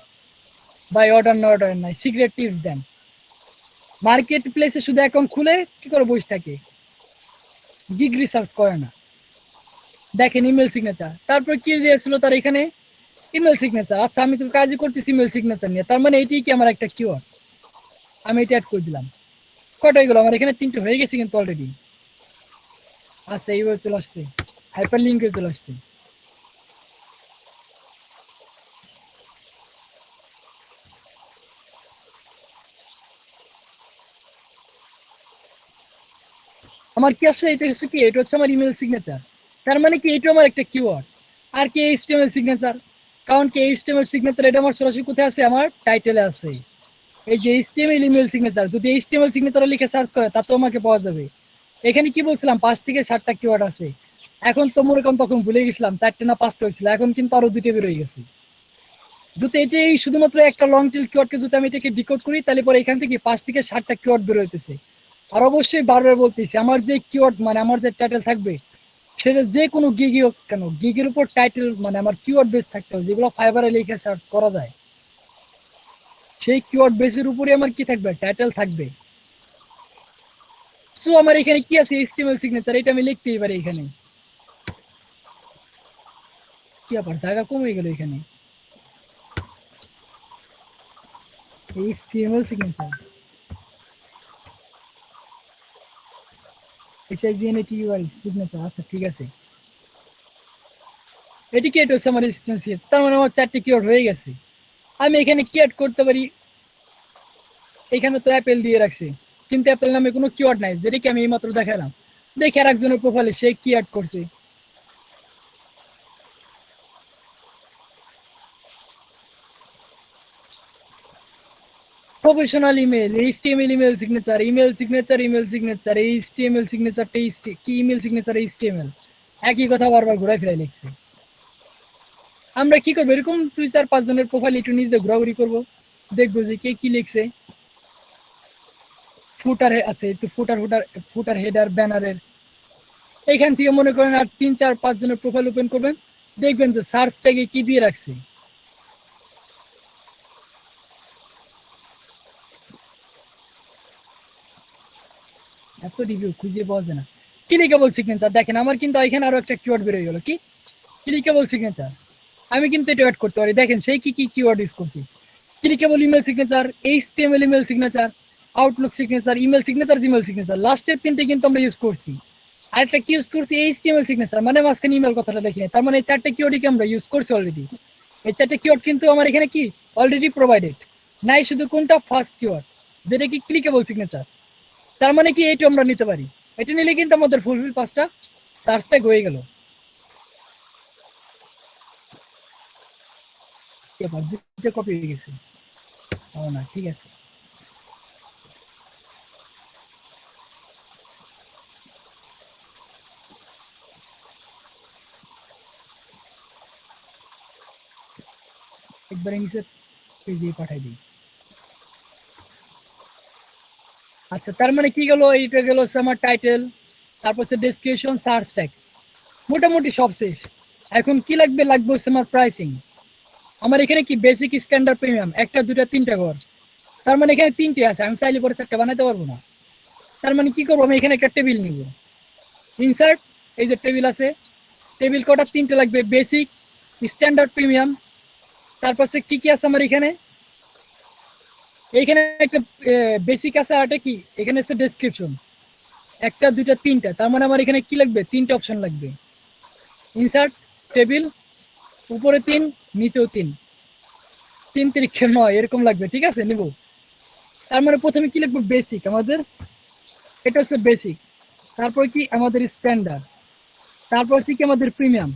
ভাই অর্ডার নাই, সিক্রেট টিপস দেন। মার্কেট প্লেসে শুধু অ্যাকাউন্ট খুলে কি করে বসে থাকে, গিগ রিসার্চ করে না। দেখেন ইমেল সিগনেচার, তারপর কি দিয়েছিল তার এখানে ইমেল সিগনেচার। আচ্ছা আমি তো কাজই করতেছি ইমেল সিগনেচার নিয়ে, তার মানে এটি কি আমার একটা কিওয়ার্ড। আমি এটা অ্যাড করে দিলাম। কয়টা হয়ে গেল আমার এখানে, 3টে হয়ে গেছে কিন্তু অলরেডি। আচ্ছা এইভাবে চলে আসছে, হাইপার লিঙ্কে চলে আসছে। আমার কি আসছে, এটা হচ্ছে কি, এটা হচ্ছে আমার ইমেল সিগনেচার। তার মানে কি এটা আমার একটা কিওয়ার্ড। আর কি এইচটিএমএল সিগনেচার, কারণ কি এইচটিএমএল সিগনেচার এটা আমার সরাসরি কোথায় আছে, আমার টাইটেলে আছে। এই যে এইচটিএমএল ইমেল সিগনেচার, যদি এইচটিএমএল সিগনেচার লিখে সার্চ করে তা তো আমাকে পাওয়া যাবে। এখানে কি বলছিলাম 5 থেকে 7টা কিওয়ার্ড আছে। এখন তো মনে করেন তখন ভুলে গেছিলাম 4টে না 5টা হয়েছিল, এখন কিন্তু আরো 2টে বেরোয় গেছে। যদি এটাই শুধুমাত্র একটা লং টেল কিওয়ার্ডকে যদি আমি এটাকে ডিকোড করি, তাহলে পরে এখান থেকে 5 থেকে 7টা কিওয়ার্ড বেরোইতেছে। আর অবশ্যই বারবার বলতেছি, আমার যে কিওয়ার্ড মানে আমার যে টাইটেল থাকবে, সেটা যে কোনো গিগই হোক কেন, গিগের উপর টাইটেল মানে আমার কিওয়ার্ড বেস থাকতে হবে, যেগুলো ফাইবারে লিখে সার্চ করা যায়। সেই কিওয়ার্ড বেসের উপরে আমার কি থাকবে, টাইটেল থাকবে। সো আমার এখানে কি আছে, এইচটিএমএল সিগনেচার, এটা আমি লিখতেই পারি এখানে। কি আবার জায়গা কমে গেল এখানে, এইচটিএমএল সিগনেচার, সিগনেচার। আচ্ছা ঠিক আছে, এটি কি, এটা হচ্ছে আমার ইনস্ট্যান্সিয়েট। তার মানে আমার 4টে কিওয়ার্ড হয়ে গেছে। আমি এখানে কি অ্যাড করতে পারি, এখানে তো অ্যাপেল দিয়ে রাখছে, কিন্তু অ্যাপেল নামে কোনো কিওয়ার্ড নাই, যেটাকে আমি এইমাত্র দেখালাম। দেখি আর একজনের প্রোফাইলে সে কি অ্যাড করছে। Professional email, HTML email signature, HTML signature, কি ইমেল সিগনেচার, এইচটিএমএল, একই কথা বারবার ঘুরাই ফিরাই লিখছে। আমরা কি করবো, এরকম 2-4-5 জনের প্রোফাইল একটু নিজে ঘোরাঘুরি করবো, দেখবো যে কে কি লিখছে। ফুটার আছে একটু, ফুটার হেডার ব্যানারের এইখান থেকে মনে করেন আর 3-4-5 জনের প্রোফাইল ওপেন করবেন, দেখবেন যে সার্চ ট্যাগে কি দিয়ে রাখছে। এত রিভিউ খুঁজে পাওয়া যায় না। ক্লিকেবল সিগনেচার দেখেন, আমার কিন্তু এখানে আরো একটা কিওয়ার্ড বের হয়ে গেল, কি ক্লিকেবল সিগনেচার। আমি কিন্তু এটা অ্যাড করতে পারি, দেখেন সেই কি কি কিওয়ার্ড ইউজ করছি। Clickable email signature, HTML email signature, Outlook signature, email signature, Gmail signature, লাস্টের তিনটে কিন্তু আমরা ইউজ করছি। আরেকটা কি ইউজ করছি, এইচটিএমএল সিগনেচার, মানে মাঝখানে ইমেল কথাটা দেখি, তার মানে এই 4টে কিওয়ার্ডই আমরা ইউজ করছি অলরেডি। এই 4টে কিওয়ার্ড কিন্তু আমার এখানে কি অলরেডি প্রোভাইডেড নাই, শুধু কোনটা ফার্স্ট কিওয়ার্ড যেটা কি ক্লিকেবল সিগনেচার। তার মানে কি এইটা আমরা নিতে পারি, এটা নিলে কিন্তু আমাদের ফুলফিল 5টা সার্চ ট্যাগ হয়ে গেল। এবার দুটো কপি হয়ে গেছে, ও না ঠিক আছে। একবারে নিচে পেজে পাঠাই দিই। আচ্ছা, তার মানে কি গেল, এইটা গেল আমার টাইটেল, তারপর হচ্ছে ডেসক্রিপশন, সার্চ ট্যাগ, মোটামুটি সব শেষ। এখন কি লাগবে, লাগবে হচ্ছে আমার প্রাইসিং। আমার এখানে কি বেসিক, স্ট্যান্ডার্ড, প্রিমিয়াম, একটা দুটা তিনটা ঘর, তার মানে এখানে তিনটে আছে, আমি চাইলে পরে 4টা বানাতে পারবো না। তার মানে কি করবো, আমি এখানে একটা টেবিল নিব, ইনসার্ট, এই যে টেবিল আছে, টেবিল কটা, তিনটে লাগবে, বেসিক, স্ট্যান্ডার্ড, প্রিমিয়াম। তারপর হচ্ছে কি কি আছে আমার এখানে, এইখানে একটা বেসিক আছে, আর একটা কি এখানে হচ্ছে ডেসক্রিপশন, একটা দুইটা তিনটা, তার মানে আমার এখানে কি লাগবে, তিনটা অপশন লাগবে, ইনসার্ট, টেবিল, উপরে 3 নিচেও 3, 3 3 9 এরকম লাগবে, ঠিক আছে নিব। তার মানে প্রথমে কি লিখবো, বেসিক, আমাদের এটা হচ্ছে বেসিক, তারপর কি আমাদের স্ট্যান্ডার্ড, তারপর হচ্ছে কি আমাদের প্রিমিয়াম,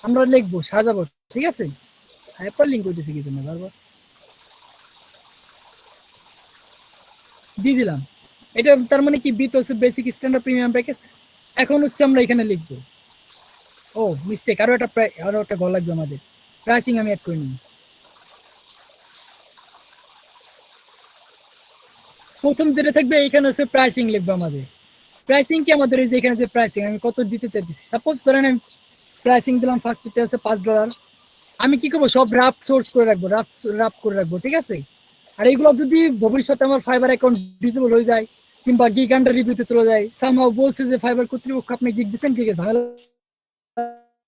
আমরা লিখবো সাজাবো, ঠিক আছে। হাইপার লিঙ্ক করতেছি কি জন্য বারবার, দিয়ে দিলাম। এটা তার মানে কি বিট হচ্ছে বেসিক, স্ট্যান্ডার্ড, প্রিমিয়াম প্যাকেজ। এখন হচ্ছে আমরা এখানে লিখবো, ও মিস্টেক, আরো একটা ঘর লাগবে আমাদের, প্রাইসিং আমি অ্যাড করে নিই। প্রথম যেটা থাকবে এখানে হচ্ছে প্রাইসিং লিখবো আমাদের। প্রাইসিং কি আমাদের এই যে এখানে যে প্রাইসিং আমি কত দিতে চাইতেছি, সাপোজ ধরেন আমি প্রাইসিং দিলাম, ফার্স্ট এটা হচ্ছে $5। আমি কি করবো, সব রাফ সোর্স করে রাখবো, রাফ করে রাখবো, ঠিক আছে। আর এইগুলো যদি ভবিষ্যতে আমার ফাইবার অ্যাকাউন্ট ডিসেবল হয়ে যায়, কিংবা গিগ আন্ডার রিভিউতে চলে যায়, সামহাও বলছে যে ফাইবার কর্তৃপক্ষ আপনি গিগ দিচ্ছেন, গিগে ঝামেলা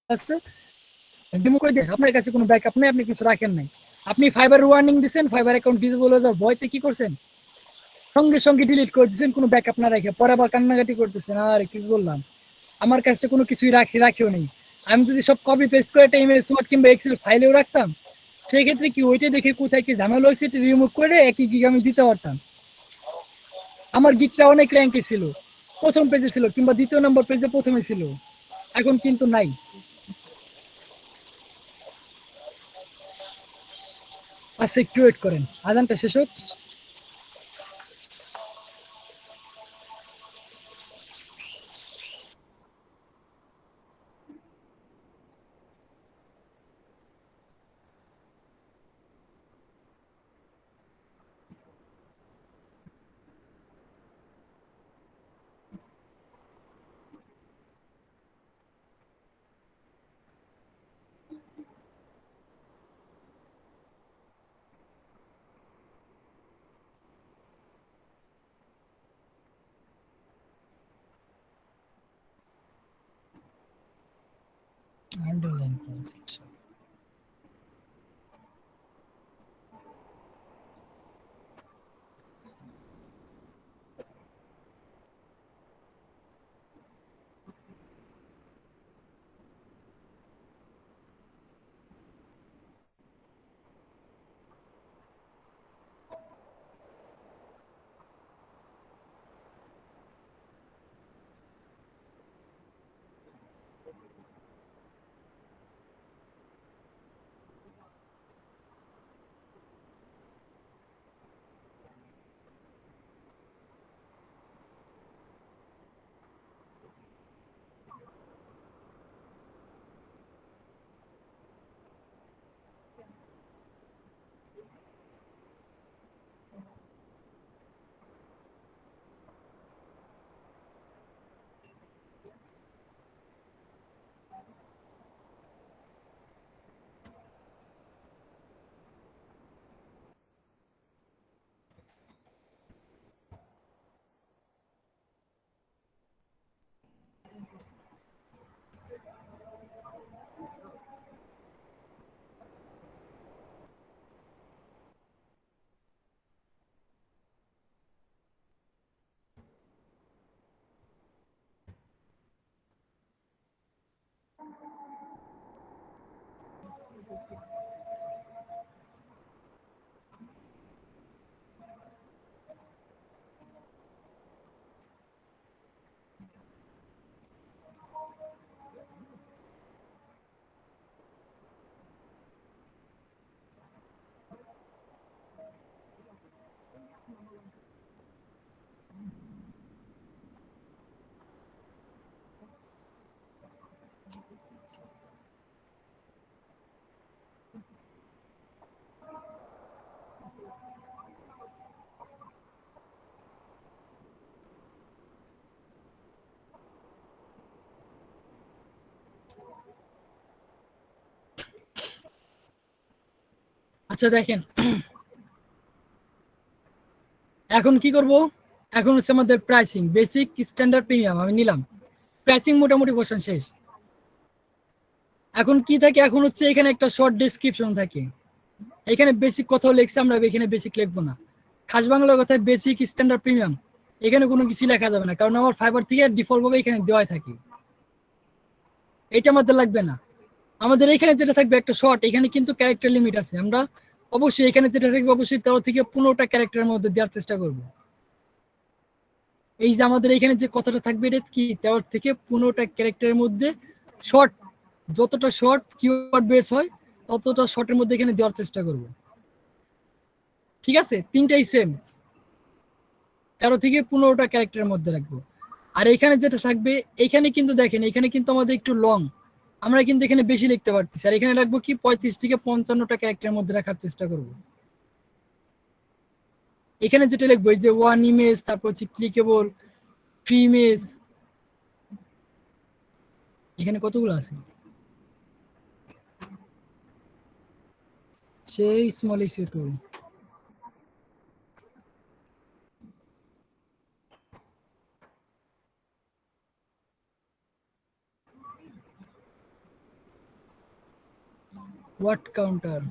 আছে, ডেমো করে দিয়ে আপনার কাছে কোনো ব্যাকআপ নেই, আপনি কিছু রাখেন নাই, আপনি ফাইবার ওয়ার্নিং দিচ্ছেন, ফাইবার অ্যাকাউন্ট ডিসেবল হয়ে যাওয়ার ভয়তে কি করছেন, সঙ্গে সঙ্গে ডিলিট করে দিচ্ছেন, কোনো ব্যাকআপ না রেখে, পরে আবার কান্নাকাটি করতেছেন, আর কি বললাম, আমার কাছে কোনো কিছুই রাখিও নেই। আমি যদি সব কপি পেস্ট করে একটা ইমেজ ওয়ার্ড কিংবা এক্সেল ফাইলেও রাখতাম, সেই ক্ষেত্রে কি ওইটা দেখে কোথায় কি ঝামেলা হয়েছে এটা রিমুভ করে একই গিগ আমি দিতে পারতাম। আমার গিগটা অনেক র্যাঙ্কে ছিল, প্রথম পেজে ছিল, কিংবা দ্বিতীয় নম্বর পেজে প্রথমে ছিল, এখন কিন্তু নাই। আচ্ছা একটু ওয়েট করেন, আজানটা শেষ হোক। আন্ডারলাইন সেকশন, আচ্ছা দেখেন, এখন কি করব, এখন হচ্ছে আমাদের প্রাইসিং, বেসিক, স্ট্যান্ডার্ড, প্রিমিয়াম আমি নিলাম। প্রাইসিং মোটামুটি পোর্শন শেষ। এখন কি থাকে, এখন হচ্ছে এখানে একটা শর্ট ডেসক্রিপশন থাকে। এখানে বেসিক কথাও লিখছে, আমরা এখানে বেসিক লিখবো না। খাস বাংলা কথায় বেসিক, স্ট্যান্ডার্ড, প্রিমিয়াম এখানে কোনো কিছু লেখা যাবে না, কারণ আমার ফাইবার থেকে ডিফল্ট ভাবে এখানে দেওয়াই থাকে। এটা আমাদের লাগবে না। আমাদের এখানে যেটা থাকবে একটা শর্ট, এখানে কিন্তু ক্যারেক্টার লিমিট আছে। আমরা অবশ্যই এখানে যেটা থাকবে অবশ্যই 13 থেকে 15টা ক্যারেক্টারের মধ্যে দেওয়ার চেষ্টা করব। এই যে আমাদের এখানে যে কথাটা থাকবে এটা কি 13 থেকে 15টা ক্যারেক্টারের মধ্যে শর্ট, যতটা শর্ট কিওয়ার্ড বেস হয় ততটা শর্টের মধ্যে এখানে দেওয়ার চেষ্টা করব। ঠিক আছে, তিনটাই সেম, 13 থেকে 15টা ক্যারেক্টারের মধ্যে রাখবো। আর এখানে যেটা থাকবে, এখানে কিন্তু দেখেন এখানে কিন্তু আমাদের একটু লং, আমরা কিন্তু এখানে বেশি লিখতে পারতেছি। আর এখানে রাখবো কি 35 থেকে 55টা ক্যারেক্টারের মধ্যে রাখার চেষ্টা করব। এখানে যেটা লিখবো এই যে ওয়ান ইমেজ, তারপর হচ্ছে ক্লিকেবল, ফ্রি ইমেজ, এখানে কতগুলো আছে, সেই স্মল ইস্যু টুল, ওয়াট কাউন্টার,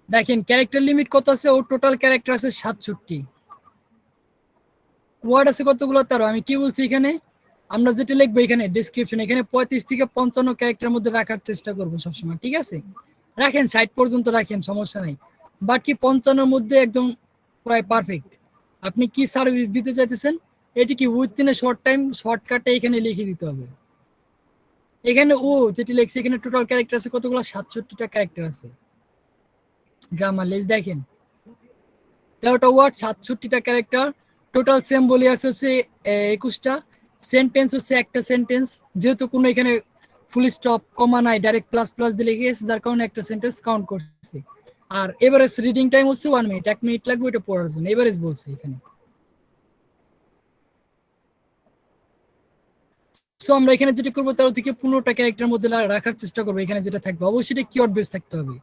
দেখেন ক্যারেক্টার লিমিট কত আছে, ও টোটাল ক্যারেক্টার আছে 67, ওয়ার্ড আছে কতগুলো, তারও আমি কি বলছি এখানে আমরা যেটা লিখবো এখানে ডেসক্রিপশন, এখানে 35 থেকে 55 ক্যারেক্টারের মধ্যে রাখার চেষ্টা করবো সবসময়। ঠিক আছে, রাখেন 60 পর্যন্ত রাখেন, সমস্যা নাই। বাকি 55-এর মধ্যে একদম প্রায় পারফেক্ট। আপনি কি সার্ভিস দিতে চাইতেছেন, এটি কি উইথিন এ শর্ট টাইম, শর্টকাটে এখানে লিখে দিতে হবে। এখানে ও যেটি লিখছে এখানে টোটাল ক্যারেক্টার আছে কতগুলো, 67টা ক্যারেক্টার আছে। গ্রামার লেজ দেখেন 13টা ওয়ার্ড, 67টা ক্যারেক্টার, টোটাল সেম বলি আছে হচ্ছে 21টা, সেন্টেন্স হচ্ছে একটা সেন্টেন্স, যেহেতু কোনো এখানে ফুল স্টপ কমা নাই, ডাইরেক্ট প্লাস প্লাস দিলে গিয়েছে, যার কারণে একটা সেন্টেন্স কাউন্ট করছে। আর এভারেজ রিডিং টাইম হচ্ছে 1 মিনিট, 1 মিনিট লাগবে এটা পড়ার জন্য, এভারেজ বলছে এখানে। সো আমরা এখানে যেটা করবো 13 থেকে 15টা ক্যারেক্টারের মধ্যে রাখার চেষ্টা করবো। এখানে যেটা থাকবে অবশ্যই কিওয়ার্ড বেস থাকতে হবে।